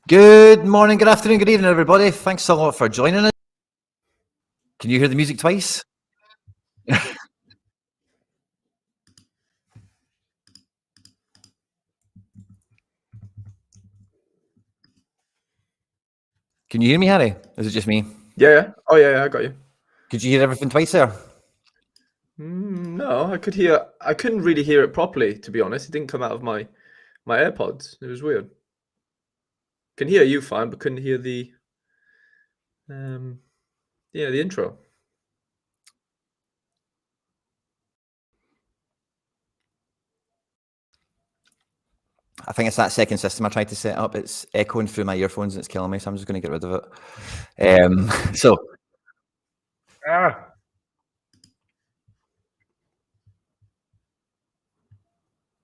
Good morning, good afternoon, good evening, everybody. Thanks a lot for joining us. Can you hear the music twice? Can you hear me, Harry? Is it just me? Yeah. Oh, yeah, I got you. Could you hear everything twice there? No, I could hear. I couldn't really hear it properly, to be honest. It didn't come out of my AirPods. It was weird. Can hear you fine, but couldn't hear the the intro. I think it's that second system I tried to set up. It's echoing through my earphones and it's killing me, so I'm just going to get rid of it.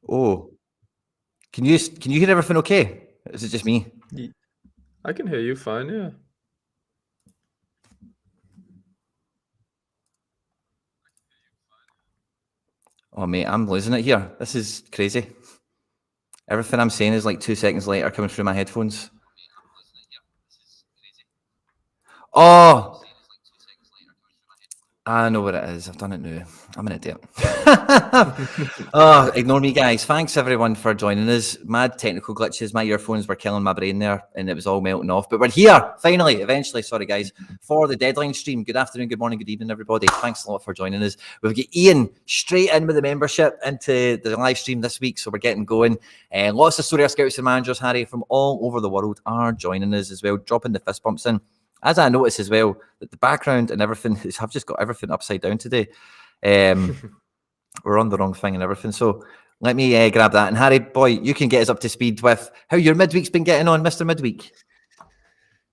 Oh, can you hear everything okay? Is it just me? I can hear you fine, yeah. Oh, mate, I'm losing it here. This is crazy. Everything I'm saying is like 2 seconds later coming through my headphones. Oh, I know what it is. I've done it now. I'm an idiot. Oh, ignore me, guys. Thanks, everyone, for joining us. Mad technical glitches. My earphones were killing my brain there, and it was all melting off. But we're here, finally, eventually. Sorry, guys, for the deadline stream. Good afternoon, good morning, good evening, everybody. Thanks a lot for joining us. We've got Ian straight in with the membership into the live stream this week, so we're getting going. Lots of Sorare scouts and managers, Harry, from all over the world are joining us as well, dropping the fist bumps in. As I notice as well, that the background and everything I've just got everything upside down today. We're on the wrong thing and everything. So let me grab that. And Harry, boy, you can get us up to speed with how your midweek's been getting on, Mr. Midweek.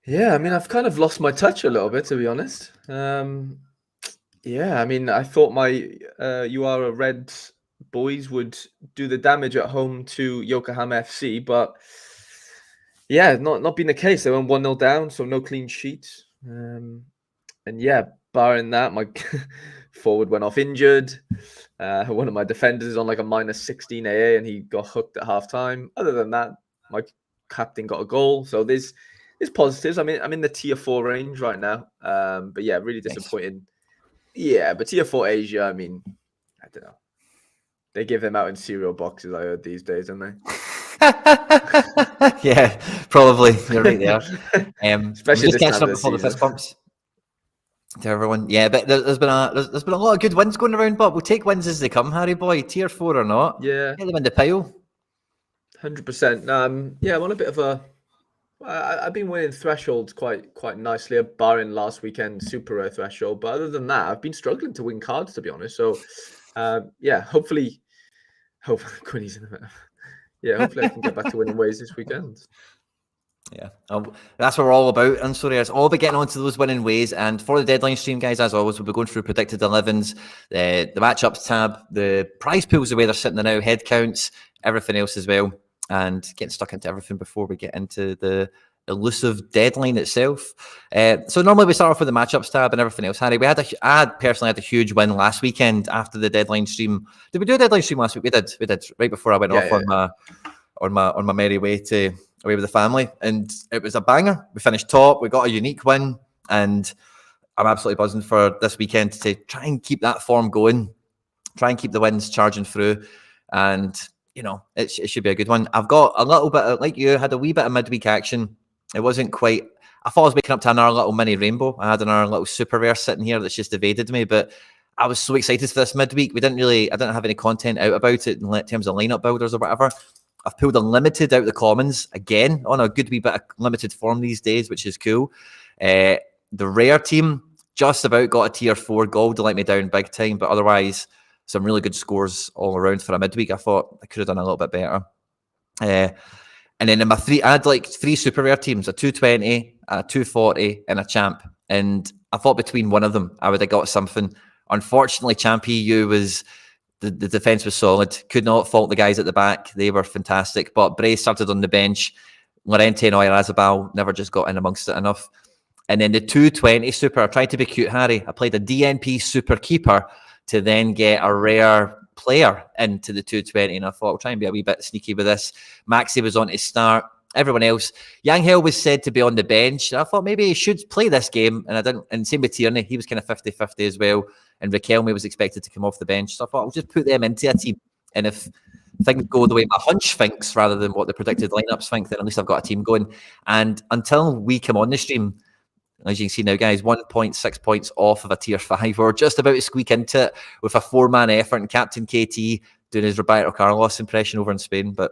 Yeah, I mean, I've kind of lost my touch a little bit, to be honest. Yeah, I mean, I thought my You Are a Red boys would do the damage at home to Yokohama FC, but yeah, not been the case. They went 1-0 down, so no clean sheets. And yeah, barring that, my forward went off injured. One of my defenders is on like a -16 AA, and he got hooked at halftime. Other than that, my captain got a goal. So there's positives. I mean, I'm in the tier 4 range right now. But yeah, really disappointing. Nice. Yeah, but tier 4 Asia, I mean, I don't know. They give them out in cereal boxes, I heard, these days, don't they? Yeah, probably. You're right there. Especially just catching up before the fist bumps to everyone. Yeah, but there's been a lot of good wins going around, but we'll take wins as they come, Harry boy. Tier 4 or not. Yeah. Get them in the pile. 100%. Yeah, I'm on a bit of a... I've been winning thresholds quite nicely, barring last weekend super rare threshold. But other than that, I've been struggling to win cards, to be honest. So, yeah, hopefully Quinny's in a minute. Yeah, hopefully I can get back to winning ways this weekend. Yeah, that's what we're all about. And sorry, it's all about getting onto those winning ways. And for the deadline stream, guys, as always, we'll be going through predicted 11s, the matchups tab, the prize pools, the way they're sitting there now, head counts, everything else as well, and getting stuck into everything before we get into the elusive deadline itself. So normally we start off with the matchups tab and everything else. Harry, I personally had a huge win last weekend after the deadline stream. Did we do a deadline stream last week? We did right before I went off on my merry way to away with the family, and it was a banger. We finished top. We got a unique win, and I'm absolutely buzzing for this weekend to try and keep that form going, try and keep the wins charging through, and you know it should be a good one. I've got a little bit of, like you, had a wee bit of midweek action. It wasn't quite. I thought I was waking up to another little mini rainbow. I had another little super rare sitting here that's just evaded me, but I was so excited for this midweek. I didn't have any content out about it in terms of lineup builders or whatever. I've pulled a limited out of the commons again on a good wee bit of limited form these days, which is cool. The rare team just about got a tier 4 goal to let me down big time, but otherwise some really good scores all around for a midweek. I thought I could have done a little bit better. And then in my I had like 3 super rare teams, a 220, a 240, and a champ. And I thought between one of them, I would have got something. Unfortunately, Champ EU was... The defence was solid. Could not fault the guys at the back. They were fantastic. But Bray started on the bench. Llorente and Oyarzabal never just got in amongst it enough. And then the 220 super, I tried to be cute, Harry. I played a DNP super keeper to then get a rare player into the 220. And I thought, I'll try and be a wee bit sneaky with this. Maxi was on to start. everyone else. Yangel was said to be on the bench. I thought maybe he should play this game, and I didn't. And same with Tierney, he was kind of 50-50 as well. And Riquelme was expected to come off the bench. So I thought I'll just put them into a team. And if things go the way my hunch thinks rather than what the predicted lineups think, then at least I've got a team going. And until we come on the stream, as you can see now, guys, 1.6 points off of a tier 5. We're just about to squeak into it with a 4-man effort and Captain KT doing his Roberto Carlos impression over in Spain, but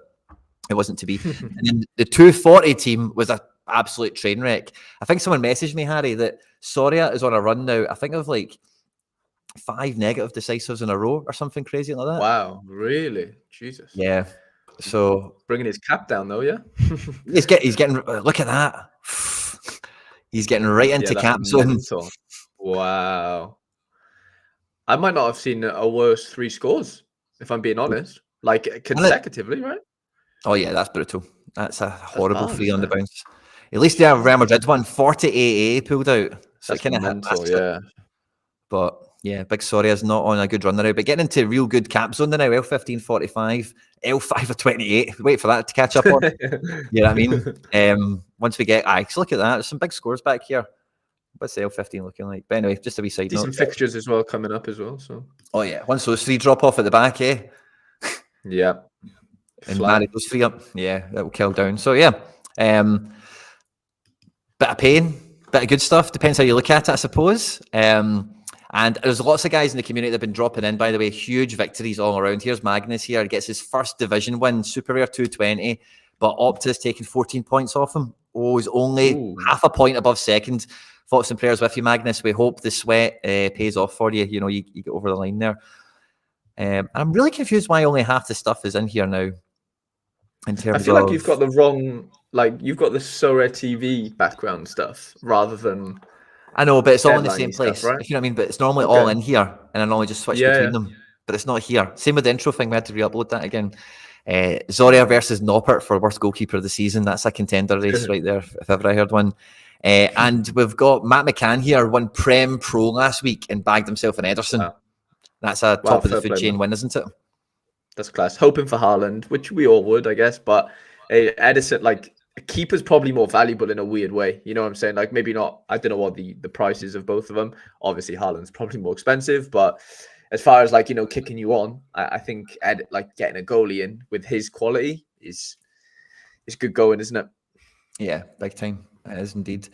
it wasn't to be. And then the 240 team was an absolute train wreck. I think someone messaged me, Harry, that Soria is on a run now. I think of like 5 negative decisives in a row or something crazy like that. Wow, really? Jesus. Yeah. So bringing his cap down though, yeah. he's getting. Look at that. He's getting right into cap zone. Wow. I might not have seen a worse 3 scores, if I'm being honest. Like consecutively, right? Oh yeah, that's brutal. That's a horrible 3 on the bounce. At least the Real Madrid one, 40 AA pulled out. So that's kind of mental, yeah. But yeah, big Soria is not on a good run now. But getting into real good cap zone now, L15.45, L5.28. Wait for that to catch up on. You know what I mean? Once we get, so look at that. There's some big scores back here. What's the L15 looking like? But anyway, just a wee side note. Decent fixtures as well coming up as well. So. Oh yeah, once those 3 drop off at the back, Yeah. And marry those 3 up, that will kill down. So yeah, bit of pain, bit of good stuff. Depends how you look at it, I suppose. And there's lots of guys in the community that have been dropping in, by the way. Huge victories all around. Here's Magnus here. He gets his first division win, Super Rare 220, but Opta's taking 14 points off him. Oh, he's only half a point above second. Thoughts and prayers with you, Magnus. We hope the sweat pays off for you. You know, you get over the line there. I'm really confused why only half the stuff is in here now. In terms I feel like you've got the wrong, you've got the Sorare TV background stuff rather than... I know, but it's all in the same place. Stuff, right? If you know what I mean? But it's normally all in here, and I normally just switch between them. But it's not here. Same with the intro thing. We had to re-upload that again. Zoria versus Noppert for worst goalkeeper of the season. That's a contender race right there, if ever I heard one. And we've got Matt McCann here, won Prem Pro last week and bagged himself an Ederson. Wow. That's a top of the food chain win, isn't it? That's class. Hoping for Haaland, which we all would, I guess. But Ederson, a keeper's probably more valuable in a weird way. You know what I'm saying? Maybe not. I don't know what the prices of both of them. Obviously, Haaland's probably more expensive. But as far as kicking you on, I think getting a goalie in with his quality is good going, isn't it? Yeah, big time. It is indeed.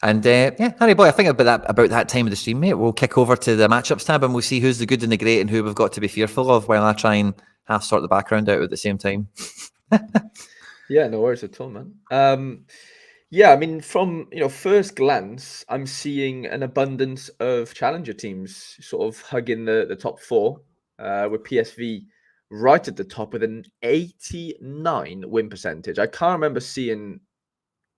And Harry boy, I think about that time of the stream, mate. We'll kick over to the matchups tab and we'll see who's the good and the great and who we've got to be fearful of while I try and half sort the background out at the same time. Yeah, no worries at all, man. I mean, from first glance, I'm seeing an abundance of challenger teams sort of hugging the top 4, with PSV right at the top with an 89 win percentage. I can't remember seeing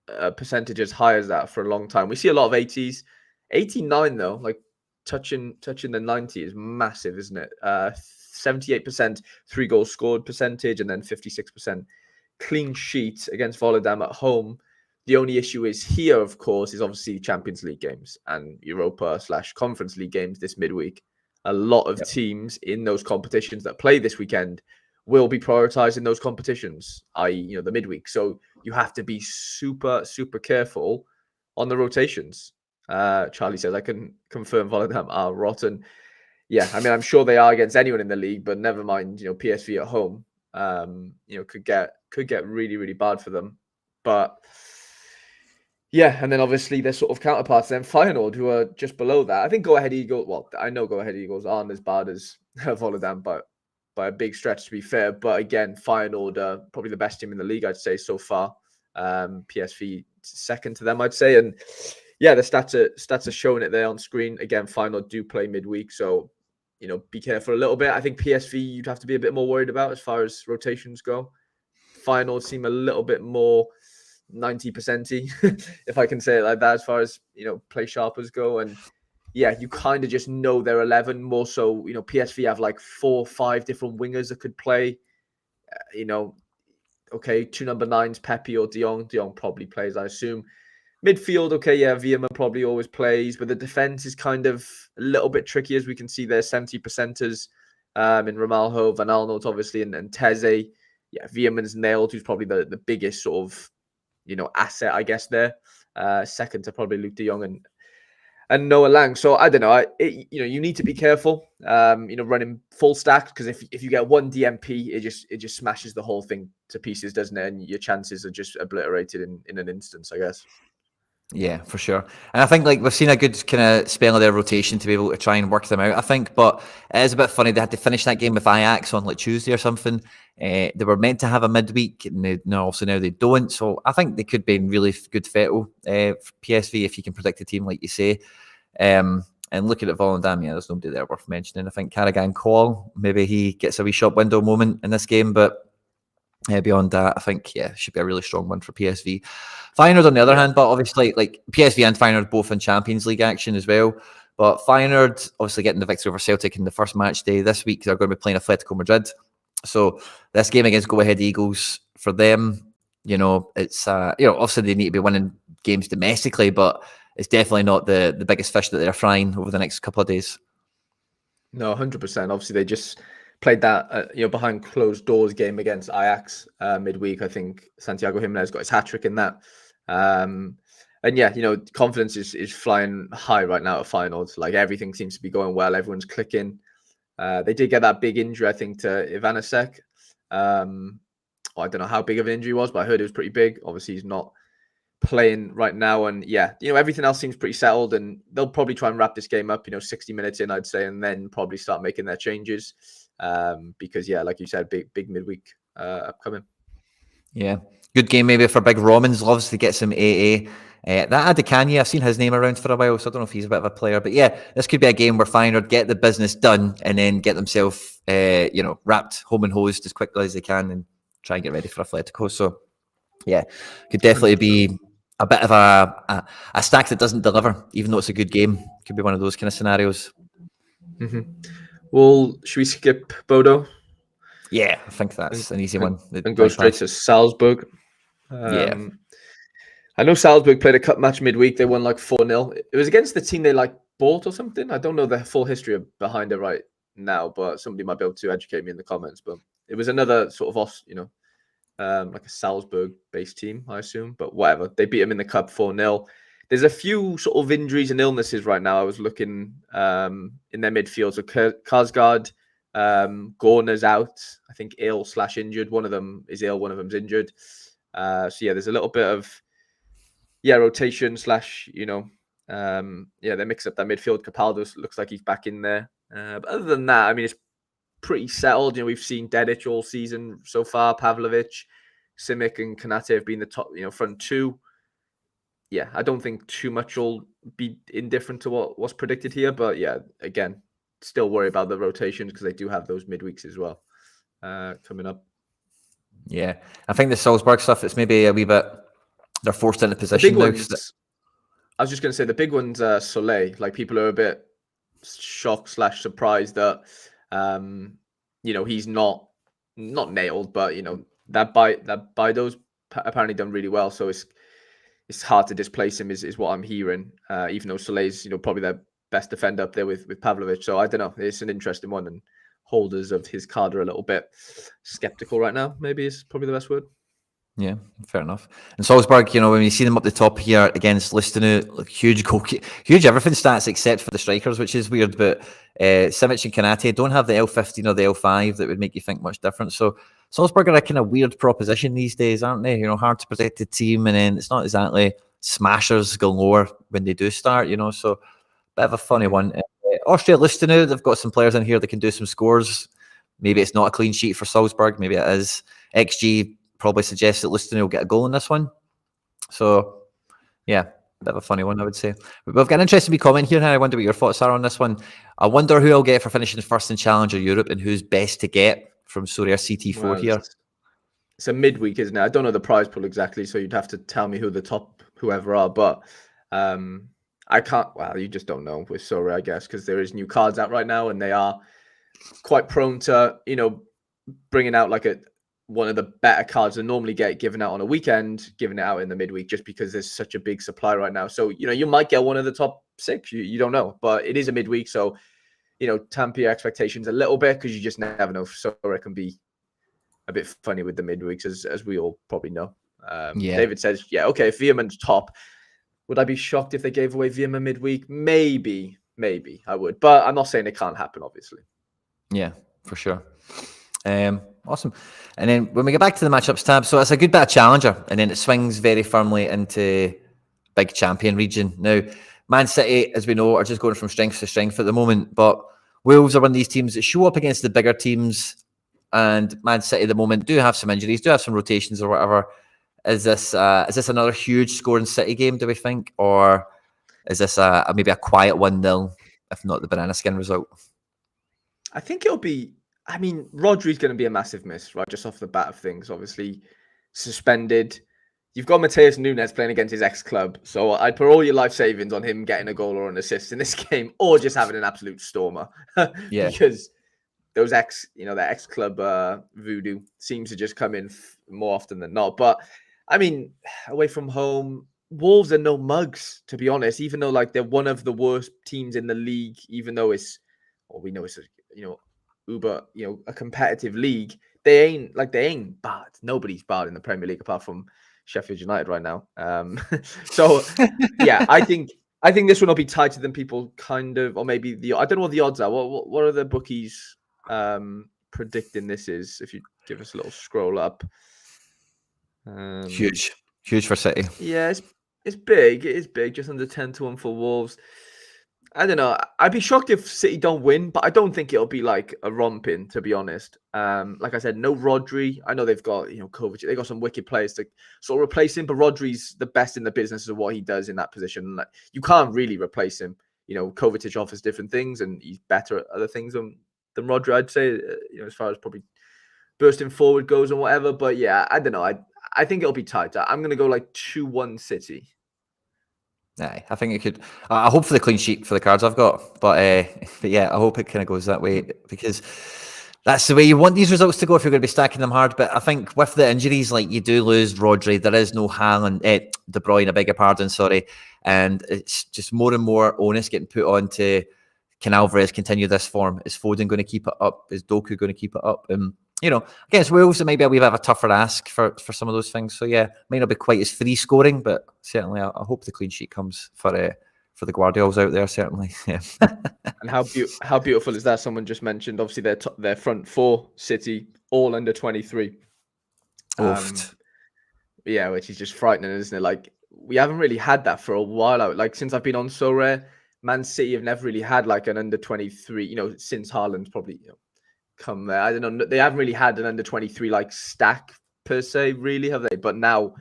a percentage as high as that for a long time. We see a lot of 80s. 89 though, touching the 90 is massive, isn't it? 78% 3 goals scored percentage, and then 56% clean sheet against Volendam at home. The only issue is here, of course, is obviously Champions League games and Europa/Conference League games this midweek. A lot of teams in those competitions that play this weekend will be prioritizing those competitions, i.e., the midweek. So you have to be super, super careful on the rotations. Charlie says, I can confirm Volendam are rotten. Yeah, I mean, I'm sure they are against anyone in the league, but never mind, PSV at home, could get really, really bad for them. But yeah, and then obviously their sort of counterparts, then Feyenoord, who are just below that. I think Go Ahead Eagles, well, I know Go Ahead Eagles aren't as bad as Volendam, but by a big stretch, to be fair. But again, Feyenoord are probably the best team in the league, I'd say, so far. PSV second to them, I'd say. And yeah, the stats are showing it there on screen. Again, Feyenoord do play midweek, so be careful a little bit. I think PSV you'd have to be a bit more worried about as far as rotations go. Feyenoord seem a little bit more 90%-y, if I can say it like that, as far as play sharpers go. And yeah, you kind of just know their 11 more so. PSV have 4 or 5 different wingers that could play. Okay, 2 number 9s, Pepe or De Jong. De Jong probably plays, I assume. Midfield, okay, yeah, Veerman probably always plays, but the defense is kind of a little bit tricky, as we can see there. 70%ers in Ramalho, Van Aanholt, obviously, and Teze. Yeah, Veerman's nailed, who's probably the biggest sort of asset, I guess, there. Second to probably Luke de Jong and Noah Lang. So I don't know. You need to be careful. Running full stack, because if you get one DMP, it just smashes the whole thing to pieces, doesn't it? And your chances are just obliterated in an instance, I guess. Yeah, for sure. And I think we've seen a good kind of spell of their rotation to be able to try and work them out, I think. But it is a bit funny. They had to finish that game with Ajax on Tuesday or something. They were meant to have a midweek, and also now they don't. So I think they could be in really good fettle for PSV if you can predict a team like you say. And looking at Volendam, there's nobody there worth mentioning. I think Carrigan Cole, maybe he gets a wee shop window moment in this game, but beyond that, I think, it should be a really strong one for PSV. Feyenoord, on the other hand, but obviously, PSV and Feyenoord both in Champions League action as well. But Feyenoord, obviously getting the victory over Celtic in the first match day this week, they're going to be playing Atletico Madrid. So this game against Go Ahead Eagles, for them, it's, obviously they need to be winning games domestically, but it's definitely not the biggest fish that they're frying over the next couple of days. No, 100%. Obviously, they just played that behind closed doors game against Ajax midweek. I think Santiago Jimenez got his hat-trick in that. And confidence is flying high right now at Feyenoord. Everything seems to be going well. Everyone's clicking. They did get that big injury, I think, to Ivanasek. I don't know how big of an injury it was, but I heard it was pretty big. Obviously, he's not playing right now, and everything else seems pretty settled, and they'll probably try and wrap this game up 60 minutes in, I'd say, and then probably start making their changes because like you said, big midweek upcoming. Good game maybe for Big Romans. Loves to get some AA. That Adekanye, I've seen his name around for a while, so I don't know if he's a bit of a player, but this could be a game where Feyenoord get the business done and then get themselves wrapped home and hosed as quickly as they can and try and get ready for Atletico. So could definitely be a bit of a stack that doesn't deliver, even though it's a good game. Could be one of those kind of scenarios. Mm-hmm. Well, should we skip Bodo? Yeah, I think that's an easy one. And go straight to Salzburg. I know Salzburg played a cup match midweek. They won 4-0. It was against the team they bought or something. I don't know the full history behind it right now, but somebody might be able to educate me in the comments. But it was another sort of a Salzburg-based team, I assume. But whatever. They beat them in the cup 4-0. There's a few sort of injuries and illnesses right now. I was looking in their midfield. So Karsgaard, Gorner's out. I think ill/injured. One of them is ill. One of them's injured. There's a little bit of rotation / they mix up that midfield. Capaldo looks like he's back in there. But other than that, I mean, it's pretty settled. We've seen Dedic all season so far. Pavlovic, Simic, and Konate have been the top, front two. I don't think too much will be indifferent to what was predicted here. But again, still worry about the rotations because they do have those midweeks as well coming up. Yeah, I think the Salzburg stuff, it's maybe a wee bit, they're forced into position now. I was just going to say the big ones are Soleil. People are a bit shocked / surprised that he's not nailed, but that Bido's apparently done really well, so it's hard to displace him is what I'm hearing, even though Soleil's probably their best defender up there with Pavlovic. So I don't know, it's an interesting one, and holders of his card are a little bit skeptical right now, maybe is probably the best word. Yeah, fair enough. And Salzburg, when you see them up the top here against Listenu, huge goal, huge everything stats except for the strikers, which is weird. But Simic and Konate don't have the L15 or the L5 that would make you think much different. So Salzburg are a kind of weird proposition these days, aren't they? Hard to predict the team, and then it's not exactly smashers galore when they do start. So bit of a funny one. Austria Listenu, they've got some players in here that can do some scores. Maybe it's not a clean sheet for Salzburg. Maybe it is. XG probably suggests that Listenu will get a goal in this one. So, bit of a funny one, I would say. We've got an interesting comment here, and I wonder what your thoughts are on this one. I wonder who I'll get for finishing first in Challenger Europe and who's best to get from Sorare CT4 here. It's a midweek, isn't it? I don't know the prize pool exactly, so you'd have to tell me who the top whoever are, but I can't. Well, you just don't know with Sorare, I guess, because there is new cards out right now, and they are quite prone to, bringing out one of the better cards that normally get given out on a weekend, giving it out in the midweek, just because there's such a big supply right now. So, you might get one of the top 6. You don't know, but it is a midweek. So, temper your expectations a little bit because you just never know. So it can be a bit funny with the midweeks, as we all probably know. Yeah. David says, yeah, okay, if Veerman's top, would I be shocked if they gave away Veerman midweek? Maybe I would, but I'm not saying it can't happen, obviously. Yeah, for sure. Awesome. And then when we get back to the matchups tab, so it's a good bit of challenger, and then it swings very firmly into big champion region. Now, Man City, as we know, are just going from strength to strength at the moment, but Wolves are one of these teams that show up against the bigger teams, and Man City at the moment do have some injuries, do have some rotations or whatever. Is this another huge scoring City game, do we think? Or is this maybe a quiet 1-0, if not the banana skin result? I think it'll be, I mean, Rodri's going to be a massive miss, right? Just off the bat of things, obviously suspended. You've got Mateus Nunes playing against his ex-club. So I'd put all your life savings on him getting a goal or an assist in this game, or just having an absolute stormer. Yeah. Because those that ex-club voodoo seems to just come in more often than not. But I mean, away from home, Wolves are no mugs, to be honest, even though like they're one of the worst teams in the league, even though we know it's uber, a competitive league. They ain't bad. Nobody's bad in the Premier League apart from Sheffield United right now. So yeah, I think this one will be tighter than people kind of, or maybe I don't know what the odds are. What are the bookies predicting this is? If you give us a little scroll up. Huge for City. Yeah, it's big. It is big. Just under 10-1 for Wolves. I don't know. I'd be shocked if City don't win, but I don't think it'll be like a romping, to be honest. Like I said, no Rodri. I know they've got, Kovacic. They've got some wicked players to sort of replace him, but Rodri's the best in the business of what he does in that position. Like, you can't really replace him. Kovacic offers different things, and he's better at other things than Rodri, I'd say, as far as probably bursting forward goes and whatever. But yeah, I don't know. I think it'll be tight. I'm going to go like 2-1 City. Aye, I think it could. I hope for the clean sheet for the cards I've got, but yeah, I hope it kind of goes that way because that's the way you want these results to go if you're going to be stacking them hard. But I think with the injuries, like you do lose Rodri, there is no Haaland, De Bruyne, I beg your pardon, sorry, and it's just more and more onus getting put on to can Alvarez continue this form? Is Foden going to keep it up? Is Doku going to keep it up? And against Wolves, it may be a wee bit of a tougher ask for some of those things. So yeah, might not be quite as free scoring, but certainly I hope the clean sheet comes for the Guardiols out there. Certainly, yeah. And how beautiful is that? Someone just mentioned obviously their front four, City, all under 23. Yeah, which is just frightening, isn't it? Like we haven't really had that for a while out. Like since I've been on Sorare, Man City have never really had like an under 23. Since Haaland's probably come there. I don't know. They haven't really had an under 23 like stack per se, really, have they? But now,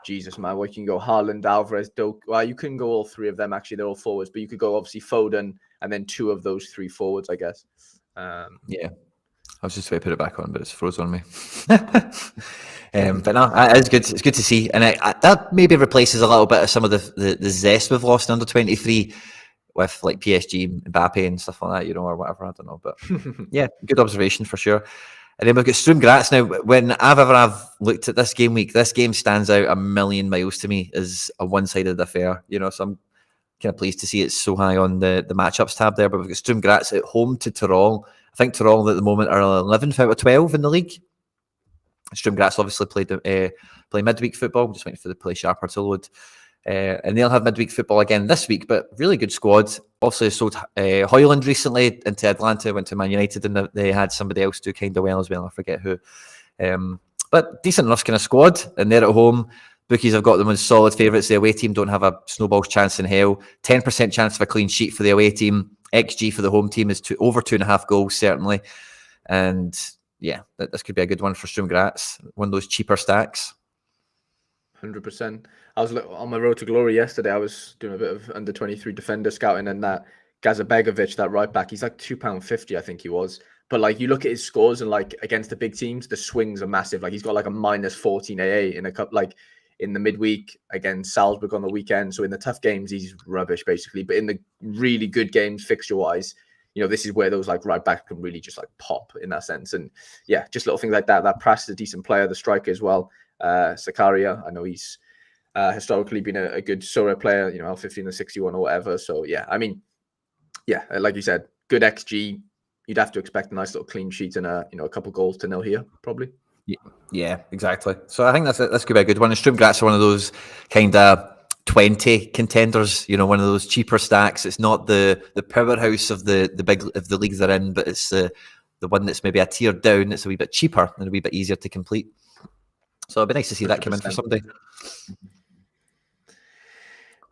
Jesus, man, we can go Haaland, Alvarez, Doku. Well, you couldn't go all three of them. Actually, they're all forwards, but you could go obviously Foden and then two of those three forwards, I guess. Yeah. I was just trying to put it back on, but it's froze on me. But no, it's good. It's good to see, and that maybe replaces a little bit of some of the zest we've lost in under 23 with like PSG, Mbappe, and stuff like that, or whatever. I don't know, but yeah, good observation for sure. And then we've got Sturm Graz now. When I've looked at this game week, this game stands out a million miles to me as a one-sided affair. So I'm kind of pleased to see it's so high on the matchups tab there. But we've got Sturm Graz at home to Tyrol. I think Tyrol at the moment are 11th out of 12 in the league. Sturm Graz obviously play midweek football. Just waiting for the play sharper to load. And they'll have midweek football again this week, but really good squad. Also sold Højlund recently into Atlanta, went to Man United, and they had somebody else do kind of well as well. I forget who. But decent enough kind of squad, and they're at home. Bookies have got them as solid favourites. The away team don't have a snowball's chance in hell. 10% chance of a clean sheet for the away team. XG for the home team is over 2.5 goals, certainly. And yeah, this could be a good one for Sturm Graz. One of those cheaper stacks. 100%. I was on my road to glory yesterday. I was doing a bit of under 23 defender scouting, and that Gazabegovic, that right back, he's like £2.50, I think he was. But like you look at his scores and like against the big teams, the swings are massive. Like he's got like a -14 AA in a cup, like in the midweek against Salzburg on the weekend. So in the tough games, he's rubbish basically. But in the really good games, fixture wise, this is where those like right back can really just like pop in that sense. And yeah, just little things like that. That Prass is a decent player, the striker as well. Sakaria, I know he's historically been a good Sorare player, L15 and 61 or whatever. So yeah, I mean, yeah, like you said, good XG. You'd have to expect a nice little clean sheet and a couple goals to nil here, probably. Yeah, exactly. So I think this could be a good one. And Sturm-Graz are one of those kind of 20 contenders, one of those cheaper stacks. It's not the powerhouse of the big of the leagues they're in, but it's the one that's maybe a tier down. It's a wee bit cheaper and a wee bit easier to complete. So it'd be nice to see that come in for somebody.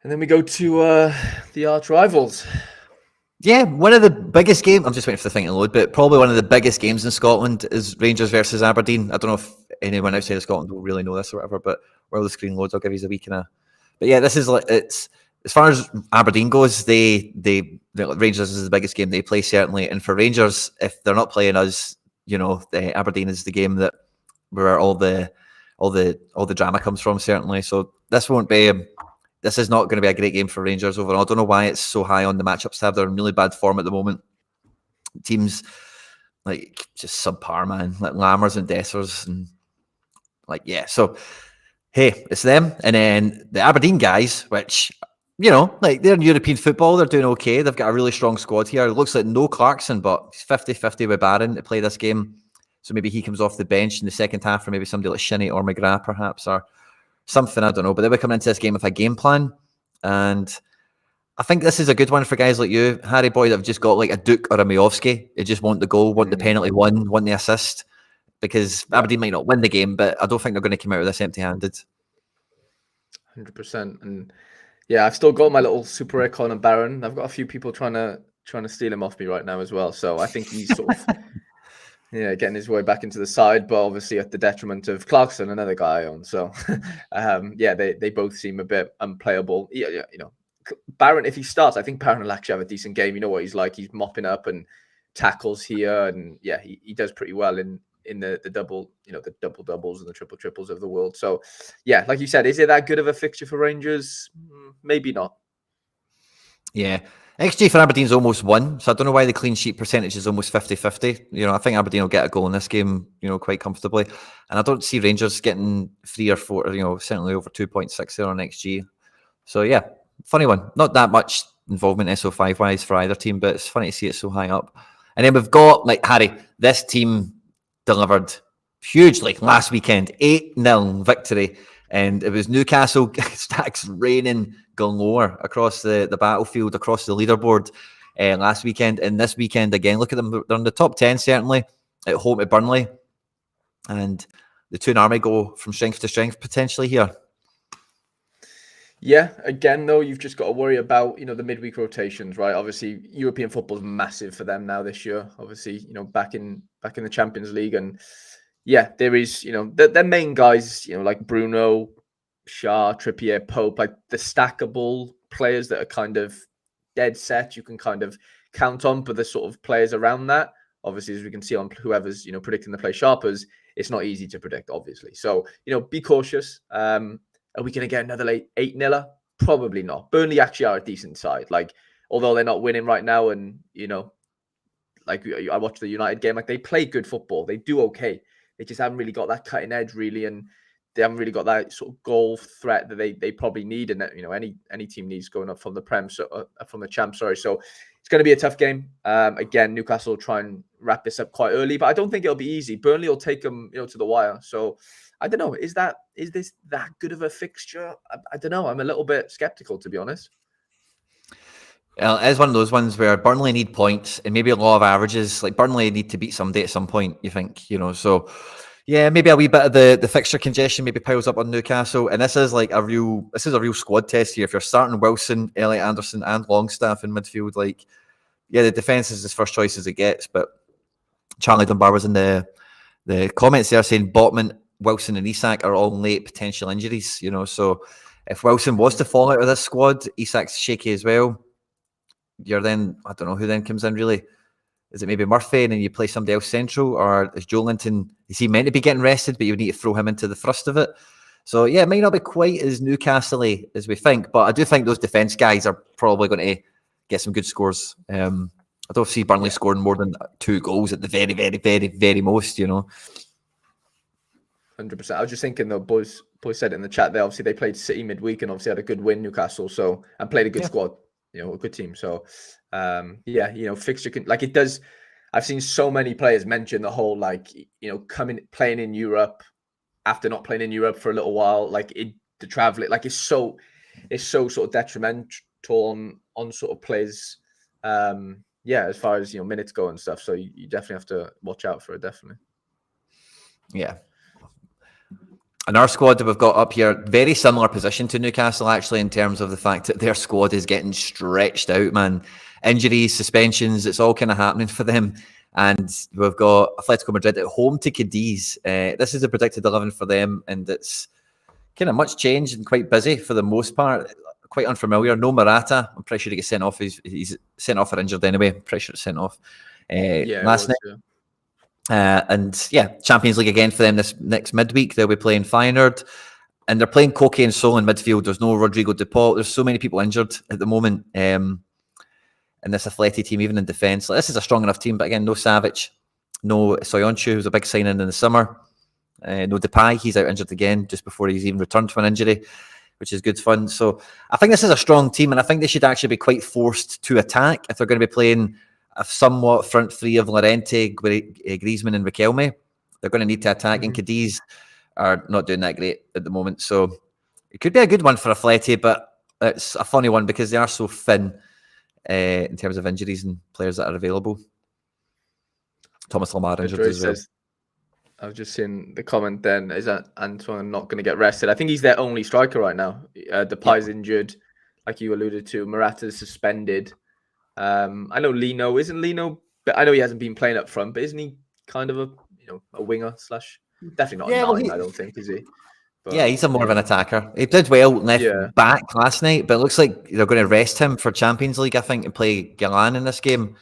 And then we go to the arch rivals. Yeah, one of the biggest games. I'm just waiting for the thing to load, but probably one of the biggest games in Scotland is Rangers versus Aberdeen. I don't know if anyone outside of Scotland will really know this or whatever, but while the screen loads, I'll give you a week and a. But yeah, this is like it's as far as Aberdeen goes. The Rangers is the biggest game they play certainly, and for Rangers, if they're not playing us, Aberdeen is the game that where all the drama comes from certainly. So this won't be. This is not going to be a great game for Rangers overall. I don't know why it's so high on the matchups tab. They're in really bad form at the moment. Teams like just subpar, man. Like Lammers and Dessers and So hey, it's them. And then the Aberdeen guys, which, they're in European football. They're doing okay. They've got a really strong squad here. It looks like no Clarkson, but he's 50-50 with Barron to play this game. So maybe he comes off the bench in the second half, or maybe somebody like Shinnie or McGrath perhaps, or something, I don't know, but they were coming into this game with a game plan. And I think this is a good one for guys like you, Harry Boy, that have just got like a Duke or a Miovski. They just want the goal, want the penalty won, want the assist. Because Aberdeen might not win the game, but I don't think they're going to come out of this empty-handed. 100%. And yeah, I've still got my little Super Icon and Baron. I've got a few people trying to steal him off me right now as well. So I think he's sort of getting his way back into the side, but obviously at the detriment of Clarkson, another guy I own. So they both seem a bit unplayable. Yeah, Baron, if he starts, I think Baron will actually have a decent game. You know what he's like. He's mopping up and tackles here, and yeah, he does pretty well in the double, the double doubles and the triple triples of the world. So yeah, like you said, is it that good of a fixture for Rangers? Maybe not. Yeah. XG for Aberdeen's almost 1, so I don't know why the clean sheet percentage is almost 50-50. I think Aberdeen will get a goal in this game, quite comfortably. And I don't see Rangers getting 3 or 4, certainly over 2.6 there on XG. So yeah, funny one. Not that much involvement SO5-wise for either team, but it's funny to see it so high up. And then we've got, Harry, this team delivered hugely last weekend, 8-0 victory. And it was Newcastle stacks raining galore across the battlefield, across the leaderboard last weekend. And this weekend, again, look at them. They're in the top 10, certainly, at home to Burnley. And the Toon Army go from strength to strength, potentially, here. Yeah, again, though, you've just got to worry about, the midweek rotations, right? Obviously, European football is massive for them now this year. Obviously, back in the Champions League. And yeah, there is, their main guys, like Bruno, Shah, Trippier, Pope, like the stackable players that are kind of dead set, you can kind of count on, but the sort of players around that, obviously, as we can see on whoever's, predicting the play sharpers, it's not easy to predict, obviously. So, be cautious. Are we going to get another 8-0? Probably not. Burnley actually are a decent side. Although they're not winning right now, and, I watched the United game, they play good football. They do okay. They just haven't really got that cutting edge, really, and they haven't really got that sort of goal threat that they probably need, and that any team needs going up from the Prem, from the Champ. Sorry, so it's going to be a tough game. Again, Newcastle will try and wrap this up quite early, but I don't think it'll be easy. Burnley will take them, to the wire. So I don't know. Is this that good of a fixture? I don't know. I'm a little bit skeptical, to be honest. Well, it is one of those ones where Burnley need points and maybe a lot of averages. Burnley need to beat somebody at some point, you think, so yeah, maybe a wee bit of the fixture congestion maybe piles up on Newcastle. And this is a real squad test here. If you're starting Wilson, Elliot Anderson and Longstaff in midfield, the defence is as first choice as it gets. But Charlie Dunbar was in the comments there saying Botman, Wilson and Isak are all late potential injuries, so if Wilson was to fall out of this squad, Isak's shaky as well. You're then, I don't know who then comes in really. Is it maybe Murphy and then you play somebody else central, or is Joe Linton, is he meant to be getting rested, but you need to throw him into the thrust of it? So yeah, it might not be quite as Newcastle-y as we think, but I do think those defence guys are probably going to get some good scores. I don't see Burnley scoring more than 2 goals at the very, very, very, very most, 100%. I was just thinking, though, boys said it in the chat there, obviously they played City midweek and obviously had a good win, Newcastle, and played a good squad, a good team. So, fixture can, it does. I've seen so many players mention the whole playing in Europe after not playing in Europe for a little while, the traveling, it's so sort of detrimental on sort of players. As far as minutes go and stuff. So you definitely have to watch out for it. Definitely. Yeah. And our squad that we've got up here, very similar position to Newcastle, actually, in terms of the fact that their squad is getting stretched out, man. Injuries, suspensions, it's all kind of happening for them. And we've got Atletico Madrid at home to Cadiz. This is a predicted 11 for them, and it's kind of much changed and quite busy for the most part. Quite unfamiliar. No Morata. I'm pretty sure he gets sent off. He's sent off or injured anyway. I'm pretty sure it's sent off last night. Yeah. And Champions League again for them this next midweek. They'll be playing Feyenoord, and they're playing Koke and Sol in midfield. There's no Rodrigo de Paul. There's so many people injured at the moment in this Atleti team, even in defence. This is a strong enough team, but again, no Savic, no Soyuncu, who's a big signing in the summer. No Depay, he's out injured again just before he's even returned from an injury, which is good fun. So I think this is a strong team, and I think they should actually be quite forced to attack if they're going to be playing a somewhat front three of Llorente, Griezmann and Riquelme. They're going to need to attack, and Cadiz are not doing that great at the moment. So it could be a good one for Atleti, but it's a funny one because they are so thin in terms of injuries and players that are available. Thomas Lamar injured as well. I was just seeing the comment then, is that Antoine not going to get rested? I think he's their only striker right now. Depay's injured, like you alluded to. Morata's suspended. I know Lino isn't Lino, but I know he hasn't been playing up front. But isn't he kind of a winger slash? Definitely not a nine. I don't think, is he? But, he's more of an attacker. He did well left back last night, but it looks like they're going to rest him for Champions League, I think, and play Galan in this game.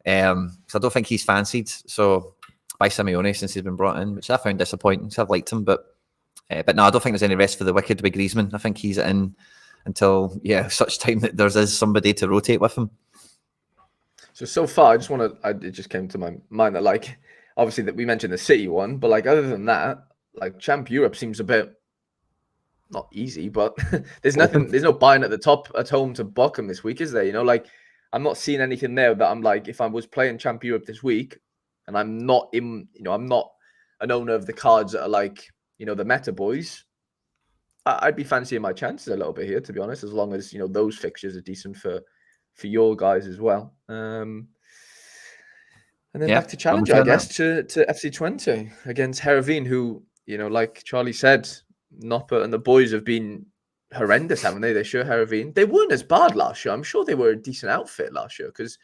So I don't think he's fancied. So by Simeone since he's been brought in, which I found disappointing. So I've liked him, but no, I don't think there's any rest for the wicked with Griezmann. I think he's in until such time that there's somebody to rotate with him. So far, it just came to my mind that obviously that we mentioned the City one, but other than that, Champ Europe seems a bit not easy, but there's no buying at the top at home to Bochum this week, is there? I'm not seeing anything there that I'm if I was playing Champ Europe this week and I'm not I'm not an owner of the cards that are the Meta boys, I'd be fancying my chances a little bit here, to be honest, as long as those fixtures are decent for your guys as well. And then back to Challenger, I guess, to FC20 against Heerenveen, who, like Charlie said, Nopper and the boys have been horrendous, haven't they? They sure, Heerenveen. They weren't as bad last year. I'm sure they were a decent outfit last year because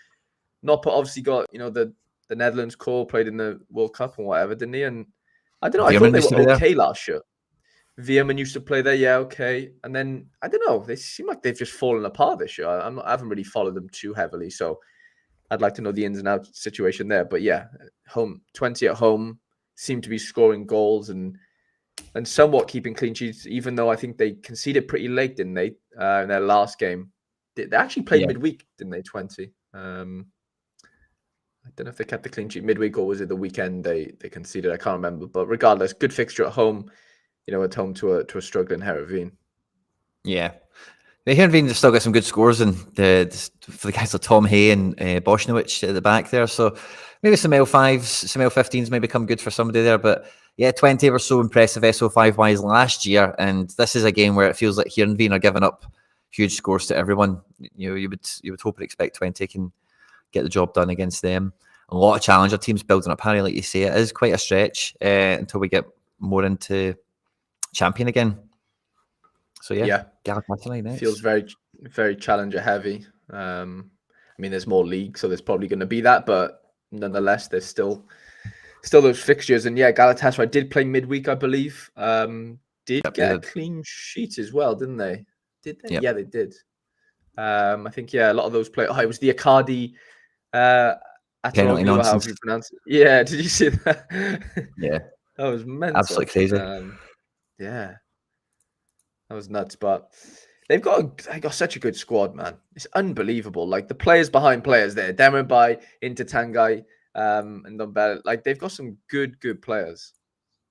Nopper obviously got, the Netherlands core, played in the World Cup and whatever, didn't he? And I don't know, I thought they were okay last year. Veerman used to play there, okay. And then, I don't know, they seem like they've just fallen apart this year. I haven't really followed them too heavily, so I'd like to know the ins and outs situation there. But home 20 at home, seem to be scoring goals and somewhat keeping clean sheets, even though I think they conceded pretty late, didn't they, in their last game? They actually played midweek, didn't they, 20? I don't know if they kept the clean sheet midweek or was it the weekend they conceded? I can't remember. But regardless, good fixture at home. At home to a struggling Heerenveen. Yeah. The Heerenveen have still got some good scores for the guys like Tom Hay and Boschnowicz at the back there. So maybe some L5s, some L15s may become good for somebody there. But 20 were so impressive SO5-wise last year. And this is a game where it feels like Heerenveen are giving up huge scores to everyone. You would hope and expect 20 can get the job done against them. A lot of challenger teams building up, Harry, like you say. It is quite a stretch until we get more into champion again. So Galatasaray next. Feels very, very challenger heavy. There's more league, so there's probably going to be that, but nonetheless, there's still those fixtures. And Galatasaray did play midweek, I believe. Get a clean sheet as well, didn't they? Did they? Yep. Yeah, they did. I think a lot of those players. It was the Icardi penalty nonsense. However you pronounce it. Yeah, did you see that? Yeah, that was mental. Absolutely crazy. That was nuts. But they got such a good squad, man. It's unbelievable. The players behind players there, Demirbay, Intertangai, and Dombele. They've got some good players.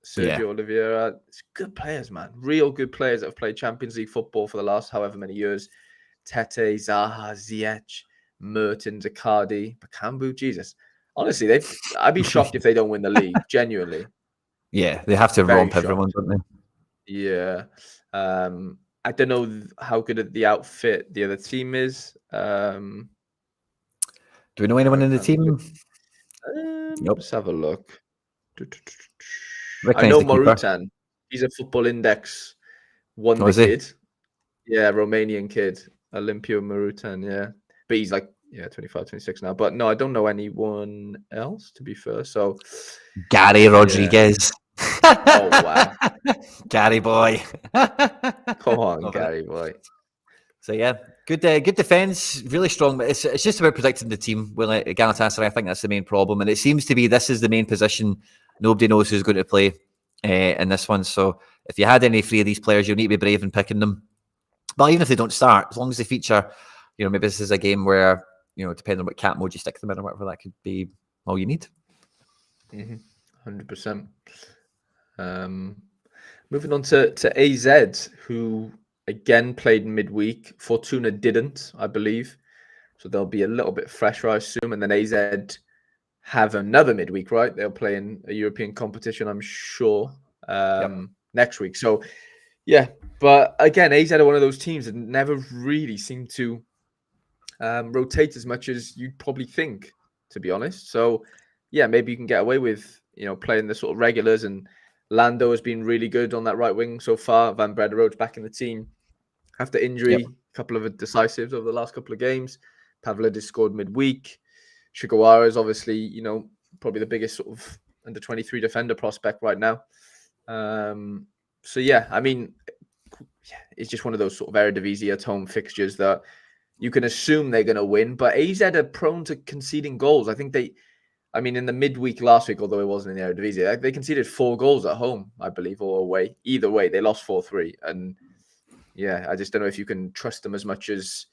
Sergio Oliveira, it's good players, man. Real good players that have played Champions League football for the last however many years. Tete, Zaha, Ziyech, Mertens, Icardi, Bakambu, Jesus. honestly, I'd be shocked if they don't win the league. Genuinely. Yeah, they have to Very romp everyone, shocked. don't they? Yeah. I don't know how good at the outfit the other team is. Do we know anyone in the team? Yep. Let's have a look. I Recognise know the keeper. Marutan. He's a Football Index Oh, wonder is he? kid. Yeah, Romanian kid. Olympio Marutan, yeah. But he's like, 25, 26 now. But no, I don't know anyone else, to be fair. So Gary Rodriguez. Oh, wow. Gary boy. Come on, Love it. Gary boy. So yeah, good defense, really strong. But it's just about predicting the team. Well, Galatasaray, I think that's the main problem, and it seems to be this is the main position. Nobody knows who's going to play in this one. So if you had any three of these players, you'll need to be brave in picking them. But even if they don't start, as long as they feature, maybe this is a game where depending on what cat mode you stick them in or whatever, that could be all you need. 100%. Moving on to AZ, who again played midweek. Fortuna didn't, I believe. So they'll be a little bit fresher, I assume. And then AZ have another midweek, right? They'll play in a European competition, I'm sure, next week. So, yeah. But again, AZ are one of those teams that never really seem to rotate as much as you'd probably think, to be honest. So, yeah, maybe you can get away with, playing the sort of regulars, and Lando has been really good on that right wing so far. Van Brederode's back in the team after injury. A couple of decisives over the last couple of games. Pavlidis scored midweek. Sugawara is obviously, probably the biggest sort of under 23 defender prospect right now. So yeah, I mean, it's just one of those sort of Eredivisie at home fixtures that you can assume they're going to win. But AZ are prone to conceding goals. I think in the midweek last week, although it wasn't in the Eredivisie, they conceded 4 goals at home, I believe, or away. Either way, they lost 4-3. And yeah, I just don't know if you can trust them as much as,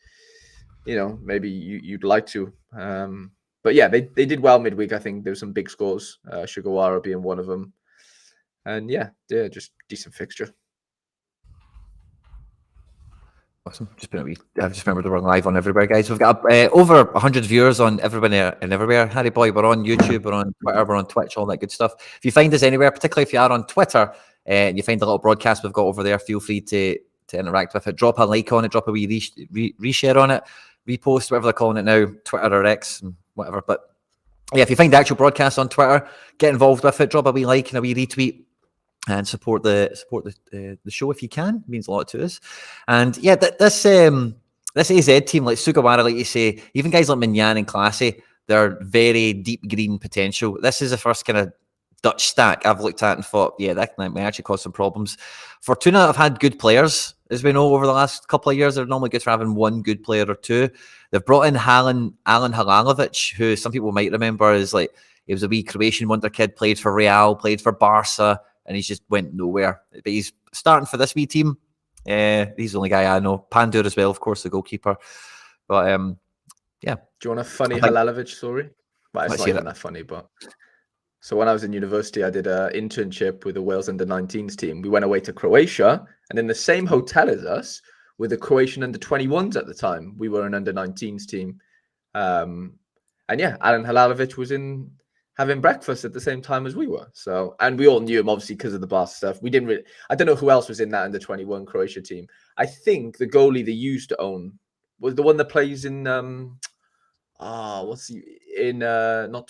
maybe you'd like to. But yeah, they did well midweek. I think there were some big scores, Sugawara being one of them. And yeah, just decent fixture. Awesome. I've just remembered we're live on everywhere, guys. We've got over 100 viewers on everywhere and everywhere. Harry boy, we're on YouTube, we're on Twitter, we're on Twitch, all that good stuff. If you find us anywhere, particularly if you are on Twitter and you find a little broadcast we've got over there, feel free to interact with it. Drop a like on it, drop a wee reshare on it, repost, whatever they're calling it now, Twitter or X, and whatever. But yeah, if you find the actual broadcast on Twitter, get involved with it, drop a wee like and a wee retweet. And support the show if you can. It means a lot to us. And yeah, this AZ team, like Sugawara, like you say, even guys like Mignan and Classy, they're very deep green potential. This is the first kind of Dutch stack I've looked at and thought, yeah, that may actually cause some problems. Fortuna have had good players, as we know, over the last couple of years. They're normally good for having one good player or two. They've brought in Alen Halalovic, who some people might remember as he was a wee Croatian wonder kid, played for Real, played for Barca, and he's just went nowhere. But he's starting for this wee team. He's the only guy I know. Pandur as well, of course, the goalkeeper. But yeah. Do you want a funny Halalovic story? Well, it's not even that funny, but so when I was in university, I did an internship with the Wales under-19s team. We went away to Croatia, and in the same hotel as us, with the Croatian under-21s at the time. We were an under-19s team. And yeah, Alen Halalovic was having breakfast at the same time as we were. So, and we all knew him obviously because of the Barca stuff. We didn't really, I don't know who else was in that under 21 Croatia team. I think the goalie they used to own was the one that plays in not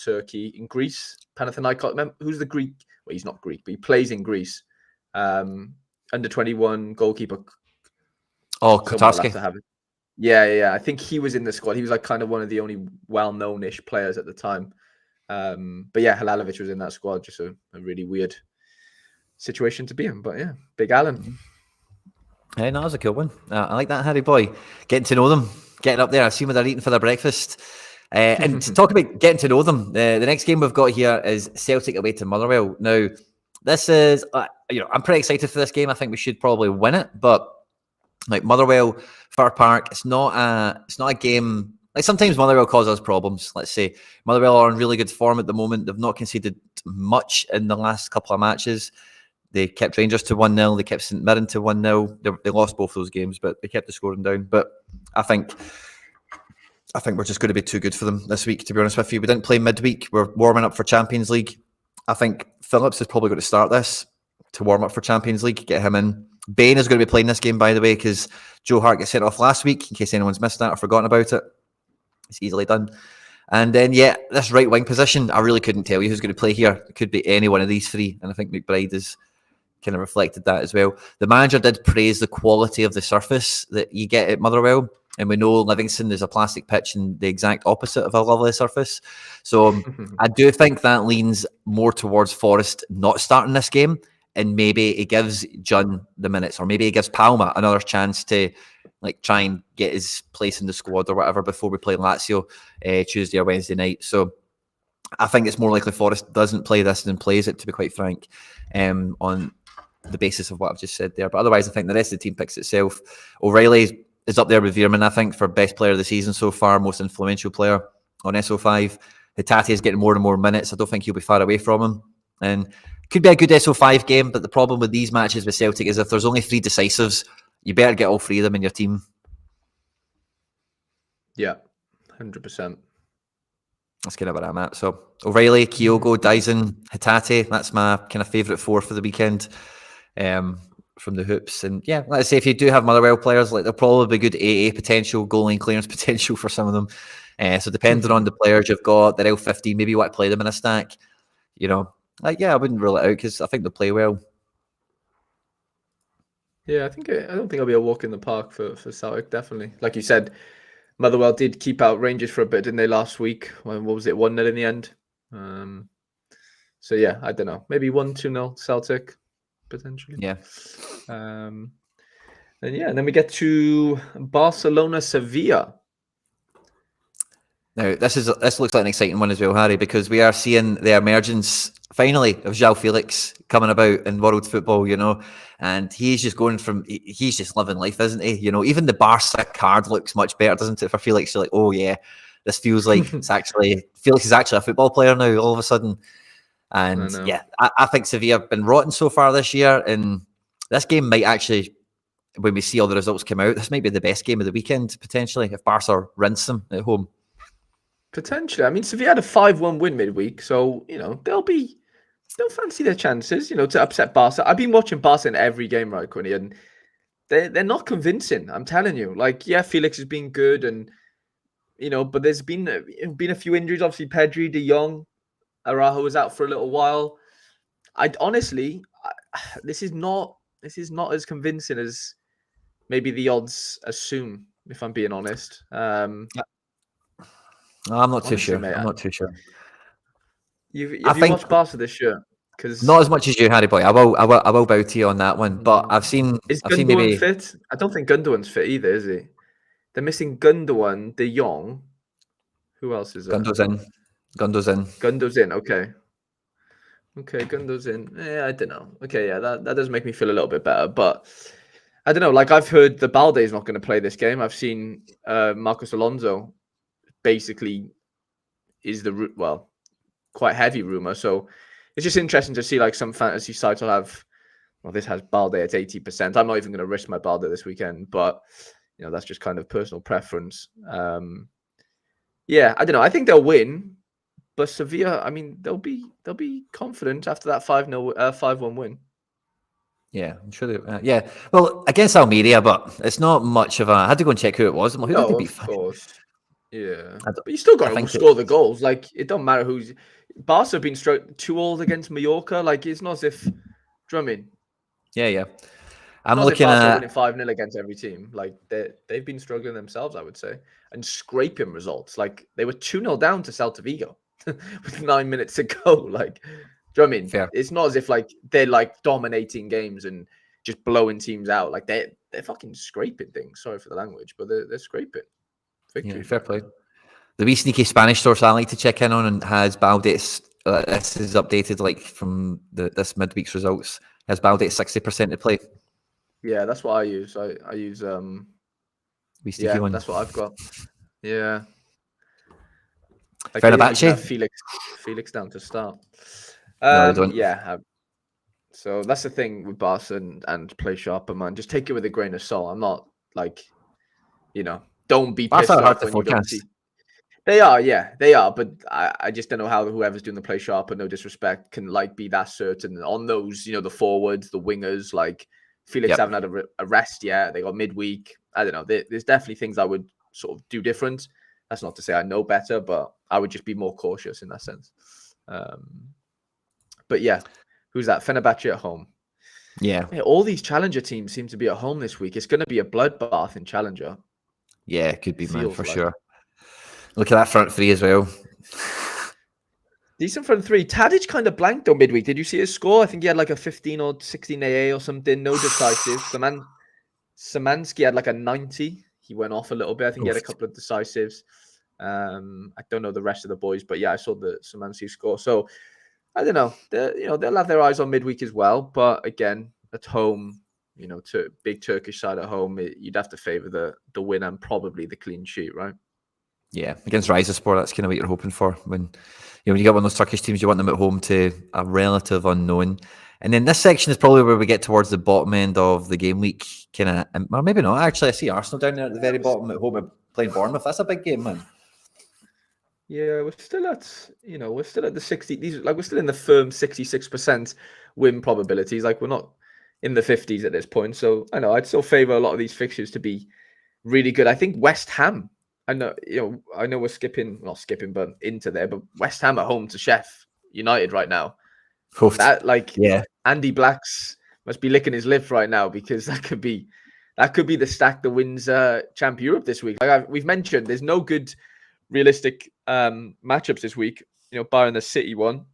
Turkey, in Greece, Panathinaikos. Who's the Greek? Well, he's not Greek, but he plays in Greece. Under 21 goalkeeper. Oh, Kotarski. Yeah. I think he was in the squad. He was like kind of one of the only well-known-ish players at the time. But yeah, Halalovic was in that squad. Just a really weird situation to be in. But yeah, Big Alan. Hey, no, that was a cool one. I like that, Harry boy. Getting to know them, getting up there. I see what they're eating for their breakfast. And to talk about getting to know them, the next game we've got here is Celtic away to Motherwell. Now, this is, I'm pretty excited for this game. I think we should probably win it. But like Motherwell, Fir Park, it's not a game. Like sometimes Motherwell cause us problems. Let's say Motherwell are in really good form at the moment. They've not conceded much in the last couple of matches. They kept Rangers to 1-0. They kept St Mirren to 1-0. They lost both those games, but they kept the scoring down. But I think I think we're just going to be too good for them this week, to be honest with you. We didn't play midweek. We're warming up for Champions League. I think Phillips is probably going to start this to warm up for Champions League, get him in. Bain is going to be playing this game, by the way, because Joe Hart got sent off last week, in case anyone's missed that or forgotten about it. It's easily done. And then, yeah, this right wing position, I really couldn't tell you who's going to play here. It could be any one of these three, and I think McBride has kind of reflected that as well. The manager did praise the quality of the surface that you get at Motherwell, and we know Livingston is a plastic pitch and the exact opposite of a lovely surface. So I do think that leans more towards Forest not starting this game, and maybe it gives Jun the minutes, or maybe it gives Palma another chance to like try and get his place in the squad or whatever before we play Lazio Tuesday or Wednesday night. So I think it's more likely Forest doesn't play this than plays it, to be quite frank, on the basis of what I've just said there. But otherwise, I think the rest of the team picks itself. O'Reilly is up there with Veerman, I think, for best player of the season so far, most influential player on SO5. Hatate is getting more and more minutes. I don't think he'll be far away from him. And could be a good SO5 game, but the problem with these matches with Celtic is if there's only 3 decisives, you better get all 3 of them in your team. Yeah, 100%. That's kind of where I'm at. So O'Reilly, Kyogo, Dyson, Hatate, that's my kind of favourite 4 for the weekend from the hoops. And yeah, let's say if you do have Motherwell players, like, there'll probably be good AA potential, goal line clearance potential for some of them. So depending on the players you've got, they're L15, maybe you want to play them in a stack. You know, like, yeah, I wouldn't rule it out because I think they'll play well. Yeah, I don't think it'll be a walk in the park for Celtic, definitely. Like you said, Motherwell did keep out Rangers for a bit, didn't they, last week? What was it, 1-0 in the end? So yeah, I don't know. Maybe 1-2-0 Celtic, potentially. Yeah. And then we get to Barcelona-Sevilla. Now, this looks like an exciting one as well, Harry, because we are seeing the emergence, finally, of João Felix coming about in world football, you know, and he's just he's just living life, isn't he? You know, even the Barca card looks much better, doesn't it, for Felix? You're like, oh, yeah, this feels like Felix is actually a football player now, all of a sudden. And yeah, I think Sevilla have been rotten so far this year, and this game might actually, when we see all the results come out, this might be the best game of the weekend, potentially, if Barca rinse them at home. Potentially. I mean, Sevilla had a 5-1 win midweek, so, you know, they'll fancy their chances, you know, to upset Barca. I've been watching Barca in every game, right, Quinny, and they're not convincing, I'm telling you. Like, yeah, Felix has been good, and, you know, but there's been a few injuries. Obviously, Pedri, De Jong, Araujo was out for a little while. This is not as convincing as maybe the odds assume, if I'm being honest. I'm not too sure. I'm not too sure. Have you watched Barca this year? Because not as much as you, Harry boy. I will bow to you on that one. But I've seen. Is Gundogan fit? I don't think Gundogan's fit either, is he? They're missing Gundogan, De Jong. Who else is there? Gundo's in. Gundo's in. Okay, Gundo's in. Yeah, I don't know. Okay, yeah, that does make me feel a little bit better. But I don't know. Like, I've heard the Balde is not going to play this game. I've seen Marcos Alonso basically is quite heavy rumor. So it's just interesting to see, like, some fantasy sites will have, well, this has Balde at 80%. I'm not even going to risk my Balde this weekend, but, you know, that's just kind of personal preference. Yeah, I don't know. I think they'll win, but Sevilla, I mean, they'll be confident after that 5-1 win. Yeah, I'm sure they. Yeah, well, against Almeria, but it's not much of a. I had to go and check who it was. Who did they beat? Of course. Yeah, but you still got to score the goals. Like, it don't matter who's. Barca have been struck 2-2 against Mallorca. Like, it's not as if. Do you know what I mean? Yeah. I'm looking at winning 5-0 against every team. Like, they've been struggling themselves, I would say, and scraping results. Like, they were 2-0 down to Celta Vigo with 9 minutes to go. Like, do you know what I mean? Fair. It's not as if, like, they're, like, dominating games and just blowing teams out. Like, they're fucking scraping things. Sorry for the language, but they're scraping. Victory. Yeah, fair play. The wee sneaky Spanish source I like to check in on and has Balde's. This is updated, like, from this midweek's results. Has Balde 60% to play? Yeah, that's what I use. I use wee sneaky one. That's what I've got. Yeah. Fenerbahce? Felix down to start. No, they don't. Yeah. So that's the thing with Barca and play sharper, man. Just take it with a grain of salt. I'm not, like, you know, don't be pissed off when you don't see. They are, yeah, they are. But I just don't know how whoever's doing the play sharper, no disrespect, can like be that certain on those, the forwards, the wingers. Like Felix haven't had a rest yet. They got midweek. I don't know. There's definitely things I would sort of do different. That's not to say I know better, but I would just be more cautious in that sense. But yeah, who's that? Fenerbahce at home. Yeah. All these Challenger teams seem to be at home this week. It's going to be a bloodbath in Challenger. Yeah, it could be, man, for sure. Look at that front three as well. Decent front three. Tadic kind of blanked on midweek. Did you see his score? I think he had like a 15 or 16 AA or something. No decisive. Szymanski had like a 90. He went off a little bit. I think he had a couple of decisives. I don't know the rest of the boys, but yeah, I saw the Szymanski score. So I don't know. They'll have their eyes on midweek as well. But again, at home, to big Turkish side at home, you'd have to favour the win and probably the clean sheet, right? Yeah, against Rizespor, that's kind of what you're hoping for. When you get one of those Turkish teams, you want them at home to a relative unknown. And then this section is probably where we get towards the bottom end of the game week, kind of, or maybe not. Actually, I see Arsenal down there at the very bottom at home playing Bournemouth. That's a big game, man. Yeah, we're still at the 60. We're still in the firm 66% win probabilities. Like we're not in the 50s at this point. So I know I'd still favour a lot of these fixtures to be really good. I think West Ham. I know we're not skipping, but into there. But West Ham at home to Sheffield United right now. Andy Blacks must be licking his lips right now because that could be the stack that wins Champ Europe this week. Like we've mentioned, there's no good realistic matchups this week. Barring the City one.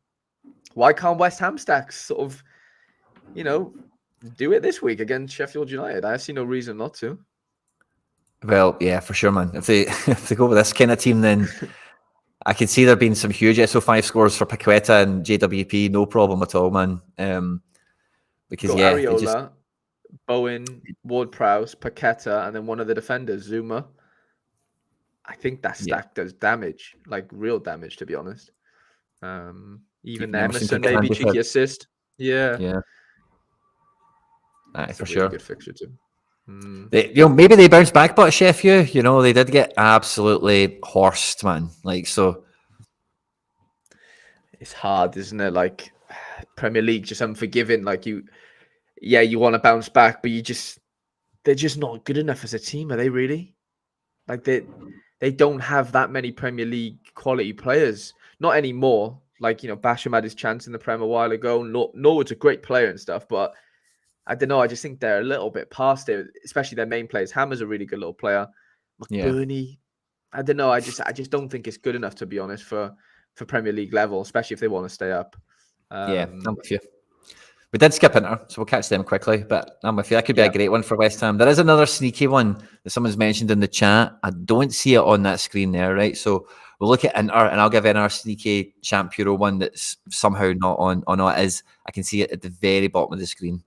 Why can't West Ham stacks sort of, do it this week against Sheffield United? I see no reason not to. Well, yeah, for sure, man. If they go with this kind of team, then I can see there being some huge SO5 scores for Paqueta and JWP, no problem at all, man. Because Areola, Bowen, Ward-Prowse, Paqueta, and then one of the defenders, Zuma. I think that stack does damage, like real damage, to be honest. Even Emerson, maybe cheeky assist. Yeah. That's for really sure. Good fixture too. Maybe they bounce back, but Sheffield, they did get absolutely horsed, man. So it's hard, isn't it? Like Premier League, just unforgiving. Like you want to bounce back, but they're just not good enough as a team. Are they really? Like they don't have that many Premier League quality players, not anymore. Like Basham had his chance in the Prem a while ago. Norwood's a great player and stuff, but I don't know. I just think they're a little bit past it, especially their main players. Hammer's a really good little player. McBurney, I don't know. I just don't think it's good enough, to be honest, for Premier League level, especially if they want to stay up. I'm with you. We did skip Inter, so we'll catch them quickly. But I'm with you. That could be a great one for West Ham. There is another sneaky one that someone's mentioned in the chat. I don't see it on that screen there, right? So we'll look at Inter, and I'll give Inter a sneaky Champ Euro one that's somehow not on. Or not is. I can see it at the very bottom of the screen.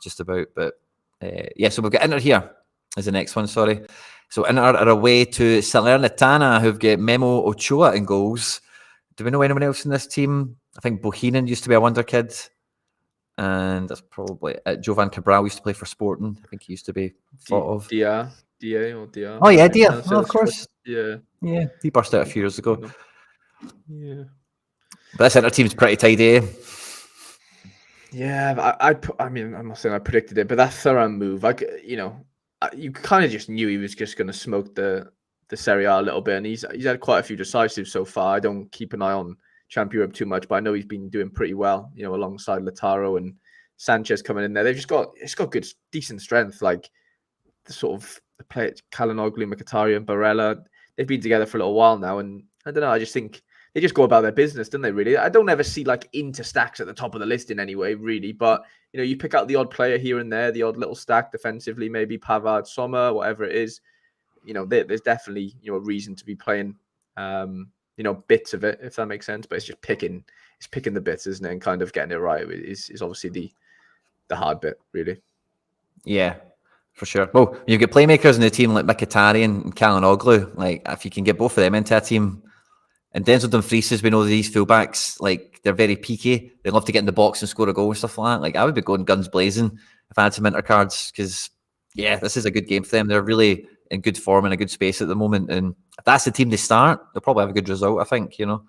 Just about, but so we've got Inter here as the next one. Sorry, so Inter are away to Salernitana, who've got Memo Ochoa in goals. Do we know anyone else in this team? I think Bohinen used to be a wonder kid, and that's probably Jovan Cabral used to play for Sporting. I think he used to be thought of. Dia. Oh yeah, Dia. Oh, of course. Yeah, he burst out a few years ago. Yeah, but this Inter team's pretty tidy. Yeah, I mean, I'm not saying I predicted it, but that Thuram move, you kind of just knew he was just going to smoke the Serie A a little bit, and he's had quite a few decisives so far. I don't keep an eye on Champ Europe too much, but I know he's been doing pretty well, alongside Lautaro and Sanchez coming in there. It's got good, decent strength, like the sort of the play Kalinoglu, Mkhitaryan, Barella. They've been together for a little while now, and I don't know. I just think they just go about their business, don't they, really? I don't ever see, Inter stacks at the top of the list in any way, really. But, you pick out the odd player here and there, the odd little stack defensively, maybe Pavard, Sommer, whatever it is. There's definitely, a reason to be playing, bits of it, if that makes sense. But it's just picking the bits, isn't it? And kind of getting it right is obviously the hard bit, really. Yeah, for sure. Well, you've got playmakers in the team like Mkhitaryan and Kalinoglu. Like, if you can get both of them into a team. And Denzel Dumfries, we know these fullbacks, they're very peaky. They love to get in the box and score a goal and stuff like that. I would be going guns blazing if I had some Inter cards because, this is a good game for them. They're really in good form and a good space at the moment. And if that's the team they start, they'll probably have a good result, I think, 100%.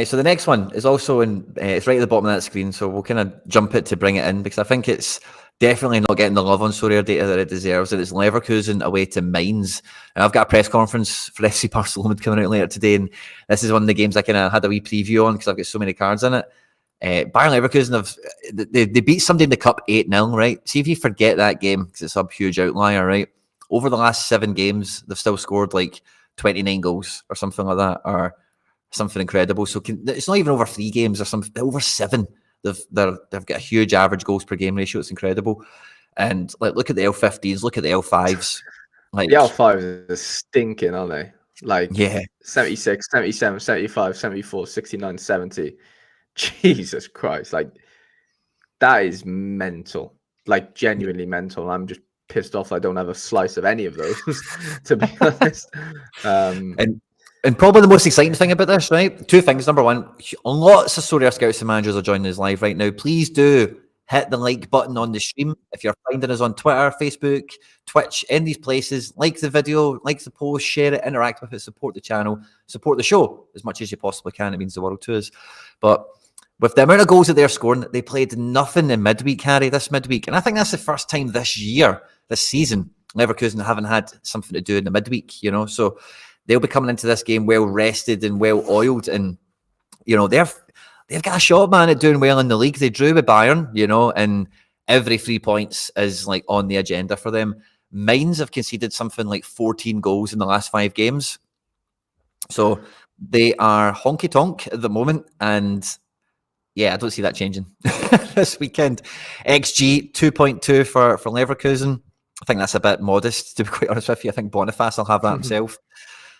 So the next one is also it's right at the bottom of that screen, so we'll kind of jump it to bring it in, because I think it's definitely not getting the love on Sorare data that it deserves, and it's Leverkusen away to Mainz. And I've got a press conference for FC Barcelona coming out later today, and this is one of the games I kind of had a wee preview on because I've got so many cards in it. Bayern Leverkusen they beat somebody in the cup 8-0, right? See if you forget that game, because it's a huge outlier, right? Over the last 7 games, they've still scored like 29 goals or something like that, or something incredible. So it's not even over 3 games or something, over 7. They've got a huge average goals per game ratio. It's incredible. And like, look at the L15s, look at the L5s. Like, the L5s are stinking, aren't they? Like, yeah, 76, 77, 75, 74, 69, 70. Jesus Christ. Like, that is mental. Like, genuinely mental. I'm just pissed off I don't have a slice of any of those, to be honest. And probably the most exciting thing about this, right? 2 things. Number one, lots of Sorare scouts and managers are joining us live right now. Please do hit the like button on the stream. If you're finding us on Twitter, Facebook, Twitch, in these places, like the video, like the post, share it, interact with it, support the channel, support the show as much as you possibly can. It means the world to us. But with the amount of goals that they're scoring, they played nothing in midweek, Harry, this midweek. And I think that's the first time this season, Leverkusen haven't had something to do in the midweek, so they'll be coming into this game well rested and well oiled, and they've got a shot, man, at doing well in the league. They drew with Bayern, and every 3 points is like on the agenda for them. Mainz have conceded something like 14 goals in the last 5 games, so they are honky tonk at the moment, and yeah, I don't see that changing this weekend. XG 2.2 for Leverkusen. I think that's a bit modest, to be quite honest with you. I think Boniface will have that himself.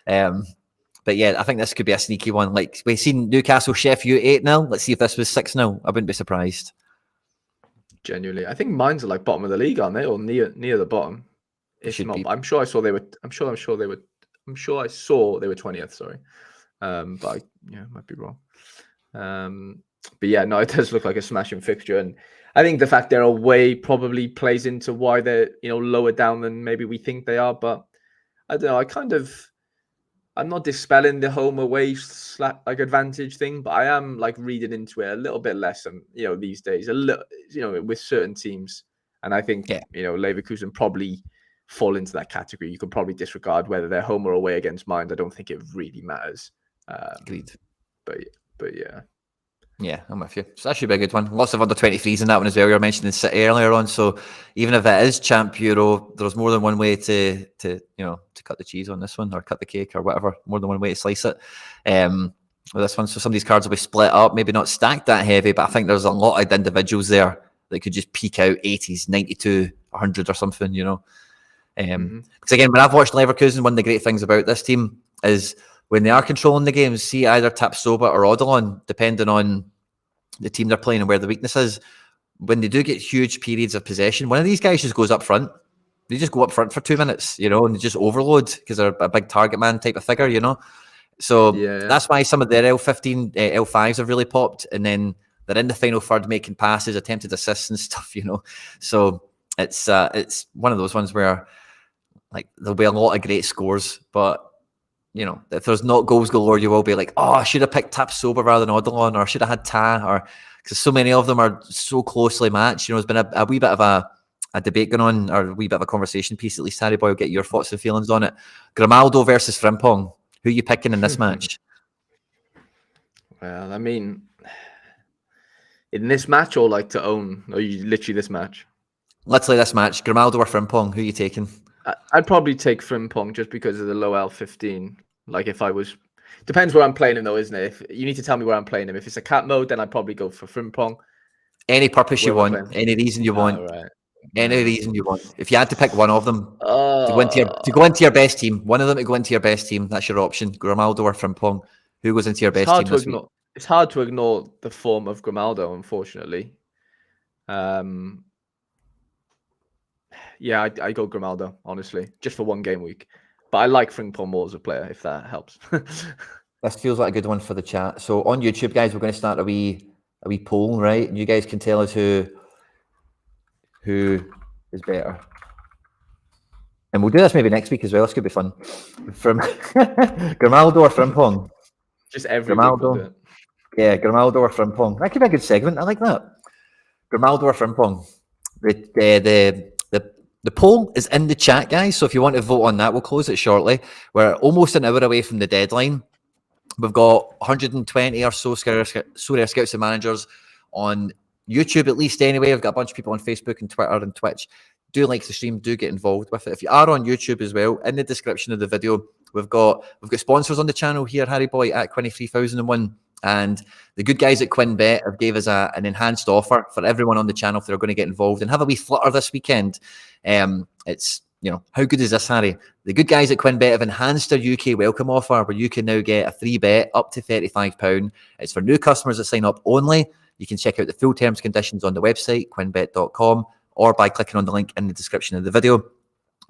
But yeah, I think this could be a sneaky one. Like, we've seen Newcastle chef you 8-0. Let's see if this was 6-0. I wouldn't be surprised. Genuinely, I think Mainz are like bottom of the league, aren't they, or near the bottom? I'm sure I saw they were 20th. Sorry, but I might be wrong. But yeah, no, it does look like a smashing fixture, and I think the fact they're away probably plays into why they're lower down than maybe we think they are. But I don't know. I'm not dispelling the home away advantage thing, but I am like reading into it a little bit less. And these days, a little, with certain teams, and I think Leverkusen probably fall into that category. You could probably disregard whether they're home or away against Mainz. I don't think it really matters. Agreed. But yeah. Yeah, I'm with you. So that should be a good one. Lots of under 23s in that one as well. You were mentioning City earlier on. So even if it is Champ Euro, there's more than one way to cut the cheese on this one, or cut the cake, or whatever. More than one way to slice it. With this one, so some of these cards will be split up, maybe not stacked that heavy, but I think there's a lot of individuals there that could just peak out 80s, 92, 100 or something. Because again, when I've watched Leverkusen, one of the great things about this team is when they are controlling the games, see either Tapsoba or Odilon, depending on the team they're playing and where the weakness is. When they do get huge periods of possession, one of these guys just goes up front. They just go up front for 2 minutes, and they just overload because they're a big target man type of figure, So that's why some of their L15, L5s have really popped, and then they're in the final third making passes, attempted assists and stuff, So it's one of those ones where like there'll be a lot of great scores, but if there's not goals galore, you will be like, oh, I should have picked Tapsoba rather than Odilon, or I should have had Ta, or because so many of them are so closely matched. There's been a wee bit of a debate going on, or a wee bit of a conversation piece, at least, Harry Boy, will get your thoughts and feelings on it. Grimaldo versus Frimpong. Who are you picking in this match? Well, I mean, in this match, or like to own, or you literally this match? Literally this match. Grimaldo or Frimpong, who are you taking? I'd probably take Frimpong just because of the low L15. Like if I was, depends where I'm playing him though, isn't it? If you need to tell me where I'm playing him. If it's a cat mode, then I'd probably go for Frimpong. Any purpose you want, any reason you want, right. Any reason you want. If you had to pick one of them to go into your best team, one of them to go into your best team, that's your option. Grimaldo or Frimpong. Who goes into your best team this week? It's hard to ignore the form of Grimaldo, unfortunately. Yeah, I go Grimaldo, honestly, just for one game week. But I like Frimpong more as a player, if that helps. This feels like a good one for the chat. So on YouTube, guys, we're going to start a wee poll, right? And you guys can tell us who who is better. And we'll do this maybe next week as well. This could be fun. From Grimaldo or Frimpong? Just every week we'll do it. Yeah, Grimaldo or Frimpong. That could be a good segment. I like that. Grimaldo or Frimpong. The poll is in the chat, guys. So if you want to vote on that, we'll close it shortly. We're almost an hour away from the deadline. We've got 120 or so Sorare Scouts and Managers on YouTube, at least anyway. We've got a bunch of people on Facebook and Twitter and Twitch. Do like the stream, do get involved with it. If you are on YouTube as well, in the description of the video, we've got sponsors on the channel here, Harry Boy at Quinny 3001. And the good guys at QuinnBet have gave us an enhanced offer for everyone on the channel if they're going to get involved and have a wee flutter this weekend. It's, how good is this, Harry? The good guys at QuinnBet have enhanced their UK welcome offer where you can now get a free bet up to £35. It's for new customers that sign up only. You can check out the full terms and conditions on the website, quinnbet.com, or by clicking on the link in the description of the video.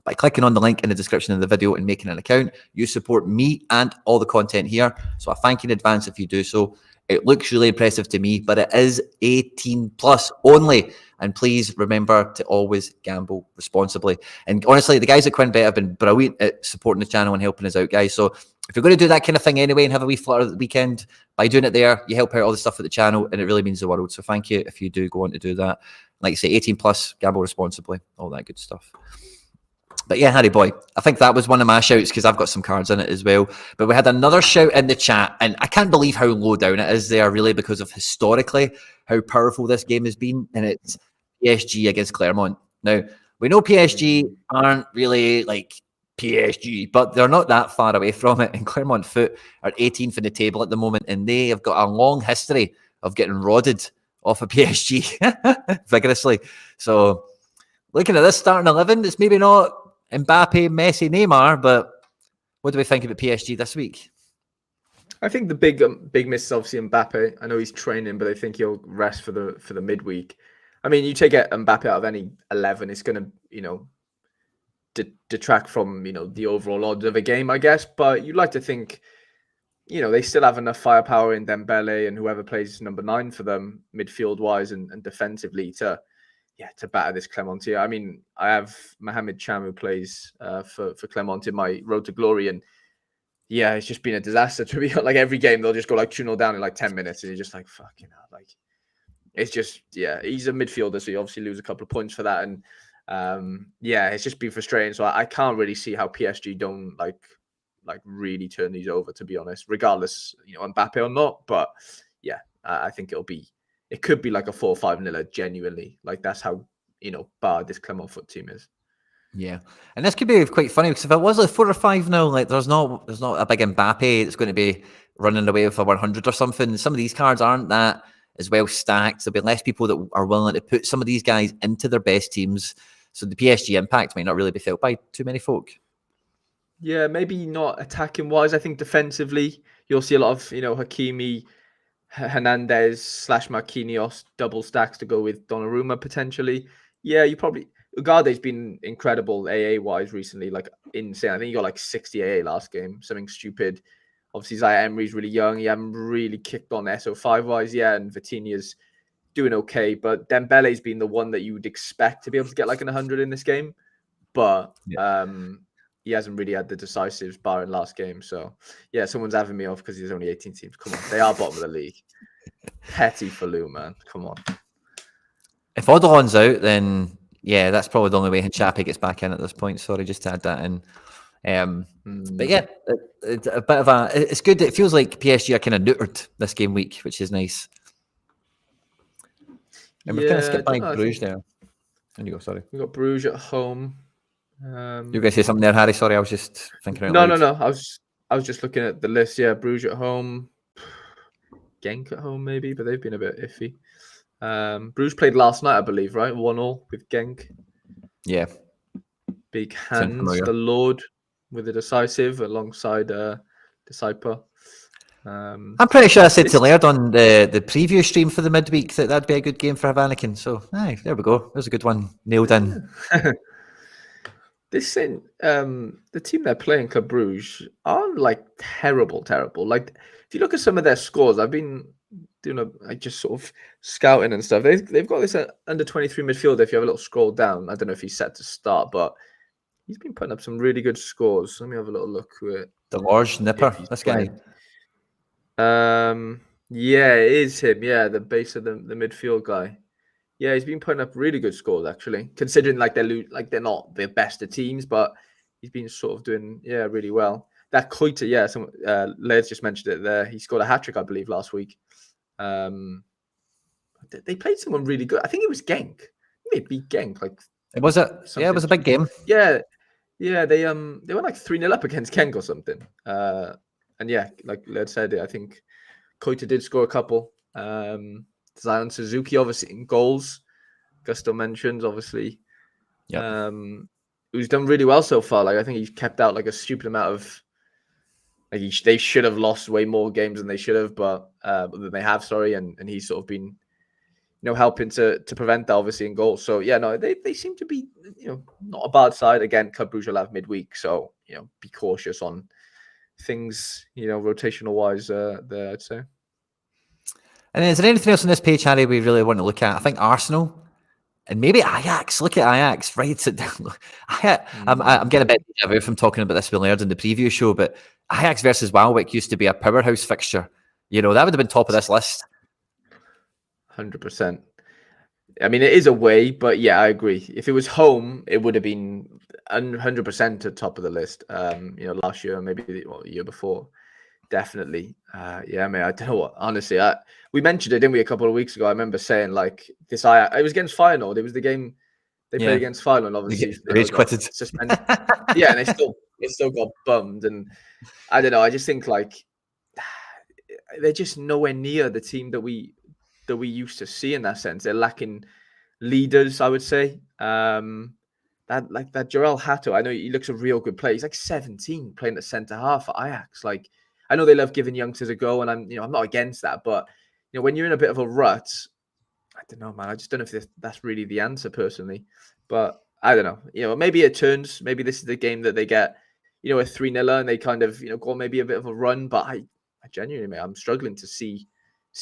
By clicking on the link in the description of the video and making an account, you support me and all the content here. So I thank you in advance if you do so. It looks really impressive to me, but it is 18 plus only. And please remember to always gamble responsibly. And honestly, the guys at QuinnBet have been brilliant at supporting the channel and helping us out, guys. So if you're going to do that kind of thing anyway and have a wee flutter at the weekend, by doing it there, you help out all the stuff at the channel and it really means the world. So thank you if you do go on to do that. Like I say, 18 plus, gamble responsibly, all that good stuff. But yeah, Harry Boy, I think that was one of my shouts because I've got some cards in it as well. But we had another shout in the chat, and I can't believe how low down it is there, really, because of historically how powerful this game has been. And it's PSG against Clermont. Now, we know PSG aren't really like PSG, but they're not that far away from it. And Clermont Foot are 18th in the table at the moment, and they have got a long history of getting rodded off of PSG vigorously. So looking at this starting 11, it's maybe not Mbappe, Messi, Neymar, but what do we think about PSG this week? I think the big miss is obviously Mbappe. I know he's training, but I think he'll rest for the midweek. I mean, you take Mbappe out of any 11, it's going to detract from the overall odds of a game, I guess. But you'd like to think they still have enough firepower in Dembele and whoever plays number 9 for them, midfield wise and defensively to batter this Clermont here. I mean, I have Mohamed Cham who plays for Clermont in my road to glory, and yeah, it's just been a disaster to be like every game they'll just go like 2-0 down in like 10 minutes, and you're just like, fucking hell, like it's just he's a midfielder, so you obviously lose a couple of points for that, and it's just been frustrating. So I can't really see how PSG don't like really turn these over, to be honest, regardless Mbappe or not. But yeah, I think it could be like a 4-5-0 genuinely. Like that's how, bad this Clermont Foot team is. Yeah. And this could be quite funny because if it was like 4 or 5-0, like there's not a big Mbappe that's going to be running away with a 100 or something. Some of these cards aren't that as well stacked. There'll be less people that are willing to put some of these guys into their best teams. So the PSG impact might not really be felt by too many folk. Yeah, maybe not attacking wise. I think defensively, you'll see a lot of, Hakimi, Hernandez / Marquinhos double stacks to go with Donnarumma potentially. Yeah, you probably Ugarte's been incredible AA wise recently, like insane. I think he got like 60 AA last game, something stupid. Obviously, Zaire Emery's really young. He hasn't really kicked on SO5 wise, and Vitinha's doing okay. But Dembele's been the one that you would expect to be able to get like an 100 in this game, but he hasn't really had the decisives bar in last game. So, yeah, someone's having me off because there's only 18 teams. Come on. They are bottom of the league. Petty for Lou, man. Come on. If Odilon's out, then, that's probably the only way Hinchapi gets back in at this point. Sorry, just to add that in. But, yeah, it's a bit of it's good. It feels like PSG are kind of neutered this game week, which is nice. And we've kind of skipped by Bruges there. There you go, sorry. We've got Bruges at home. You going to say something there, Harry? Sorry, I was just thinking out loud. No. I was just looking at the list. Yeah, Bruges at home, Genk at home maybe, but they've been a bit iffy. Bruges played last night, I believe, right? 1-1 with Genk. Yeah. Big hands, the Lord with a decisive alongside Disciple. I'm pretty sure I said to Laird on the preview stream for the midweek that'd be a good game for Havanakin. So, there we go. There's a good one nailed in. This thing, the team they're playing, Club Bruges, aren't like terrible. Like if you look at some of their scores, I've been doing just sort of scouting and stuff. They've got this under 23 midfielder. If you have a little scroll down, I don't know if he's set to start, but he's been putting up some really good scores. Let me have a little look at The large nipper, this guy. Yeah, it is him. Yeah, the base of the midfield guy. Yeah, he's been putting up really good scores actually, considering like they're not the best of teams, but he's been sort of doing really well. That Koita, yeah, Les just mentioned it there. He scored a hat-trick, I believe, last week. They played someone really good. I think it was Genk. They beat Genk. It was a big game. Yeah, they were like 3-0 up against Genk or something. And yeah, like Les said, I think Koita did score a couple. Zion Suzuki, obviously, in goals. Gusto mentions, obviously. Yeah. Who's done really well so far. Like, I think he's kept out like a stupid amount of. Like they should have lost way more games than they should have, but than they have. Sorry, and he's sort of been, helping to prevent that, obviously, in goals. So yeah, no, they seem to be, not a bad side. Again, Club Brugge will have midweek, so be cautious on things, rotational wise. There, I'd say. And is there anything else on this page, Harry, we really want to look at? I think Arsenal and maybe Ajax. Look at Ajax. Write it down. I'm getting a bit deja vu from talking about this with Laird in the preview show, but Ajax versus Walwick used to be a powerhouse fixture. That would have been top of this list. 100%. I mean, it is away, but yeah, I agree. If it was home, it would have been 100% at top of the list. Last year, maybe the year before. Definitely. Yeah, man, I don't know what. Honestly, we mentioned it, didn't we, a couple of weeks ago? I remember saying like this. It was against Feyenoord. It was the game they played against Feyenoord. Obviously, they quitted. Suspended. Yeah, and they still got bummed. And I don't know. I just think like they're just nowhere near the team that we used to see in that sense. They're lacking leaders, I would say. That Jarell Hato, I know he looks a real good player. He's like 17 playing at centre half for Ajax. Like, I know they love giving youngsters a go, and I'm not against that. But when you're in a bit of a rut, I don't know, man. I just don't know if that's really the answer personally. But I don't know. Maybe it turns. Maybe this is the game that they get, a 3-0 and they kind of go on maybe a bit of a run. But I genuinely, mate, I'm struggling to see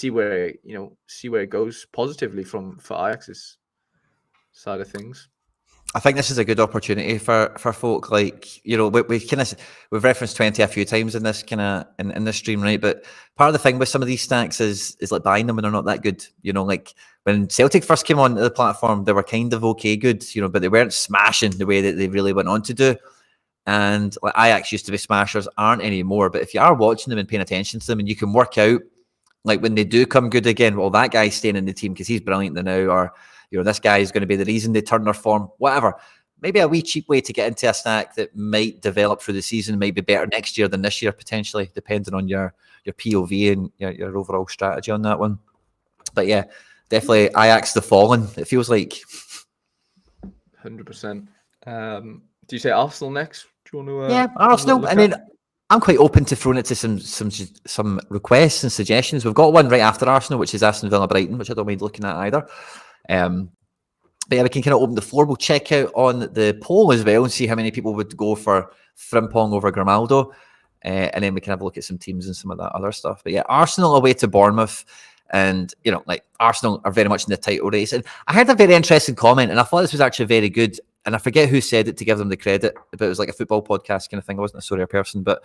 where it goes positively for Ajax's side of things. I think this is a good opportunity for folk. Like, we've referenced 20 a few times in this in this stream, right? But part of the thing with some of these stacks is like buying them when they're not that good. Like when Celtic first came onto the platform, they were kind of okay good, but they weren't smashing the way that they really went on to do. And like Ajax used to be smashers, aren't anymore. But if you are watching them and paying attention to them, and you can work out like when they do come good again, well, that guy's staying in the team because he's brilliant now, or this guy is going to be the reason they turn their form, whatever. Maybe a wee cheap way to get into a stack that might develop through the season, might be better next year than this year, potentially, depending on your POV and your overall strategy on that one. But yeah, definitely Ajax the Fallen, it feels like. 100%. Do you say Arsenal next? Do you want to? Yeah, Arsenal. I mean, I'm quite open to throwing it to some requests and suggestions. We've got one right after Arsenal, which is Aston Villa Brighton, which I don't mind looking at either. But yeah, we can kind of open the floor. We'll check out on the poll as well and see how many people would go for Frimpong over Grimaldo. And then we can have a look at some teams and some of that other stuff. But yeah, Arsenal away to Bournemouth. And, Arsenal are very much in the title race. And I heard a very interesting comment, and I thought this was actually very good. And I forget who said it to give them the credit, but it was like a football podcast kind of thing. I wasn't a Sorare person, but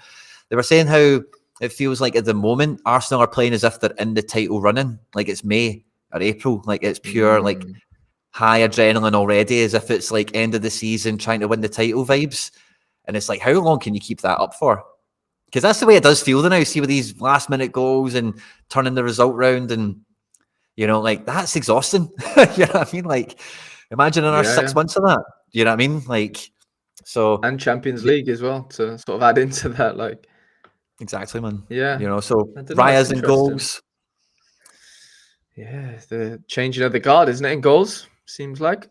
they were saying how it feels like at the moment, Arsenal are playing as if they're in the title running. Like it's May or April. Like it's pure, like high adrenaline already, as if it's like end of the season, trying to win the title vibes. And it's like, how long can you keep that up for? Because that's the way it does feel now. See, with these last minute goals and turning the result round, and like that's exhausting. You know what I mean? Like, imagine another 6 months of that. You know what I mean? Like, so and Champions League as well to sort of add into that. Like, exactly, man. Yeah, so Raya's in goals. Yeah, the changing of the guard, isn't it? In goals, seems like.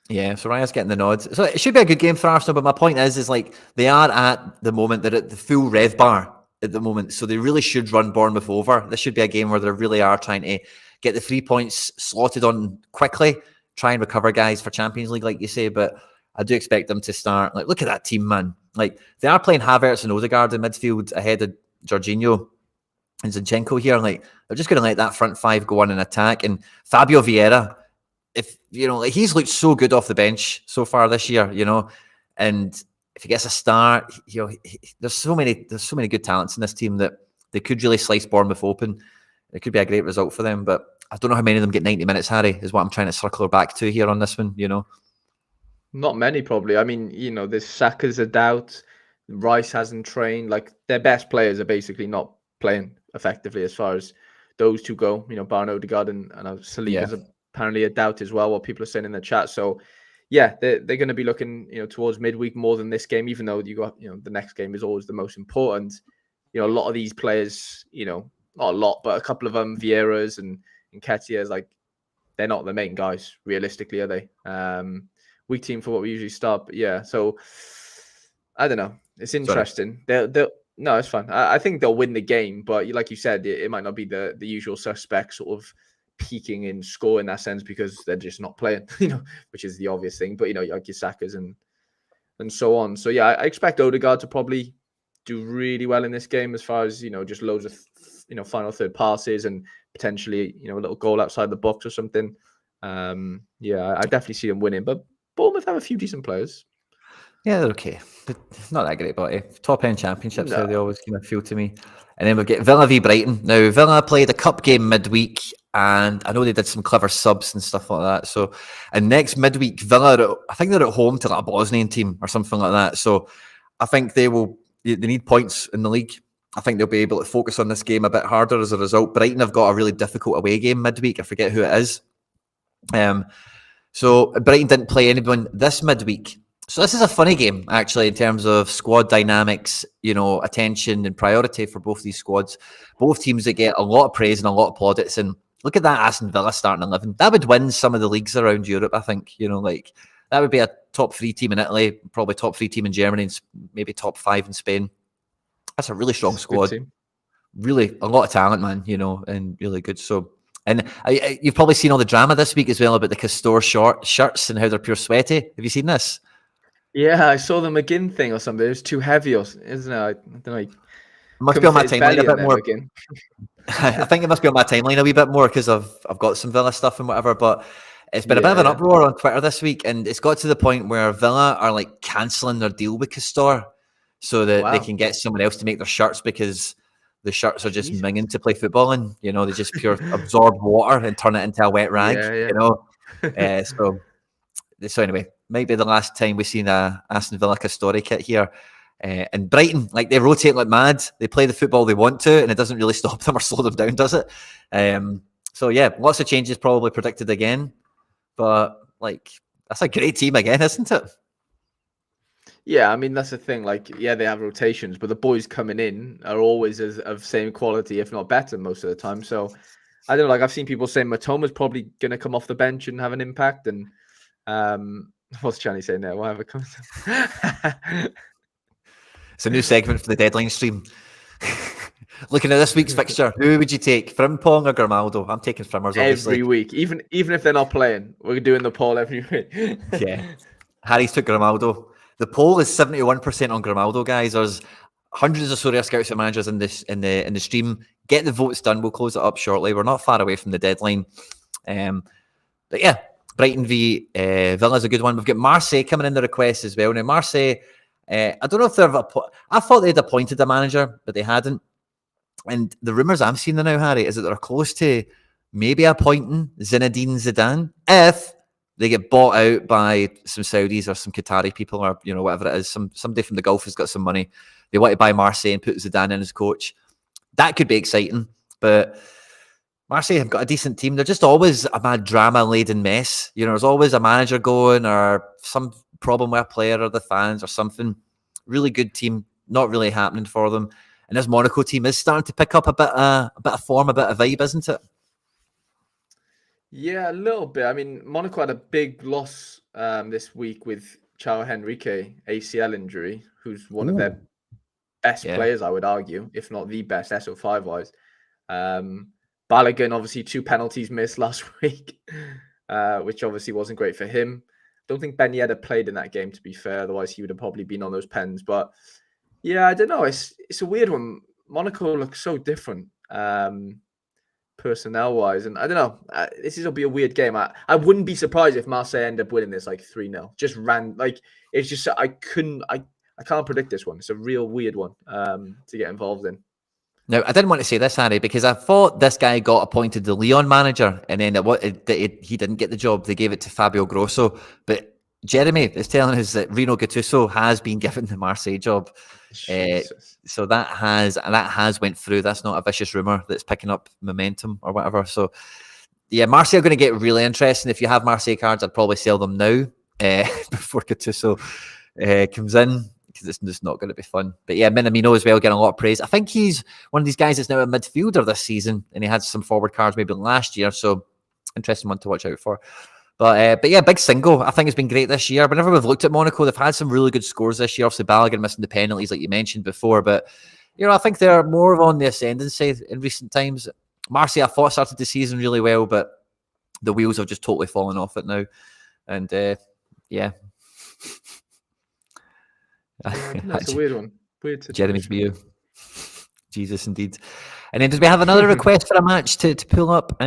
Yeah, so Raya's getting the nod. So it should be a good game for Arsenal, but my point is like they are at the moment, they're at the full rev bar at the moment, so they really should run Bournemouth over. This should be a game where they really are trying to get the 3 points slotted on quickly, try and recover guys for Champions League, like you say, but I do expect them to start. Like, look at that team, man. Like, they are playing Havertz and Odegaard in midfield ahead of Jorginho. and Zinchenko here, like they're just going to let that front five go on and attack. And Fabio Vieira, if like he's looked so good off the bench so far this year, and if he gets a start, there's so many good talents in this team that they could really slice Bournemouth open. It could be a great result for them, but I don't know how many of them get 90 minutes, Harry, is what I'm trying to circle back to here on this one, Not many, probably. I mean, there's Saka's a doubt. Rice hasn't trained. Like, their best players are basically not playing effectively as far as those two go. Barn Odegaard and Saliba's apparently a doubt as well, what people are saying in the chat. So, yeah, they're going to be looking, towards midweek more than this game, even though you got, the next game is always the most important. A lot of these players, not a lot, but a couple of them, Vieiras and Nketiah's, like, they're not the main guys, realistically, are they? Weak team for what we usually start. But yeah, so I don't know. It's interesting. No, it's fine. I think they'll win the game, but like you said, it might not be the usual suspect sort of peaking in score in that sense because they're just not playing, which is the obvious thing. But like your Sakas and so on. So yeah, I expect Odegaard to probably do really well in this game as far as just loads of final third passes and potentially a little goal outside the box or something. Yeah, I definitely see them winning, but Bournemouth have a few decent players. Yeah, they're okay. Not that great, but top end championships, how they always kind of feel to me. And then we'll get Villa v Brighton. Now, Villa played a cup game midweek, and I know they did some clever subs and stuff like that. So, and next midweek, Villa, I think they're at home to a Bosnian team or something like that. So, I think they need points in the league. I think they'll be able to focus on this game a bit harder as a result. Brighton have got a really difficult away game midweek. I forget who it is. So Brighton didn't play anyone this midweek. So this is a funny game, actually, in terms of squad dynamics, attention and priority for both these squads. Both teams that get a lot of praise and a lot of plaudits. And look at that Aston Villa starting 11. That would win some of the leagues around Europe, I think. That would be a top 3 team in Italy, probably top 3 team in Germany, and maybe top 5 in Spain. That's a really strong squad. Really, a lot of talent, man, and really good. So, and you've probably seen all the drama this week as well about the Castor shirts and how they're pure sweaty. Have you seen this? Yeah, I saw the McGinn thing or something. It was too heavy, isn't it? I don't know. It must be on my timeline a bit more. I think it must be on my timeline a wee bit more because I've got some Villa stuff and whatever. But it's been a bit of an uproar on Twitter this week, and it's got to the point where Villa are like cancelling their deal with Castor so that they can get someone else to make their shirts because the shirts are just minging to play football in. They just pure absorb water and turn it into a wet rag. So anyway, might be the last time we've seen a Aston Villa Castori kit here. And Brighton, like they rotate like mad. They play the football they want to, and it doesn't really stop them or slow them down, does it? So yeah, lots of changes probably predicted again. But like that's a great team again, isn't it? Yeah, I mean that's the thing. Like, yeah, they have rotations, but the boys coming in are always of same quality, if not better, most of the time. So I don't know. Like I've seen people saying Matoma's probably going to come off the bench and have an impact. And what's Channy saying there? Whatever comes. It's a new segment for the deadline stream. Looking at this week's fixture, who would you take, Frimpong or Grimaldo? I'm taking Frimmers, obviously. Every week, even if they're not playing, we're doing the poll every week. Yeah, Harry's took Grimaldo. The poll is 71% on Grimaldo, guys. There's hundreds of Sorare scouts and managers in the stream. Get the votes done. We'll close it up shortly. We're not far away from the deadline. But yeah, Brighton v Villa is a good one. We've got Marseille coming in the request as well. Now Marseille, I don't know if I thought they'd appointed a manager, but they hadn't. And the rumours I'm seeing now, Harry, is that they're close to maybe appointing Zinedine Zidane if they get bought out by some Saudis or some Qatari people or whatever it is. Somebody from the Gulf has got some money. They want to buy Marseille and put Zidane in as coach. That could be exciting, but Marseille have got a decent team. They're just always a mad drama-laden mess. There's always a manager going or some problem with a player or the fans or something. Really good team, not really happening for them. And this Monaco team is starting to pick up a bit of form, a bit of vibe, isn't it? Yeah, a little bit. I mean, Monaco had a big loss this week with Chao Henrique ACL injury, who's one of their best players, I would argue, if not the best SO5 wise. Balogun, obviously 2 penalties missed last week, which obviously wasn't great for him. Don't think Ben Yedder played in that game, to be fair. Otherwise, he would have probably been on those pens. But yeah, I don't know. It's a weird one. Monaco looks so different. personnel-wise. And I don't know. This will be a weird game. I wouldn't be surprised if Marseille end up winning this like 3-0. Just ran like it's just I can't predict this one. It's a real weird one to get involved in. Now, I didn't want to say this, Harry, because I thought this guy got appointed the Lyon manager, and then he didn't get the job. They gave it to Fabio Grosso. But Jeremy is telling us that Rino Gattuso has been given the Marseille job. So that has went through. That's not a vicious rumour that's picking up momentum or whatever. So, yeah, Marseille are going to get really interesting. If you have Marseille cards, I'd probably sell them now before Gattuso comes in, because it's just not going to be fun. But yeah, Minamino as well, getting a lot of praise. I think he's one of these guys that's now a midfielder this season, and he had some forward cards maybe last year, so interesting one to watch out for. But yeah, big single. I think it's been great this year. Whenever we've looked at Monaco, they've had some really good scores this year. Obviously, Balogun missing the penalties, like you mentioned before. But, I think they're more on the ascendancy in recent times. Marseille, I thought, started the season really well, but the wheels have just totally fallen off it now. And, yeah. That's a weird one. Weird situation. Jeremy's view. Jesus, indeed. And then does we have another request for a match to pull up?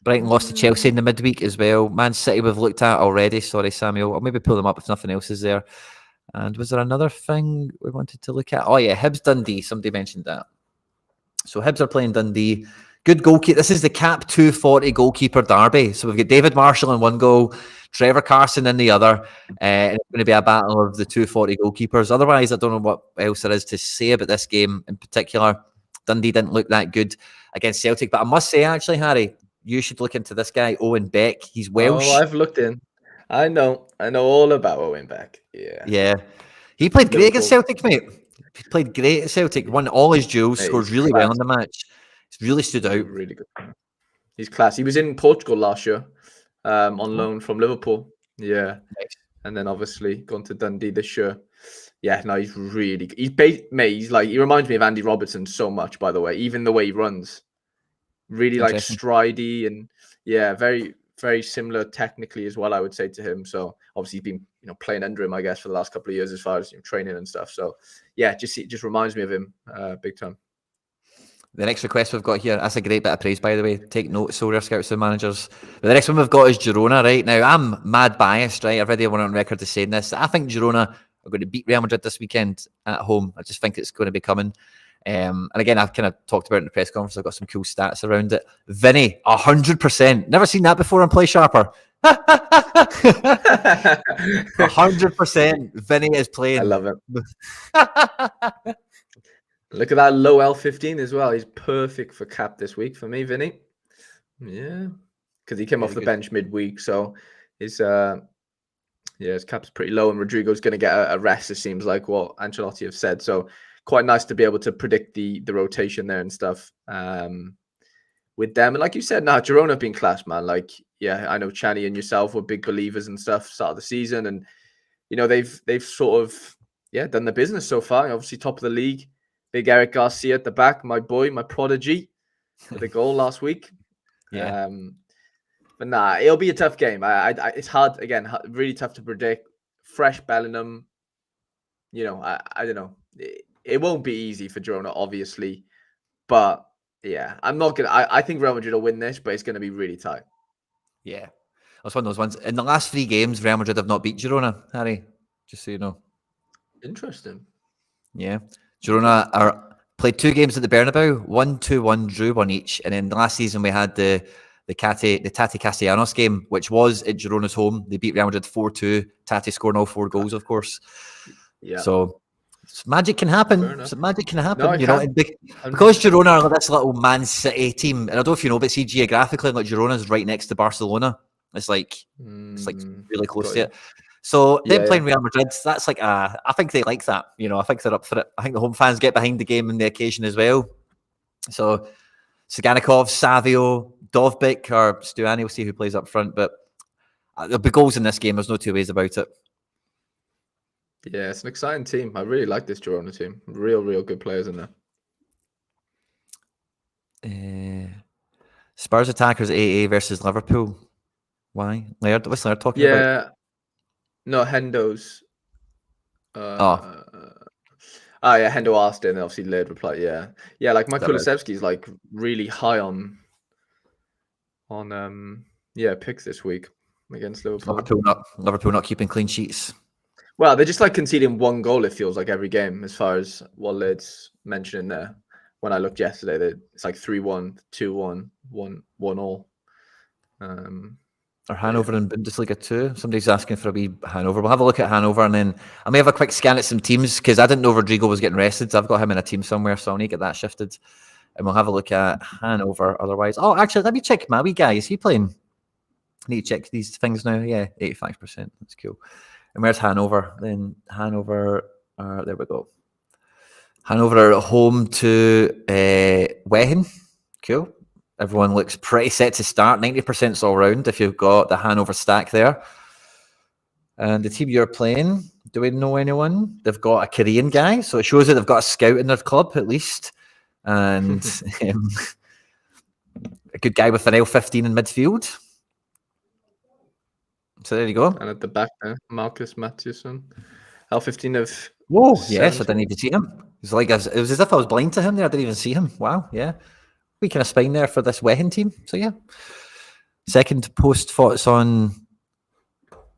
Brighton lost to Chelsea in the midweek as well. Man City we've looked at already. Sorry, Samuel. I'll maybe pull them up if nothing else is there. And was there another thing we wanted to look at? Oh, yeah, Hibs Dundee. Somebody mentioned that. So Hibs are playing Dundee. Good goalkeeper. This is the Cap 240 goalkeeper derby. So we've got David Marshall in one goal, Trevor Carson in the other. And it's going to be a battle of the 240 goalkeepers. Otherwise, I don't know what else there is to say about this game in particular. Dundee didn't look that good against Celtic. But I must say, actually, Harry, you should look into this guy, Owen Beck. He's Welsh. Oh, I've looked in. I know all about Owen Beck. Yeah. He played great against Celtic, mate. He played great at Celtic. Won all his duels. Scored really well in the match. He's really stood out. Really good. He's class. He was in Portugal last year on loan from Liverpool. Yeah. Nice. And then obviously gone to Dundee this year. Yeah, no, he's really good. He reminds me of Andy Robertson so much, by the way. Even the way he runs. Really like stridey and very, very similar technically as well, I would say, to him. So obviously he's been playing under him, I guess, for the last couple of years as far as training and stuff. So yeah, just reminds me of him big time. The next request we've got here, that's a great bit of praise, by the way. Take note, Sorare scouts and managers. But the next one we've got is Girona, right? Now, I'm mad biased, right? I've already went on record to saying this. I think Girona are going to beat Real Madrid this weekend at home. I just think it's going to be coming. And again, I've kind of talked about it in the press conference. I've got some cool stats around it. Vinny, 100%. Never seen that before on Play Sharper. 100%. Vinny is playing. I love it. Look at that low L15 as well. He's perfect for cap this week for me, Vinny. Yeah, because he came off the bench midweek, so his cap's pretty low, and Rodrigo's going to get a rest. It seems like what Ancelotti have said. So quite nice to be able to predict the rotation there and stuff with them. And like you said, Girona have been class, man. Like, yeah, I know Chani and yourself were big believers and stuff start of the season, and they've sort of done the business so far. Obviously, top of the league. Big Eric Garcia at the back, my boy, my prodigy, with a goal last week. Yeah. But it'll be a tough game. It's hard, again, really tough to predict. Fresh Bellingham, I don't know. It won't be easy for Girona, obviously. But, yeah, I'm not going to... I think Real Madrid will win this, but it's going to be really tight. Yeah. That's one of those ones. In the last 3 games, Real Madrid have not beat Girona, Harry, just so you know. Interesting. Yeah. Girona played 2 games at the Bernabeu, 1-2-1, drew 1 each. And then last season we had the Tati Castellanos game, which was at Girona's home. They beat Real Madrid 4-2. Tati scoring all 4 goals, of course. Yeah. So magic can happen. Magic can happen. No, because Girona are this little Man City team, and I don't know if you know, but see geographically, like Girona's right next to Barcelona. It's like really close to it. So them playing Real Madrid, that's like I think they like that. I think they're up for it. I think the home fans get behind the game and the occasion as well. So Saganikov, Savio, Dovbyk, or Stuani, we'll see who plays up front. But there'll be goals in this game. There's no 2 ways about it. Yeah, it's an exciting team. I really like this Girona team. Real good players in there. Spurs attackers AA versus Liverpool. Why? Laird? What's Laird talking about? No, Hendo's. Oh yeah, Hendo asked it, and obviously Laird replied, yeah. Like my Is that right? Kulusevski's like really high on picks this week against Liverpool. Liverpool not keeping clean sheets. Well, they're just like conceding one goal. It feels like every game, as far as what Laird's mentioning there. When I looked yesterday, it's like 3-1, 2-1, 1-1-all. Or Hanover in Bundesliga too. Somebody's asking for a wee Hanover. We'll have a look at Hanover, and then I may have a quick scan at some teams because I didn't know Rodrigo was getting rested. So I've got him in a team somewhere, so I'll need to get that shifted. And we'll have a look at Hanover otherwise. Oh, actually, let me check my wee guy. Is he playing? I need to check these things now. Yeah, 85%. That's cool. And where's Hanover? Then Hanover, there we go. Hanover are at home to Wehen. Cool. Everyone looks pretty set to start. 90% all round if you've got the Hanover stack there. And the team you're playing, do we know anyone? They've got a Korean guy, so it shows that they've got a scout in their club at least. And a good guy with an L15 in midfield. So there you go. And at the back there, Marcus Matthewson. L15 of... Whoa, yes, I didn't even see him. It was as if I was blind to him there. I didn't even see him. Wow, yeah. We kind of spine there for this Wehen team. So yeah. Second post thoughts on.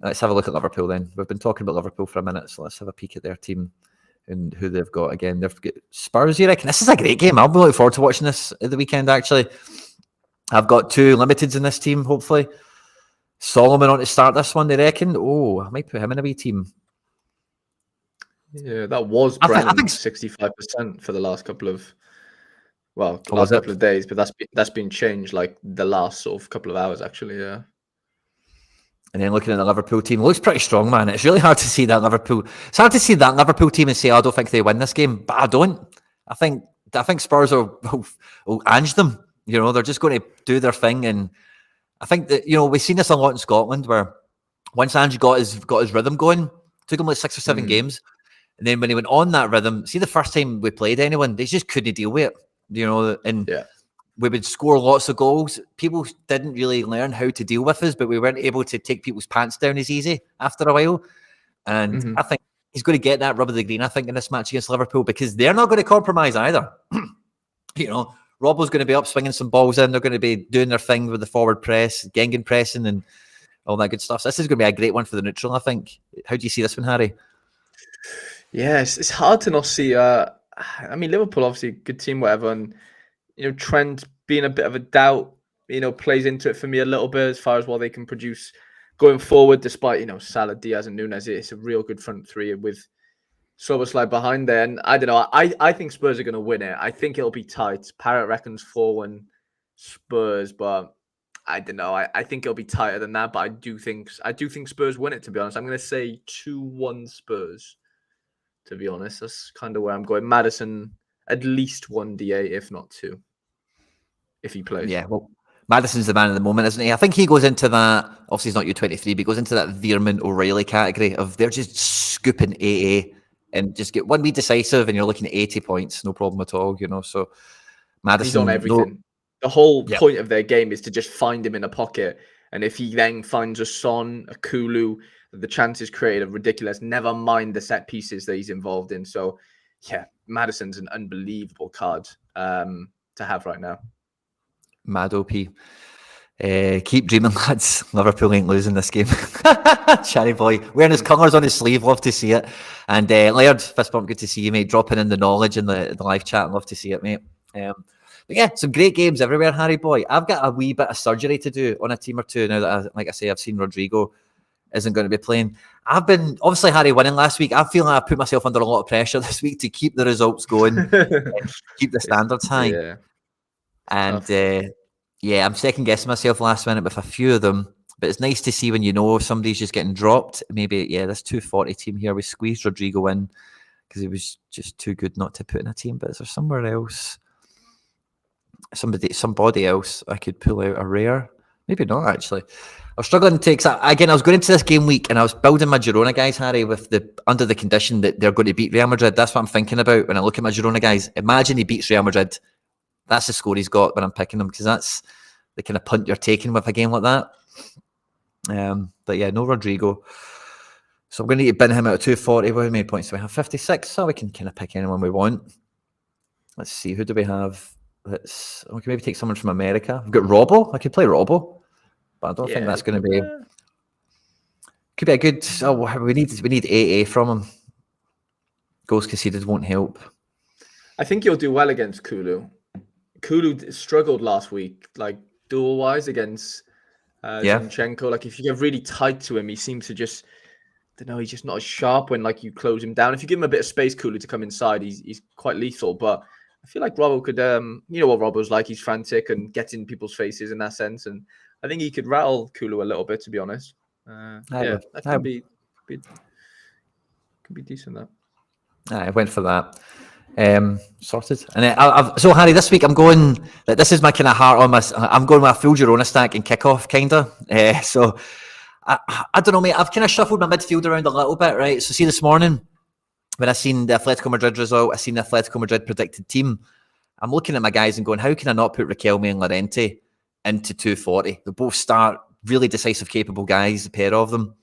Let's have a look at Liverpool then. We've been talking about Liverpool for a minute, so let's have a peek at their team and who they've got again. They've got Spurs, you reckon? This is a great game. I'll be looking forward to watching this at the weekend, actually. I've got 2 limiteds in this team, hopefully. Solomon on to start this one, they reckon. Oh, I might put him in a wee team. Yeah, that was Brennan's 65% for the last couple of couple of days, but that's been changed like the last sort of couple of hours actually, yeah. And then looking at the Liverpool team, looks pretty strong, man. It's really hard to see that Liverpool. It's hard to see that Liverpool team and say, I don't think they win this game, but I don't. I think Spurs will ange them. You know, they're just going to do their thing, and I think that we've seen this a lot in Scotland, where once Ange got his rhythm going, took him like 6 or 7 games. And then when he went on that rhythm, see the first time we played anyone, they just couldn't deal with it, and we would score lots of goals. People didn't really learn how to deal with us, but we weren't able to take people's pants down as easy after a while. And I think he's going to get that rub of the green, I think, in this match against Liverpool, because they're not going to compromise either. Robbo's going to be up swinging some balls in. They're going to be doing their thing with the forward press, Gengen pressing and all that good stuff. So this is going to be a great one for the neutral, I think. How do you see this one, Harry? Yeah, it's hard to not see. I mean, Liverpool obviously a good team, whatever, and Trent being a bit of a doubt, plays into it for me a little bit as far as what they can produce going forward. Despite Salah, Diaz, and Nunes, it's a real good front three with Szoboszlai behind there. And I don't know. I think Spurs are going to win it. I think it'll be tight. Parrott reckons 4-1 Spurs, but I don't know. I think it'll be tighter than that. But I do think Spurs win it. To be honest, I'm going to say 2-1 Spurs. To be honest, that's kind of where I'm going. Maddison, at least 1 DA, if not 2, if he plays. Yeah, well, Maddison's the man at the moment, isn't he? I think he goes into that, obviously he's not U23, but he goes into that Veerman O'Reilly category of they're just scooping AA and just get one wee decisive and you're looking at 80 points, no problem at all, So Maddison... He's on everything. The whole point of their game is to just find him in a pocket. And if he then finds a Son, a Kulu... the chances created are ridiculous, never mind the set pieces that he's involved in. So, yeah, Maddison's an unbelievable card to have right now. Mad OP. Keep dreaming, lads. Liverpool ain't losing this game. Shanny boy, wearing his colours on his sleeve, love to see it. And Laird, fist bump, good to see you, mate. Dropping in the knowledge in the live chat, love to see it, mate. But yeah, some great games everywhere, Harry boy. I've got a wee bit of surgery to do on a team or two now that, like I say, I've seen Rodrigo isn't going to be playing. I've been, obviously, Harry winning last week. I feel like I put myself under a lot of pressure this week to keep the results going, keep the standards high. Yeah. And I'm second guessing myself last minute with a few of them. But it's nice to see when somebody's just getting dropped. Maybe, this 240 team here, we squeezed Rodrigo in because he was just too good not to put in a team. But is there somewhere else? Somebody else I could pull out a rare? Maybe not, actually. I was struggling to take that. Again, I was going into this game week and I was building my Girona guys, Harry, with under the condition that they're going to beat Real Madrid. That's what I'm thinking about when I look at my Girona guys. Imagine he beats Real Madrid. That's the score he's got when I'm picking them, because that's the kind of punt you're taking with a game like that. But yeah, no Rodrigo. So we're going to need to bin him out of 240. How many points do we have? 56. So we can kind of pick anyone we want. Let's see. Who do we have? We can maybe take someone from America. We've got Robbo. I could play Robbo, but I don't think that's going to be. Could be a good. Oh, we need AA from him. Goals conceded won't help. I think you'll do well against Kulu. Kulu struggled last week, like duel-wise against Zinchenko. Like if you get really tight to him, he seems to just, I don't know, he's just not as sharp when like you close him down. If you give him a bit of space, Kulu, to come inside, he's quite lethal. But I feel like Robbo could, you know what Robbo's like. He's frantic and gets in people's faces in that sense. And I think he could rattle Kulu a little bit, to be honest. That could be decent, that. I went for that. Sorted. And so Harry, this week I'm going. This is my kind of heart on my. I'm going with a full Girona stack and kickoff kind of. So I don't know, mate. I've kind of shuffled my midfield around a little bit, right? So see, this morning when I seen the Atletico Madrid result, I seen the Atletico Madrid predicted team. I'm looking at my guys and going, how can I not put Riquelme and Llorente into 240? They both start really decisive, capable guys, the pair of them.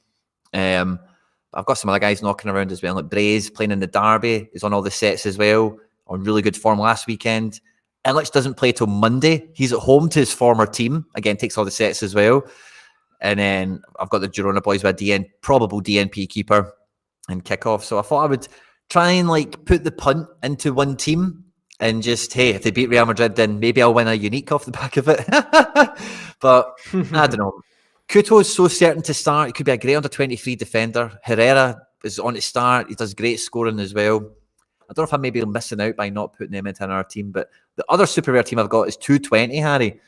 I've got some other guys knocking around as well, like Braze playing in the derby. He's on all the sets as well, on really good form last weekend. Illich doesn't play till Monday. He's at home to his former team. Again, takes all the sets as well. And then I've got the Girona boys with a probable DNP keeper and kickoff. So I thought I would try and like put the punt into one team and just, hey, if they beat Real Madrid, then maybe I'll win a unique off the back of it. But I don't know. Couto is so certain to start. He could be a great under-23 defender. Herrera is on to start. He does great scoring as well. I don't know if I'm maybe missing out by not putting them into our team, but the other super rare team I've got is 220, Harry.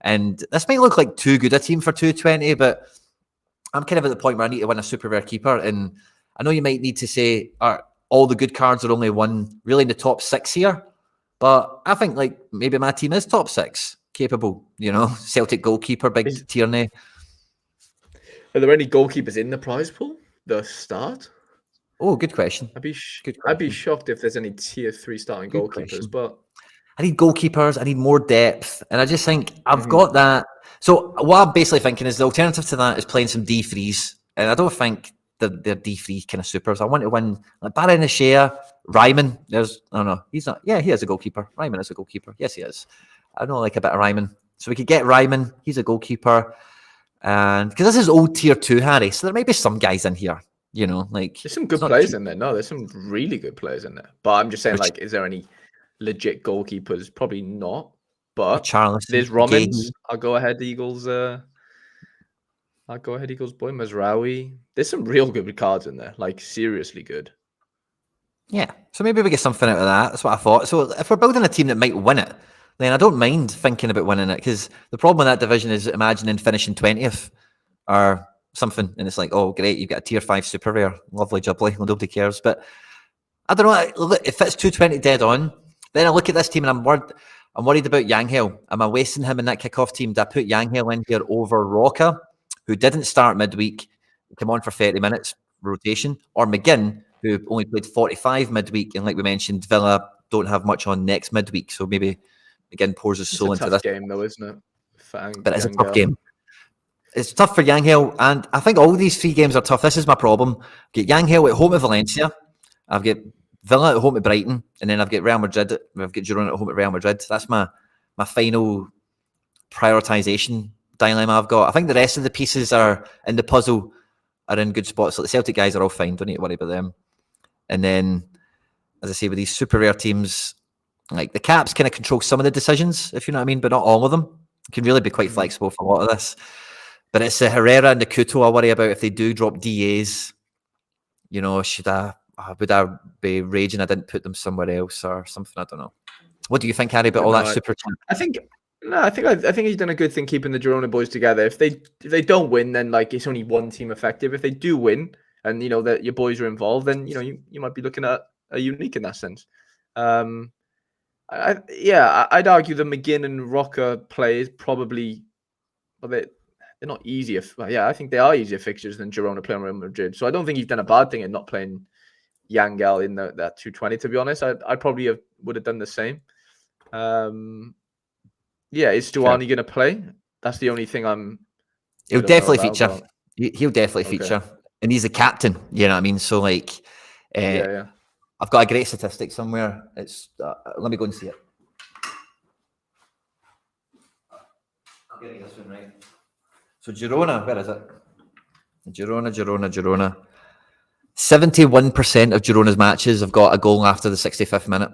And this might look like too good a team for 220, but I'm kind of at the point where I need to win a super rare keeper. And I know you might need to say, all the good cards are only one really in the top 6 here. But I think like maybe my team is top 6 capable, you know, Celtic goalkeeper, big Tierney. Are there any goalkeepers in the prize pool? The start? Oh, good question. I'd be shocked if there's any tier 3 starting goalkeepers. Question. But I need goalkeepers. I need more depth, and I just think I've got that. So what I'm basically thinking is the alternative to that is playing some D3s, and I don't think they're D3 kind of supers. I want to win like Baranachea, Ryman. I don't know. He's not. Yeah, he is a goalkeeper. Ryman is a goalkeeper. Yes, he is. I don't like a bit of Ryman, so we could get Ryman. He's a goalkeeper. And because this is old tier 2, Harry, so there may be some guys in here, you know, like there's some good players in there. No, there's some really good players in there. But I'm just saying, like, is there any legit goalkeepers? Probably not. But there's Romans. I'll go ahead, Eagles. Boy, Mazraoui. There's some real good cards in there, like seriously good. Yeah, so maybe we get something out of that. That's what I thought. So if we're building a team that might win it, then I don't mind thinking about winning it, because the problem with that division is imagining finishing 20th or something, and it's like, oh, great, you've got a tier 5 super rare, lovely jubbly, nobody cares. But I don't know, if it's 220 dead on, then I look at this team and I'm worried about Yangel. Am I wasting him in that kickoff team? Did I put Yangel in here over Roca, who didn't start midweek, come on for 30 minutes rotation, or McGinn, who only played 45 midweek, and like we mentioned, Villa don't have much on next midweek, so maybe again pours his soul into this game, though, isn't it? But it's a tough game. It's tough for Yangel, and I think all these 3 games are tough. This is my problem. I've got Yangel at home to Valencia, I've got Villa at home to Brighton, and then I've got Real Madrid. I've got Girona at home at Real Madrid. That's my final prioritisation dilemma I've got. I think the rest of the pieces are in the puzzle are in good spots. So the Celtic guys are all fine. Don't need to worry about them. And then, as I say, with these super rare teams, like the Caps kind of control some of the decisions, if you know what I mean, but not all of them. It can really be quite flexible for a lot of this. But it's the Herrera and the Couto I worry about if they do drop DAs. You know, would I be raging I didn't put them somewhere else or something? I don't know. What do you think, Harry, about all that super team? I think he's done a good thing keeping the Girona boys together. If they don't win, then like it's only one team effective. If they do win, and you know that your boys are involved, then you know you might be looking at a unique in that sense. I'd argue the McGinn and Roca play is probably, well, they're not easier. I think they are easier fixtures than Girona playing Real Madrid. So I don't think you've done a bad thing in not playing Yangel in that 220. To be honest, I probably would have done the same. Is Stuani going to play? That's the only thing He'll definitely feature. He'll definitely feature. and he's the captain. You know what I mean? So like, Yeah. I've got a great statistic somewhere. It's let me go and see it. I'm getting this one right. So Girona, where is it? Girona. 71% of Girona's matches have got a goal after the 65th minute.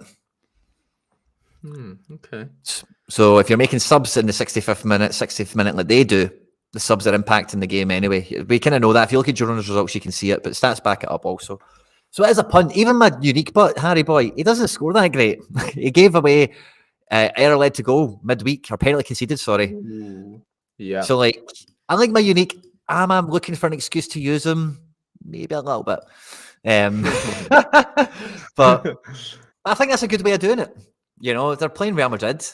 Okay. So if you're making subs in the 65th minute like they do, the subs are impacting the game anyway. We kind of know that. If you look at Girona's results, you can see it, but stats back it up also. So as a punt, even my unique punt, Harry Boy, he doesn't score that great. He gave away error led to goal midweek, or penalty conceded, sorry. Ooh. Yeah. So like, I like my unique. I'm looking for an excuse to use him, maybe a little bit. But I think that's a good way of doing it. You know, they're playing Real Madrid.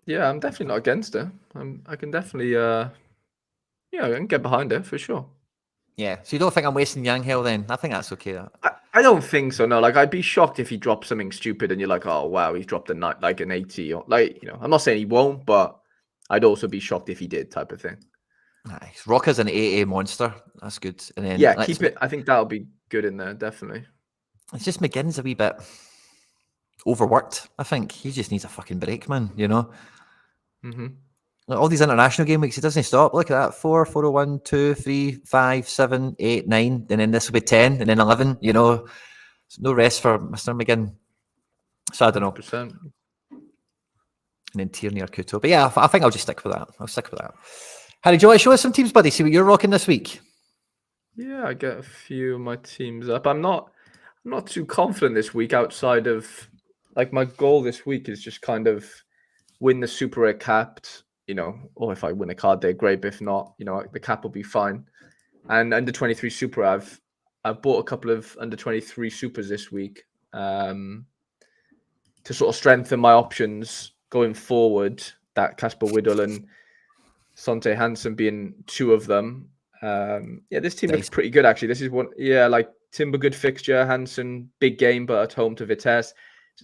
Yeah, I'm definitely not against it. I can definitely, I can get behind it for sure. Yeah. So you don't think I'm wasting Yanghill then? I think that's okay. I don't think so. No, like I'd be shocked if he dropped something stupid and you're like, oh wow, he's dropped an 80 or like, I'm not saying he won't, but I'd also be shocked if he did, type of thing. Nice. Rocca's an 8A monster. That's good. And then Yeah, keep it. I think that'll be good in there, definitely. It's just McGinn's a wee bit overworked. I think he just needs a fucking break, man. You know. Mm-hmm. Like all these international game weeks, he doesn't stop. Look at that: 4, 401, 2, 3, 5, 7, 8, 9, and then this will be 10, and then 11. You know, there's no rest for Mr. McGinn. So I don't know. 100%. And then Tierney or Couto. But yeah, I think I'll just stick with that. I'll stick with that. Harry, do you want to show us some teams, buddy? See what you're rocking this week. Yeah, I get a few of my teams up. I'm not too confident this week outside of like my goal this week is just kind of win the Super Rare capped, or if I win a card day, great. But if not, the cap will be fine. And under 23 Super, I've bought a couple of under 23 Supers this week to sort of strengthen my options going forward. That Kasper Whittle and Sante Hansen being two of them. This team looks pretty good actually. This is one, like Timber, good fixture. Hansen, big game, but at home to Vitesse.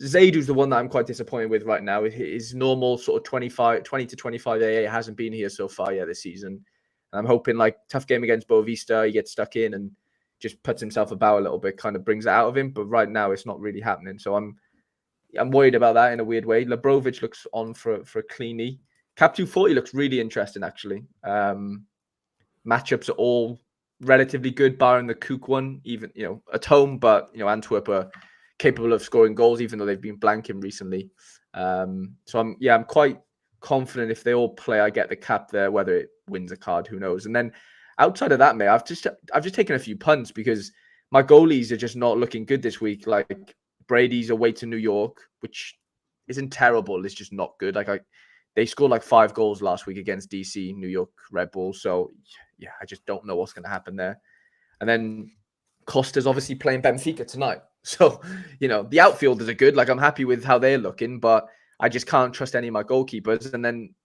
Zaidu's the one that I'm quite disappointed with right now. His normal sort of 20 to 25 AA hasn't been here so far yet this season. And I'm hoping like tough game against Boavista, he gets stuck in and just puts himself about a little bit, kind of brings it out of him. But right now it's not really happening. So I'm worried about that in a weird way. Labrovic looks on for a cleanie. Cap 240 looks really interesting actually. Matchups are all relatively good, barring the Kook one, even, at home, but, Antwerp are capable of scoring goals, even though they've been blanking recently. So I'm quite confident if they all play, I get the cap there, whether it wins a card, who knows. And then outside of that, mate, I've just taken a few punts because my goalies are just not looking good this week. Like Brady's away to New York, which isn't terrible. It's just not good. They scored like 5 goals last week against DC, New York Red Bulls. So, yeah, I just don't know what's going to happen there. And then Costa's obviously playing Benfica tonight. So, the outfielders are good. Like, I'm happy with how they're looking, but I just can't trust any of my goalkeepers. And then,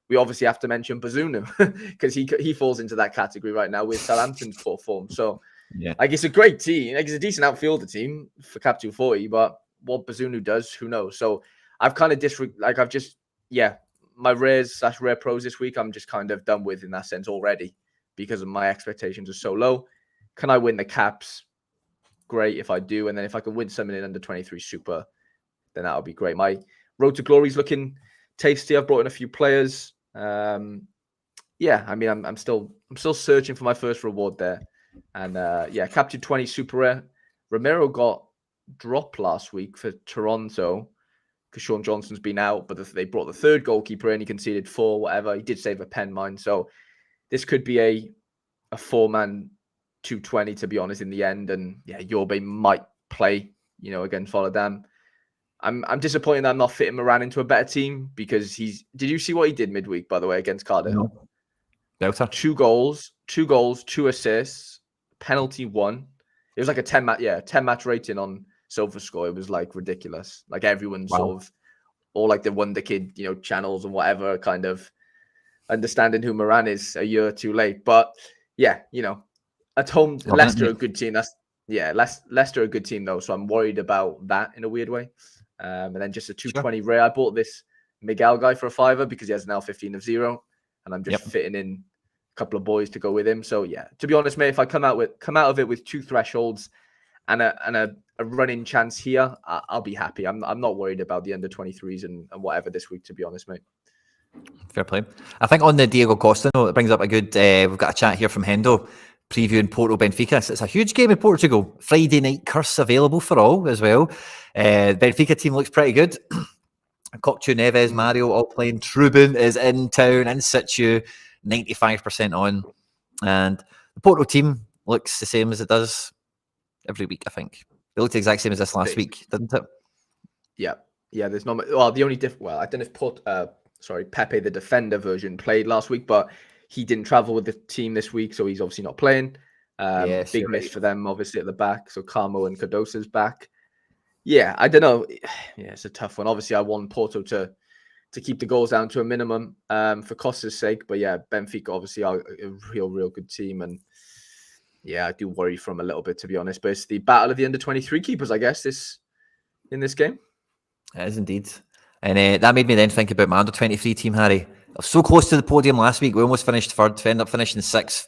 we obviously have to mention Bazunu because he falls into that category right now with Southampton's poor form. So, yeah, like, it's a great team. Like, it's a decent outfielder team for Cap 240, but what Bazunu does, who knows? So, I've kind of my rares/rare pros this week, I'm just kind of done with in that sense already because my expectations are so low. Can I win the caps? Great if I do. And then if I can win something in under 23 Super, then that'll be great. My road to glory is looking tasty. I've brought in a few players. I'm still searching for my first reward there. And captured 20 Super Rare. Romero got dropped last week for Toronto because Sean Johnson's been out, but they brought the third goalkeeper in. He conceded 4, whatever. He did save a pen, mind. So this could be a 4-man 220, to be honest, in the end. And Yorbe might play, against Volendam. I'm disappointed that I'm not fitting Moran into a better team because did you see what he did midweek, by the way, against Cardiff? No. Delta. 2 goals, 2 assists, penalty 1. It was like a 10 match rating on SofaScore. It was like ridiculous. Like everyone sort of, all like the Wonder Kid, channels and whatever, kind of understanding who Moran is a year too late. But at home, Leicester are a good team. Leicester are a good team though. So I'm worried about that in a weird way. And then just a 220 rare. I bought this Miguel guy for a $5 because he has now 15 of 0. And I'm just fitting in couple of boys to go with him. So yeah, to be honest, mate, if I come out of it with 2 thresholds and a running chance here, I'll be happy. I'm not worried about the under 23s and whatever this week, to be honest, mate. Fair play. I think on the Diego Costa note, it brings up a good. We've got a chat here from Hendo previewing Porto Benfica. So it's a huge game in Portugal. Friday night curse available for all as well. Benfica team looks pretty good. Cockchu, Neves, Mario all playing. Trubin is in town, in situ, 95% on. And the Porto team looks the same as it does every week, I think. It looked the exact same as this last week, didn't it? Yeah. There's not much. Well, the only well, I don't know if Pepe, the defender version, played last week, but he didn't travel with the team this week, so he's obviously not playing. Big miss for them, obviously, at the back. So Carmo and Cardoso's back. Yeah, I don't know. Yeah, it's a tough one. Obviously, I want Porto to keep the goals down to a minimum for Costa's sake. But yeah, Benfica obviously are a real good team. And yeah, I do worry from a little bit, to be honest. But it's the battle of the under-23 keepers, I guess, in this game. It is indeed. And that made me then think about my under-23 team, Harry. I was so close to the podium last week. We almost finished third. We ended up finishing 6th.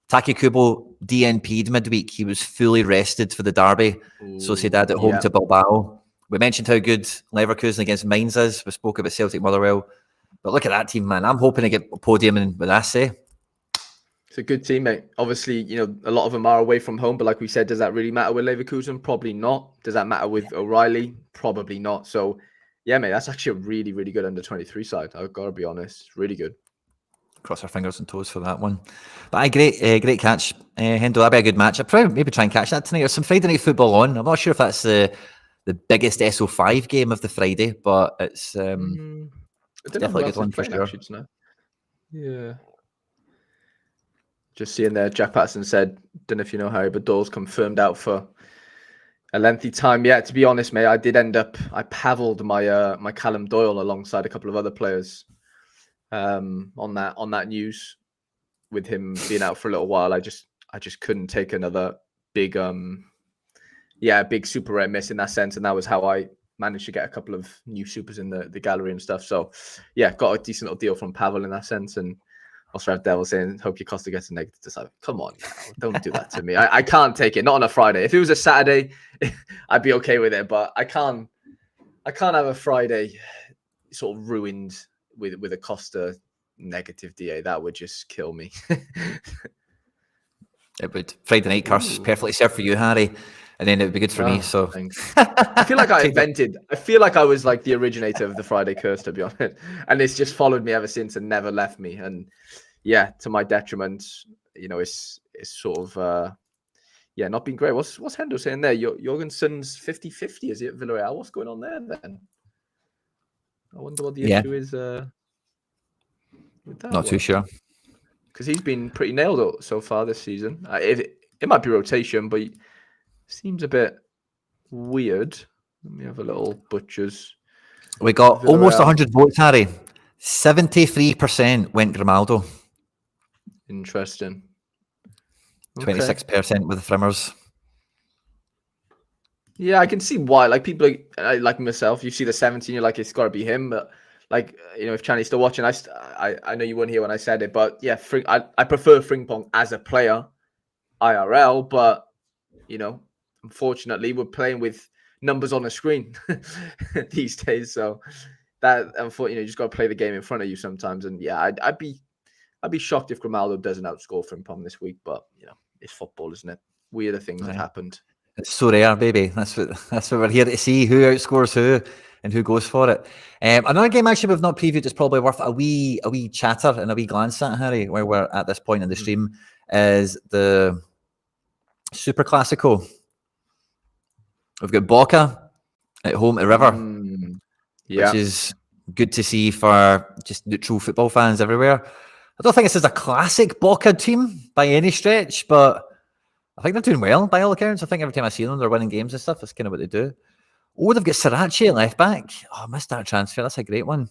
Taki Kubo DNP'd midweek. He was fully rested for the derby. Sociedad at home to Bilbao. We mentioned how good Leverkusen against Mainz is. We spoke about Celtic Motherwell. But look at that team, man. I'm hoping to get a podium in with Asse. It's a good team, mate. Obviously, a lot of them are away from home. But like we said, does that really matter with Leverkusen? Probably not. Does that matter with O'Reilly? Probably not. So, yeah, mate, that's actually a really, really good under-23 side. I've got to be honest. Really good. Cross our fingers and toes for that one. But great catch, Hendo. That'd be a good match. I'd probably maybe try and catch that tonight. There's some Friday night football on. I'm not sure if that's the biggest SO5 game of the Friday, but it's definitely a good one for sure. Yeah. Just seeing there, Jack Patterson said, don't know if you know, Harry, but Dole's confirmed out for a lengthy time. Yeah, to be honest, mate, I paddled my Callum Doyle alongside a couple of other players on that news with him being out for a little while. I just couldn't take another big super rare miss in that sense, and that was how I managed to get a couple of new supers in the gallery and stuff. So yeah, got a decent little deal from Pavel in that sense. And also have Devil saying, hope your Costa gets a negative decide. Come on now, don't do that to me. I can't take it, not on a Friday. If it was a Saturday, I'd be okay with it, but I can't have a Friday sort of ruined with a Costa negative DA. That would just kill me. It would. Friday night curse, perfectly served for you, Harry, and then it would be good for me. So I feel like I feel like I was like the originator of the Friday curse, to be honest, and it's just followed me ever since and never left me. And yeah, to my detriment, it's sort of not been great. What's Hendo saying there? Jorgensen's 50-50, is it, at Villarreal? What's going on there then? I wonder what the issue is with that. Not too sure. Because he's been pretty nailed so far this season. It might be rotation, but he seems a bit weird. Let me have a little butchers. We got almost 100 votes, Harry. 73% went Grimaldo. Interesting. 26% with the Frimmers. Yeah, I can see why. Like people like myself, you see the 17, you're like, it's got to be him. But like, if Channy's still watching, I know you weren't here when I said it, but yeah, I prefer Frimpong as a player, IRL. But unfortunately, we're playing with numbers on the screen these days. So that, unfortunately, you just got to play the game in front of you sometimes. And yeah, I'd be shocked if Grimaldo doesn't outscore Frimpong this week. But it's football, isn't it? Weirder things have happened. It's Sorare, baby. That's what we're here to see. Who outscores who and who goes for it. Another game actually we've not previewed is probably worth a wee chatter and a wee glance at, Harry, where we're at this point in the stream, is the Super Classico. We've got Boca at home at River, which is good to see for just neutral football fans everywhere. I don't think this is a classic Boca team by any stretch, but I think they're doing well by all accounts. I think every time I see them, they're winning games and stuff. That's kind of what they do. Oh, they've got Sorare at left back. Oh, I missed that transfer. That's a great one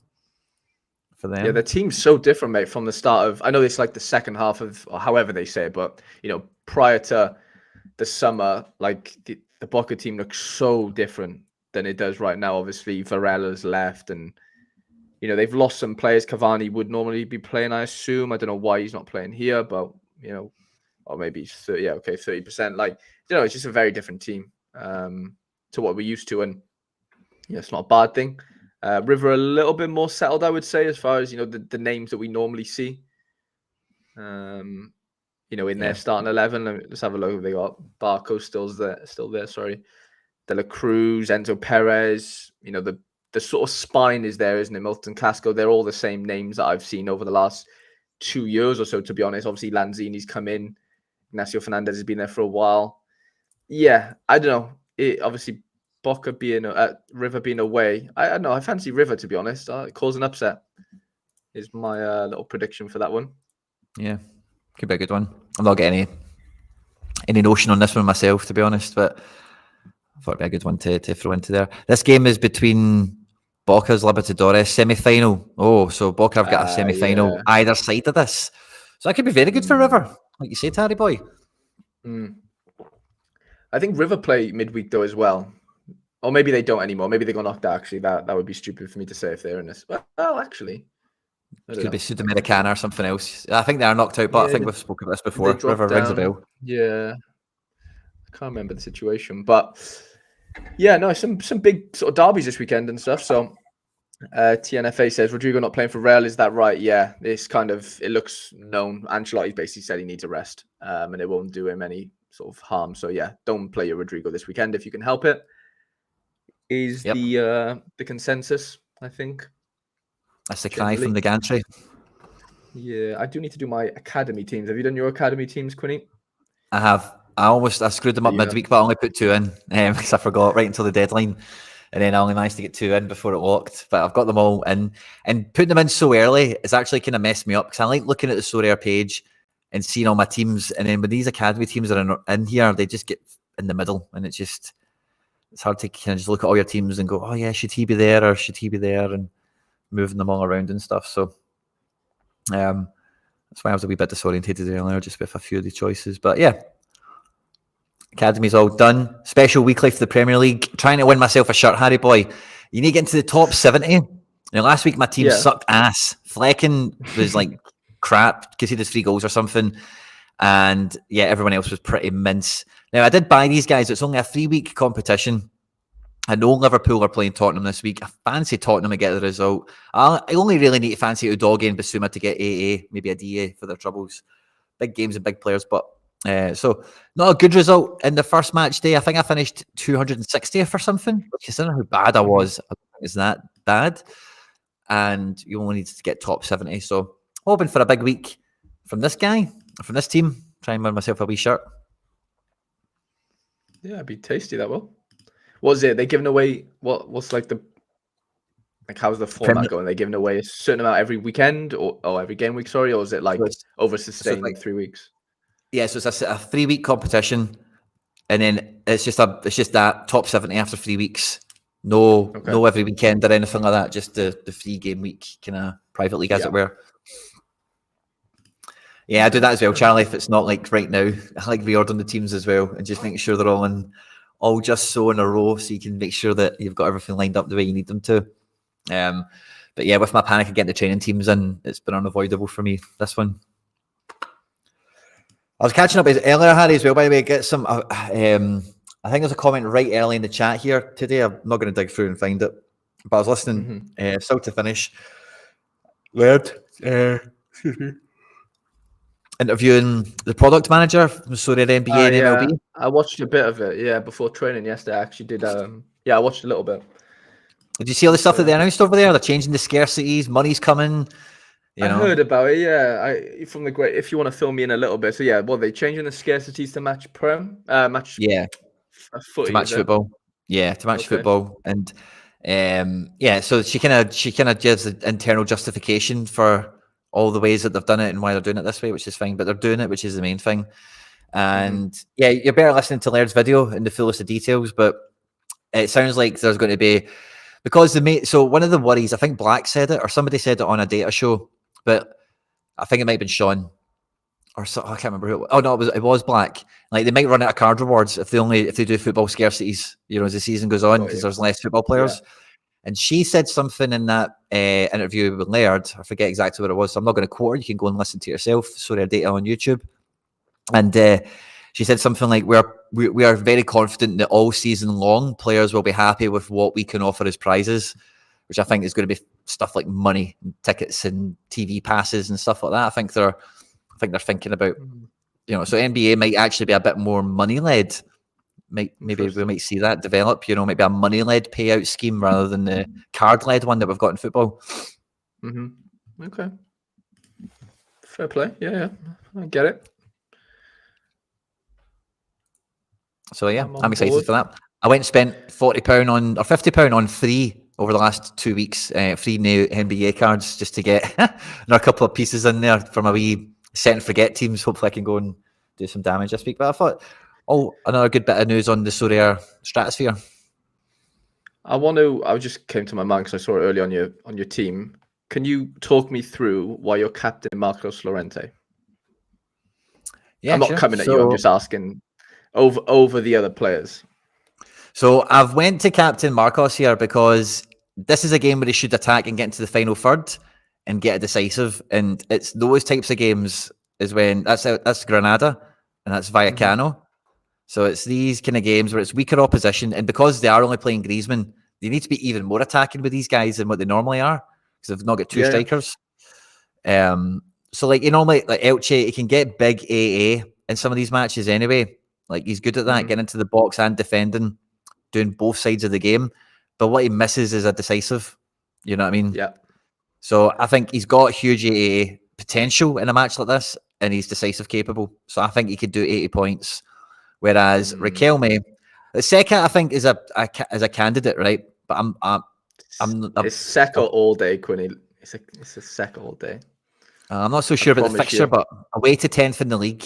for them. Yeah, the team's so different, mate, from the start of, I know it's like the second half of, or however they say it, but, prior to the summer, like the Boca team looks so different than it does right now. Obviously, Varela's left and You know, they've lost some players. Cavani would normally be playing, I assume. I don't know why he's not playing here, but, you know, or maybe 30%. Like, you know, it's just a very different team to what we're used to. And yeah, it's not a bad thing. River a little bit more settled, I would say, as far as, you know, the names that we normally see. You know, in their starting 11. Let's have a look. They got Barco still there. Sorry, De La Cruz, Enzo Perez. You know, the sort of spine is there, isn't it? Milton Casco. They're all the same names that I've seen over the last 2 years or so. To be honest, obviously Lanzini's come in. Ignacio Fernandez has been there for a while. Yeah, I don't know. Obviously Boca being River being away. I don't know. I fancy River, to be honest. Cause an upset is my little prediction for that one. Yeah, could be a good one. I'm not getting any notion on this one myself, to be honest, but I thought it'd be a good one to throw into there. This game is between Boca's Libertadores semi-final. Oh, so Boca have got a semi-final either side of this. So that could be very good for River, like you said, Harry boy. I think River play midweek though as well. Or maybe they don't anymore. Maybe they got knocked out. Actually, that would be stupid for me to say if they're in this. Well, actually. It could be Sudamericana or something else. I think they are knocked out, but I think we've spoken about this before. River rings a bell. Yeah. I can't remember the situation. But yeah, no, some big sort of derbies this weekend and stuff. So TNFA says, Rodrigo not playing for Real, is that right? Yeah, it looks known. Ancelotti's basically said he needs a rest, and it won't do him any sort of harm. So yeah, don't play your Rodrigo this weekend if you can help it. Is the consensus, I think. That's the cry from the gantry. Yeah, I do need to do my academy teams. Have you done your academy teams, Quinny? I have. I screwed them up midweek, but I only put 2 in because I forgot right until the deadline. And then I only managed to get 2 in before it locked. But I've got them all in. And putting them in so early, it's actually kind of messed me up because I like looking at the Sorare page and seeing all my teams. And then when these academy teams are in here, they just get in the middle. And it's hard to kind of just look at all your teams and go, oh yeah, should he be there or should he be there? And moving them all around and stuff. So that's why I was a wee bit disorientated earlier, just with a few of the choices. But yeah, academy's all done. Special weekly for the Premier League. Trying to win myself a shirt, Harry boy. You need to get into the top 70. Now, last week my team sucked ass. Flecken was like crap because he did 3 goals or something. And yeah, everyone else was pretty mince. Now, I did buy these guys. It's only a 3-week competition. I know Liverpool are playing Tottenham this week. I fancy Tottenham to get the result. I only really need to fancy Udogie and Basuma to get AA, maybe a DA for their troubles. Big games and big players, but so not a good result in the first match day. I think I finished 260th or something. Considering how bad I was, I don't think it's that bad. And you only need to get top 70. So hoping for a big week from this guy, from this team. Try and win myself a wee shirt. Yeah, it'd be tasty, that will. Was it? They giving away what's like how's the format going? They giving away a certain amount every weekend or every game week, sorry, or is it like over sustained like 3 weeks? Yeah, so it's a 3-week competition, and then it's just that top 70 after 3 weeks. No every weekend or anything like that. Just the 3-game week kind of private league, as it were. Yeah, I do that as well, Charlie. If it's not like right now, I like reordering the teams as well and just making sure they're all just so in a row, so you can make sure that you've got everything lined up the way you need them to. But yeah, with my panic of getting the training teams in, it's been unavoidable for me, this one. I was catching up earlier, Harry, as well, by the way. Get some. I think there's a comment right early in the chat here today. I'm not going to dig through and find it, but I was listening. Still to finish. Interviewing the product manager from Sorare NBA and MLB. I watched a bit of it, before training yesterday. I actually did. I watched a little bit. Did you see all the stuff that they announced over there? They're changing the scarcities, money's coming. I heard about it, from the great. If you want to fill me in a little bit. So they changing the scarcities to match match. Yeah, footy, to match football. Yeah, to match football. And so she kind of gives the internal justification for all the ways that they've done it and why they're doing it this way, which is fine. But they're doing it, which is the main thing. And you're better listening to Laird's video in the fullest of details. But it sounds like there's going to be, because so one of the worries, I think Black said it or somebody said it on a data show, but I think it might have been Sean or so, I can't remember who. Oh no, it was Black. Like they might run out of card rewards if they do football scarcities, as the season goes on, because there's less football players. And she said something in that interview with Laird. I forget exactly what it was. So I'm not going to quote her. You can go and listen to it yourself. Sorare data on YouTube. And she said something like, we are very confident that all season long players will be happy with what we can offer as prizes, which I think is going to be stuff like money, and tickets, and TV passes and stuff like that. I think they're thinking about, so NBA might actually be a bit more money led. Maybe we might see that develop. Maybe a money led payout scheme rather than the card led one that we've got in football. Okay, fair play. Yeah, I get it. So yeah, I'm excited for that. I went and spent £40 on or £50 on free over the last 2 weeks, free new NBA cards just to get a couple of pieces in there for my wee set and forget teams. Hopefully I can go and do some damage this week. But I thought, another good bit of news on the Sorare Stratosphere. I just came to my mind because I saw it early on your team. Can you talk me through why you're captain Marcos Llorente? Yeah, I'm not coming at you. I'm just asking over the other players. So I've went to captain Marcos here because this is a game where he should attack and get into the final third and get a decisive. And it's those types of games is when that's Granada and that's Vallecano. So it's these kind of games where it's weaker opposition, and because they are only playing Griezmann, they need to be even more attacking with these guys than what they normally are because they've not got two strikers. So normally Elche, he can get big AA in some of these matches anyway. Like he's good at that, getting into the box and defending, doing both sides of the game. But what he misses is a decisive. You know what I mean? Yeah. So I think he's got huge AA potential in a match like this, and he's decisive capable. So I think he could do 80 points. Whereas Riquelme, Ceka, I think is a candidate, right? But it's Ceka all day, Quinny. It's a Ceka all day. I'm not so sure about the fixture, but away to 10th in the league.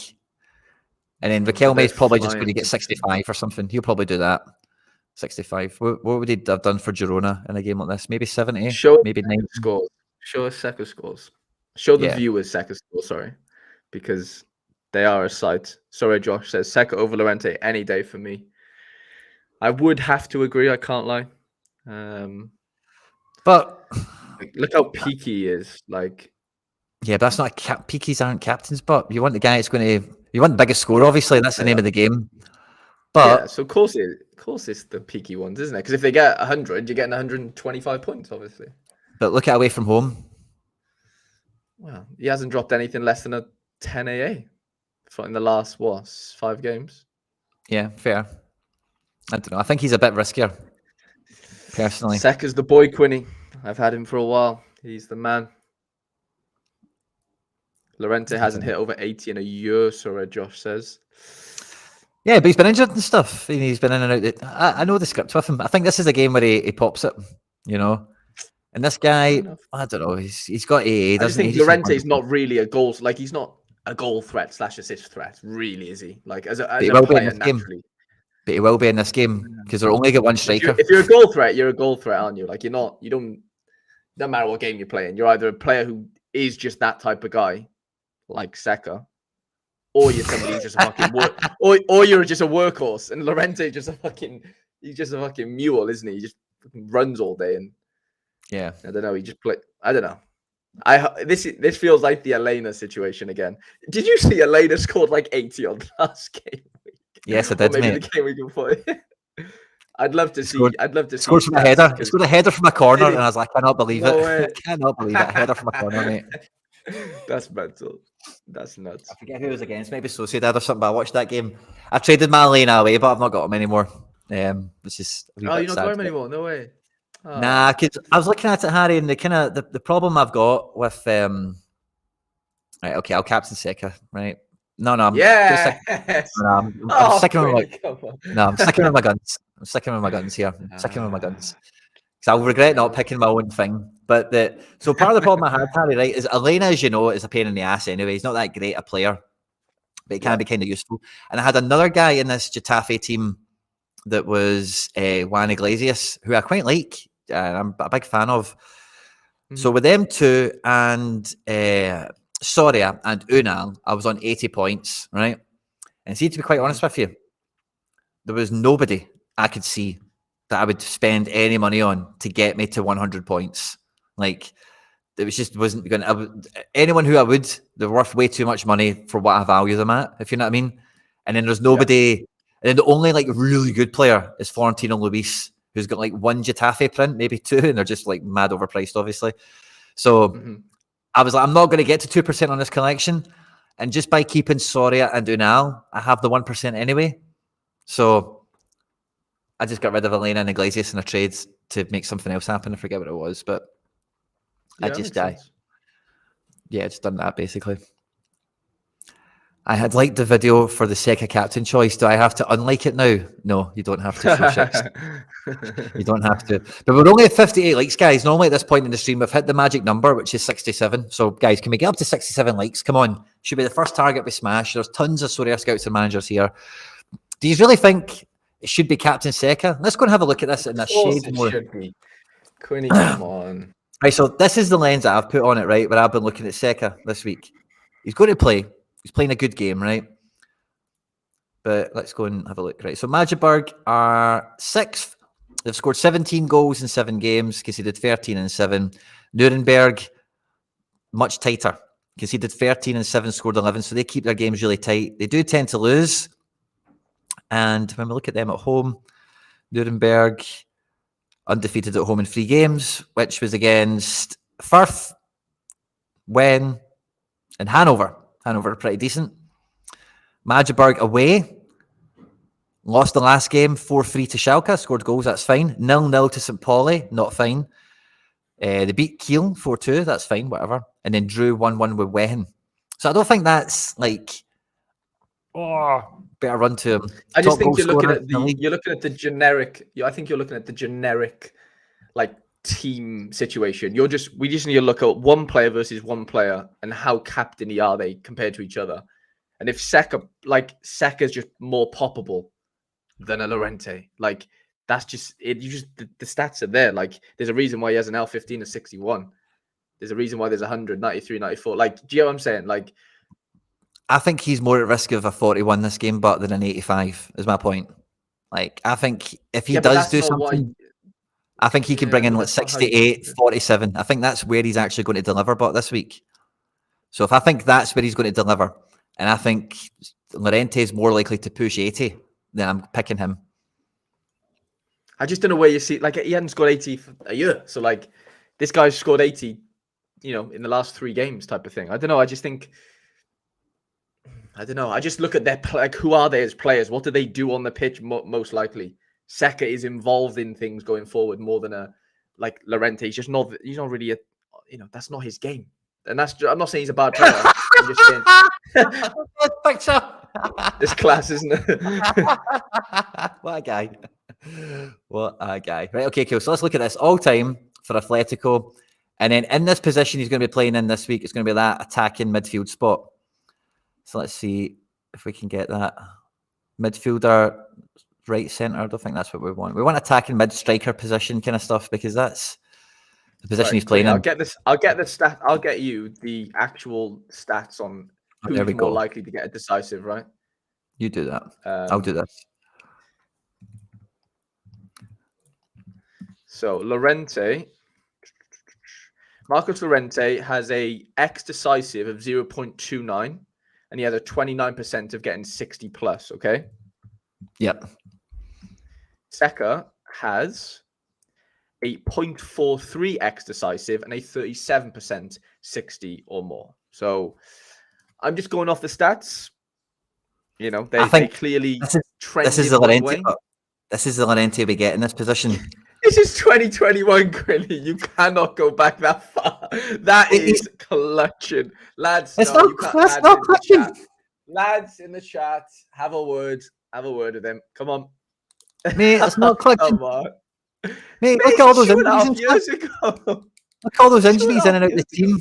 And then Riquelme is probably just going to get 65 or something. He'll probably do that. 65. What would he have done for Girona in a game like this? Maybe 70? Maybe 90? Scores. Show us Ceka scores. Show the viewers Ceka scores, sorry. Because they are a sight. Sorry, Josh says Ceka over Llorente any day for me. I would have to agree. I can't lie. But look how peaky he is. Yeah, but that's not peakies aren't captains. But you want the guy that's going to. You want the biggest score, obviously. That's the name of the game. But so of course it's the peaky ones, isn't it? Because if they get 100, you're getting 125 points, obviously. But look at away from home. Well, he hasn't dropped anything less than a 10 AA in the last 5 games. Yeah, fair. I don't know. I think he's a bit riskier, personally. Ceka's the boy, Quinny. I've had him for a while. He's the man. Llorente hasn't hit over 80 in a year, so Josh says. Yeah, but he's been injured and stuff. He's been in and out. I know the script with him. I think this is a game where he pops it, And this guy, I don't know, he's got AA. I just think Llorente's not really a goal. He's not a goal threat / assist threat, really, is he? As a player, naturally. But he will be in this game because they'll only get one striker. If you're a goal threat, you're a goal threat, aren't you? Doesn't matter what game you're playing. You're either a player who is just that type of guy, like Ceka, or you're somebody who's just a fucking or you're just a workhorse. And Llorente he's just a fucking mule, isn't he? He just runs all day and yeah. I don't know. He just play. I don't know. This feels like the Elena situation again. Did you see Elena scored 80 on last game week? Yes, I did. Or maybe the game week before. I'd love to see. Scored from a header. He scored a header from a corner, and I was like, I cannot believe it. I cannot believe it. A header from a corner, mate. That's mental. That's nuts. I forget who it was against. Maybe Sociedad or something. But I watched that game. I've traded my Elena away, but I've not got him anymore. Which is you're not got him anymore? No way. Oh. Nah, because I was looking at it, Harry, and the problem I've got with right, okay, I'll captain Ceka, right? No, I'm sticking with my guns. I'm sticking with my guns here. I'm sticking with my guns. Because I'll regret not picking my own thing. But so part of the problem I had, Harry, right, is Elena, as you know, is a pain in the ass anyway. He's not that great a player, but he can be kind of useful. And I had another guy in this Getafe team that was Juan Iglesias, who I quite like. I'm a big fan of. So with them two and Soria and Unal, I was on 80 points, right? And see, to be quite honest with you, there was nobody I could see that I would spend any money on to get me to 100 points. Like, it wasn't going to... Anyone who I would, they're worth way too much money for what I value them at, if you know what I mean. And then there's nobody... Yeah. And then the only, like, really good player is Florentino Luis, who's got, like, 1 Getafe print, maybe 2, and they're just, like, mad overpriced, obviously. So I was like, I'm not going to get to 2% on this collection. And just by keeping Soria and Unal, I have the 1% anyway. So I just got rid of Elena and Iglesias in a trade to make something else happen. I forget what it was, but I just just done that basically. I had liked the video for the Ceka captain choice. Do I have to unlike it now? No, you don't have to. You don't have to. But we're only at 58 likes, guys. Normally at this point in the stream, we've hit the magic number, which is 67. So, guys, can we get up to 67 likes? Come on. Should be the first target we smash. There's tons of Sorare scouts and managers here. Do you really think it should be Captain Ceka? Let's go and have a look at this in a shade more. Should be. Quinny, come on. Right, so this is the lens that I've put on it, right, where I've been looking at Ceka this week. He's going to play. He's playing a good game, right? But let's go and have a look. Right, so Magdeburg are 6th. They've scored 17 goals in 7 games, conceded 13 in 7. Nuremberg, much tighter. Conceded 13 in 7, scored 11. So they keep their games really tight. They do tend to lose. And when we look at them at home, Nuremberg undefeated at home in 3 games, which was against Firth, Wen, and Hanover. Hanover are pretty decent. Magdeburg away. Lost the last game, 4-3 to Schalke. Scored goals, that's fine. 0-0 to St. Pauli, not fine. They beat Kiel 4-2, that's fine, whatever. And then drew 1-1 with Wehen. So I don't think that's like, better run to him. I just think you're looking at the generic. I think you're looking at the generic, like, team situation. We just need to look at one player versus one player and how captainy are they compared to each other. And if Ceka's just more poppable than a Llorente, like, that's just it. The stats are there. Like, there's a reason why he has an L15 of 61. There's a reason why there's 100, 93, 94. Like, do you know what I'm saying? Like, I think he's more at risk of a 41 this game, but than an 85 is my point. Like, I think if he does do something, I think he can bring in like 68, 47. I think that's where he's actually going to deliver, but this week. So if I think that's where he's going to deliver, and I think Llorente is more likely to push 80, then I'm picking him. I just don't know where you see, like, he hadn't scored 80 for a year. So, like, this guy's scored 80, in the last 3 games type of thing. I don't know. I just look at their, like, who are they as players? What do they do on the pitch most likely? Ceka is involved in things going forward more than like Llorente. He's not really that's not his game. And I'm not saying he's a bad player. I'm just saying this class, isn't it? What a guy. What a guy. Right, okay, cool. So let's look at this all time for Atletico. And then in this position he's going to be playing in this week, it's going to be that attacking midfield spot. So let's see if we can get that. Midfielder, right centre. I don't think that's what we want. We want attacking mid-striker position kind of stuff, because that's the position he's playing in. I'll get the stat. I'll get you the actual stats on who's more likely to get a decisive, right? You do that. I'll do this. So Marcos Llorente has a X decisive of 0.29, and he has a 29% of getting 60 plus. Okay. Yep. Ceka has a 0.43 X decisive and a 37% 60 or more. So I'm just going off the stats. They clearly trend. This is the Llorente. This is the Llorente we get in this position. This is 2021, Quinny. You cannot go back that far. That is clutching, lads. It's not clutching. Lads in the chat, have a word with them. Come on. Mate, it's not clutching. Come on. Mate, look at all those injuries. Years ago. Look at all those injuries in and out of the team.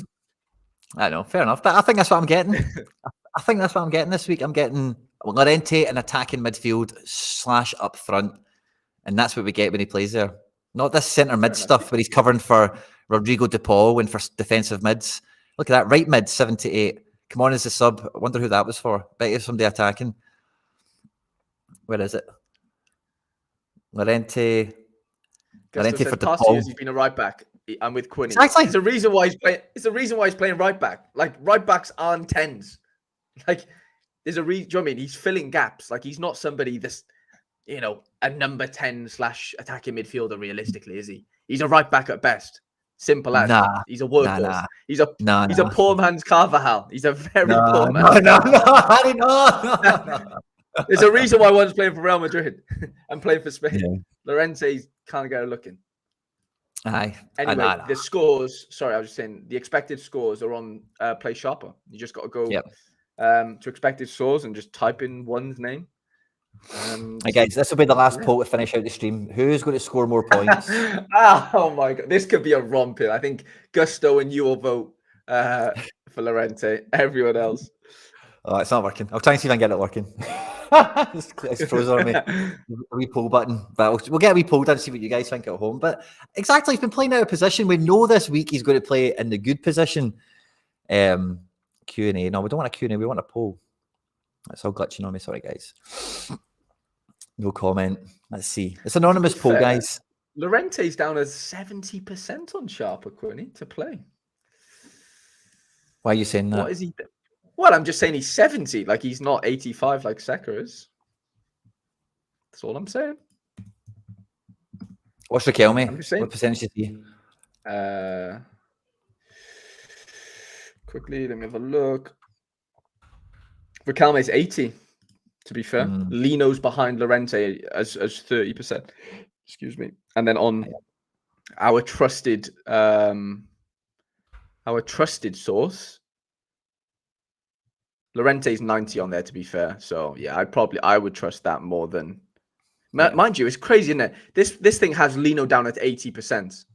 I know, fair enough. I think that's what I'm getting. I think that's what I'm getting this week. I'm getting Llorente and attacking midfield / up front. And that's what we get when he plays there. Not this centre mid stuff where he's covering for Rodrigo De Paul and for defensive mids. Look at that. Right mid, 78. Come on as a sub. I wonder who that was for. Bet if somebody attacking. Where is it? Llorente. Gusto Llorente says for the past Paul. years he's been a right back. I'm with Quinny. Exactly. It's a reason why he's playing. It's a reason why he's playing right back. Like right backs aren't 10s. Like there's a reason. Do you know what I mean? He's filling gaps. Like he's not somebody that's a number 10 / attacking midfielder. Realistically, is he? He's a right back at best. Simple as. Nah. He's a workhorse. Nah. He's a poor man's Carvajal. He's a very poor man. Harry, no. There's a reason why one's playing for Real Madrid and playing for Spain. Yeah. Llorente can't get a look in. Aye. Anyway, the scores. Sorry, I was just saying the expected scores are on Play Sharper. You just got to go to expected scores and just type in one's name. Hey guys, this will be the last poll to finish out the stream. Who's going to score more points? Oh my god, this could be a romping. I think Gusto and you will vote for Llorente. Everyone else. Oh, it's not working. I'll try and see if I can get it working. It's frozen on me. A wee poll button. But we'll get a wee poll done and see what you guys think at home. But exactly, he's been playing out of position. We know this week he's going to play in the good position. Q&A. No, we don't want a Q&A. We want a poll. That's all glitching on me. Sorry, guys. No comment. Let's see. It's an anonymous poll, guys. Llorente's down as 70% on Sharper, Quinny, to play. Why are you saying that? What is he? Well, I'm just saying he's 70. Like he's not 85 like Ceka is. That's all I'm saying. What's Riquelme? What percentage is he? Quickly, let me have a look. Riquelme's 80, to be fair. Lino's behind Llorente as 30%. Excuse me. And then on our trusted source, Llorente's 90 on there, to be fair. So yeah, I would trust that more than mind you, it's crazy, isn't it? This thing has Lino down at 80%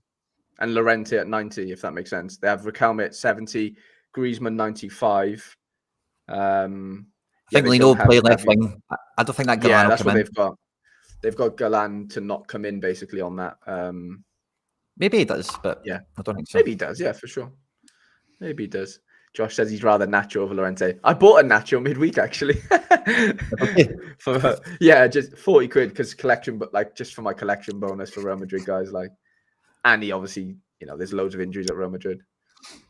and Llorente at 90, if that makes sense. They have Riquelme at 70, Griezmann 95. I think Lino will play left wing. I don't think that Galan that's will what come in. they've got. They've got Galan to not come in basically on that. Maybe he does, but yeah, I don't think so. Maybe he does, yeah, for sure. Maybe he does. Josh says he's rather Nacho over Llorente. I bought a Nacho midweek actually. Just 40 quid because collection, but like just for my collection bonus for Real Madrid guys, like, and he obviously, there's loads of injuries at Real Madrid.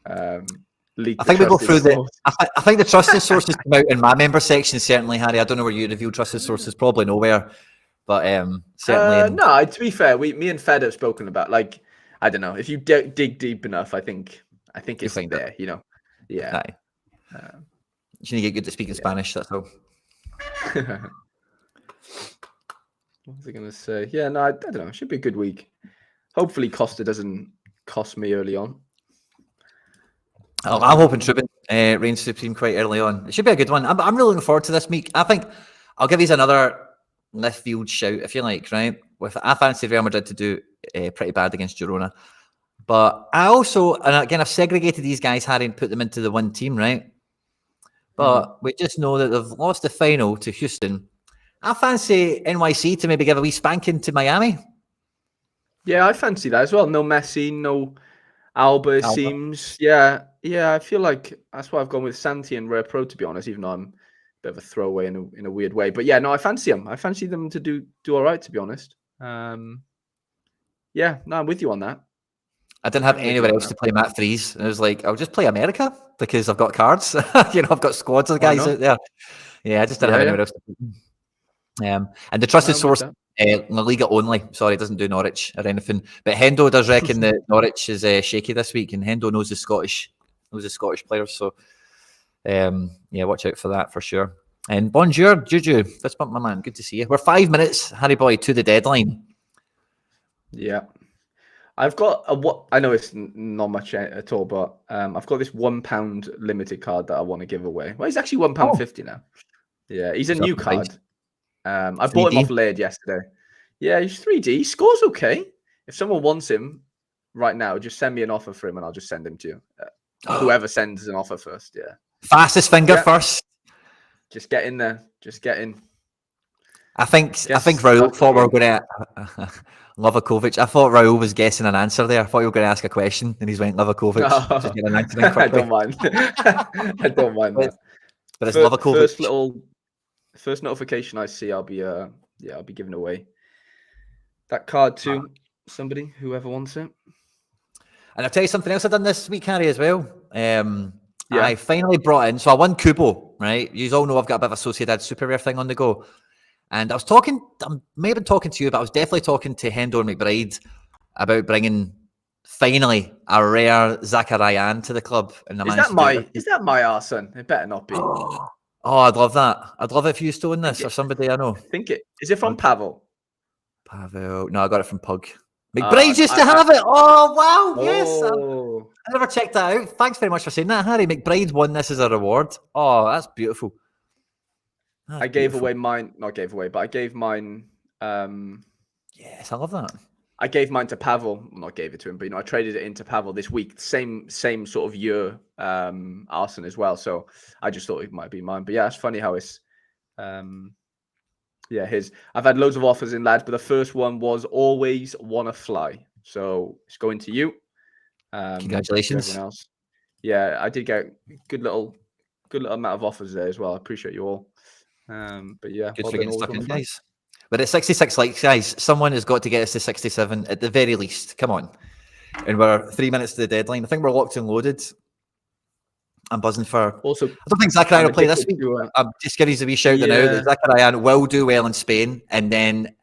I think we go through I think the trusted sources come out in my member section, certainly, Harry. I don't know where you review trusted sources, probably nowhere. But certainly. No, to be fair, me and Fed have spoken about, like, I don't know. If you dig deep enough, I think it's there, Yeah. You need to get good at speaking Spanish, that's all. What was I going to say? Yeah, no, I don't know. It should be a good week. Hopefully Costa doesn't cost me early on. I'm hoping Trubin reigns supreme quite early on. It should be a good one. I'm really looking forward to this week. I think I'll give you another left field shout, if you like, right? I fancy Real Madrid to do pretty bad against Girona. But I also, and again, I've segregated these guys, Harry, and put them into the one team, right? But we just know that they've lost the final to Houston. I fancy NYC to maybe give a wee spanking to Miami. Yeah, I fancy that as well. No Messi, no Alba, it seems. Yeah, I feel like that's why I've gone with Santi and Rare Pro, to be honest, even though I'm a bit of a throwaway in a weird way. But yeah, no, I fancy them. I fancy them to do all right, to be honest. Yeah, no, I'm with you on that. I didn't have anywhere else to play Mat Freeze. And I was like, I'll just play America because I've got cards. I've got squads of guys out there. Yeah, I just didn't have anywhere else to play. And the trusted source, La Liga only. Sorry, it doesn't do Norwich or anything. But Hendo does reckon that Norwich is shaky this week, and Hendo knows the Scottish players. So, watch out for that for sure. And bonjour, Juju. Fist bump, my man. Good to see you. We're 5 minutes, Harry boy, to the deadline. Yeah. I've got I know it's not much at all, but I've got this £1 limited card that I want to give away. Well, he's actually £1.50 now. Yeah, he's a new card. I bought him off Laird yesterday. Yeah, he's 3D. He scores okay. If someone wants him right now, just send me an offer for him and I'll just send him to you. Whoever sends an offer first, yeah. Fastest finger first. Just get in there. Just get in. I think Raul thought we were going to Livakovic. I thought Raul was guessing an answer there. I thought you were going to ask a question, and he's went Livakovic. No. Just get an answer in quickly. I don't mind. I don't mind that. But it's Livakovic. First notification I see, I'll be giving away that card too. somebody, whoever wants it. And I'll tell you something else I've done this week, Harry, as well. Yeah. I finally brought in, so I won Kubo, right? You all know I've got a bit of a Sociedad Super Rare thing on the go. And I may have been talking to you, but I was definitely talking to Hendor McBride about bringing finally a rare Zacharian to the club. And Is that my arson? It better not be. Oh, I'd love that. I'd love it if you stole this or somebody I know. I think is it from Pavel? Pavel. No, I got it from Pug. McBride used to have it. Oh, wow. Yes. I never checked that out. Thanks very much for saying that, Harry. McBride won this as a reward. I gave away mine. Not gave away, but I gave mine. Yes, I love that. I gave mine to Pavel. Well, not gave it to him, but I traded it into Pavel this week. Same sort of year, Arson as well. So I just thought it might be mine. But yeah, it's funny how it's. His. I've had loads of offers in, lads, but the first one was always wanna fly. So it's going to you. Congratulations. Everyone else. Yeah, I did get good little amount of offers there as well. I appreciate you all. But yeah, good for getting stuck in, guys. But at 66 likes, guys, someone has got to get us to 67 at the very least. Come on. And we're 3 minutes to the deadline. I think we're locked and loaded. I'm buzzing for. Also, I don't think Zachariah will play this week. I'm just giving you a wee shout now that Zachariah will do well in Spain. And then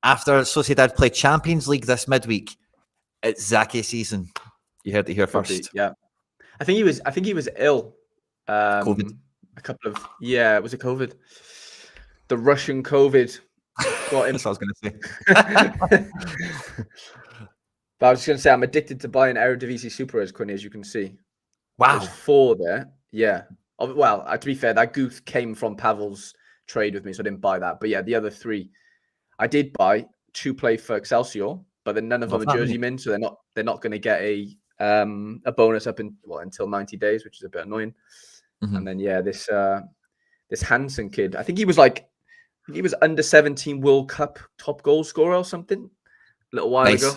after Sociedad play Champions League this midweek, it's Zachy season. You heard it here first. Yeah. I think he was ill. COVID. Was it COVID? The Russian COVID got him. That's what I was going to say. But I was just going to say, I'm addicted to buying Eredivisie Super as Quinny, as you can see. Wow. There's 4 there. Yeah. Well, to be fair, that goose came from Pavel's trade with me, so I didn't buy that. But yeah, the other 3, I did buy 2 play for Excelsior, but then none of them are jersey men, so they're not going to get a bonus until 90 days, which is a bit annoying. Mm-hmm. And then this Hansen kid, I think he was under 17 World Cup top goal scorer or something a little while ago.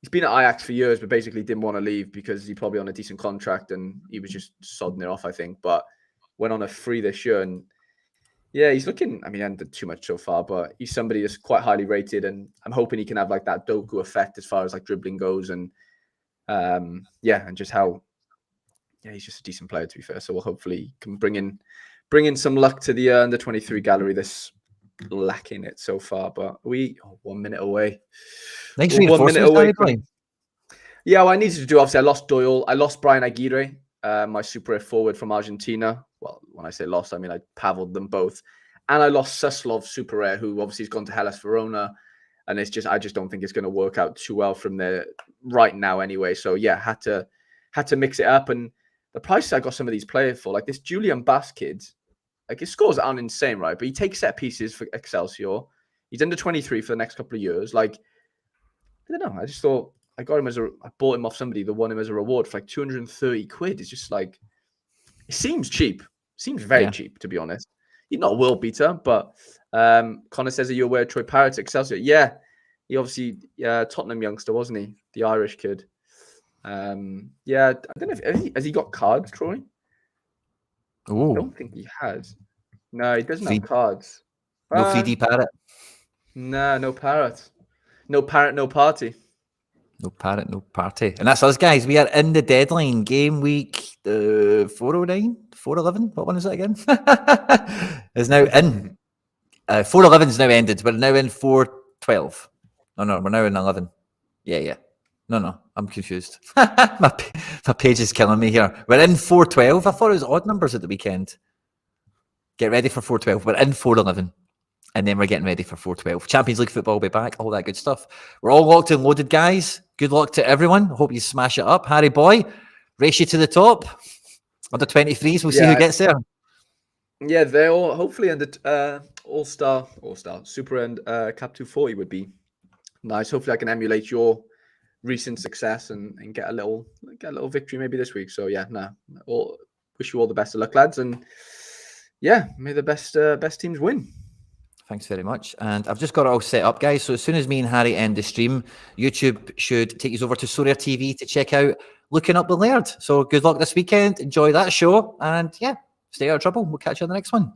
He's been at Ajax for years, but basically didn't want to leave because he's probably on a decent contract and he was just sodding it off, I think. But went on a free this year, and yeah, he's looking. I mean, he hasn't done too much so far, but he's somebody that's quite highly rated, and I'm hoping he can have like that Doku effect as far as like dribbling goes, and and just how he's just a decent player, to be fair. So we'll hopefully can bring in some luck to the under 23 gallery. This lacking it so far, but 1 minute away. Thanks for 1 minute away. Yeah, well, I needed to do. Obviously, I lost Doyle. I lost Brian Aguirre, my super forward from Argentina. Well, when I say lost, I mean I paveled them both, and I lost Suslov Super Rare, who obviously has gone to Hellas Verona, and I just don't think it's going to work out too well from there right now. Anyway, so yeah, had to mix it up, and the prices I got some of these players for, like this Julian Bass kid. Like his scores aren't insane, right? But he takes set pieces for Excelsior. He's under 23 for the next couple of years. Like, I don't know. I just thought I bought him off somebody that won him as a reward for like 230 quid. It's just like, it seems cheap. Seems very cheap, to be honest. He's not a world beater, but Connor says, are you aware of Troy Parrott's Excelsior? Yeah. He obviously, Tottenham youngster, wasn't he? The Irish kid. I don't know if has he got cards, Troy? Ooh. I don't think he has. No, he doesn't have cards. No 3D Parrot. No Parrot. No Parrot, no party. No Parrot, no party. And that's us, guys. We are in the deadline. Game week 409? 411? What one is it again? Is now in. 411 is now ended. We're now in 412. No, we're now in 11. Yeah. No, I'm confused. my page is killing me here. We're in 412. I thought it was odd numbers at the weekend. Get ready for 412. We're in 411. And then we're getting ready for 412. Champions League football will be back. All that good stuff. We're all locked and loaded, guys. Good luck to everyone. Hope you smash it up. Harry boy, race you to the top. Under 23s, we'll see who gets there. Yeah, they're all hopefully under All-Star, Super and Cap 240 would be nice. Hopefully I can emulate your recent success and get a little victory maybe this week. So wish you all the best of luck, lads, and may the best teams win. Thanks very much. And I've just got it all set up, guys. So as soon as me and Harry end the stream, YouTube should take you over to Sorare TV to check out Looking Up the Laird. So good luck this weekend. Enjoy that show. And stay out of trouble. We'll catch you on the next one.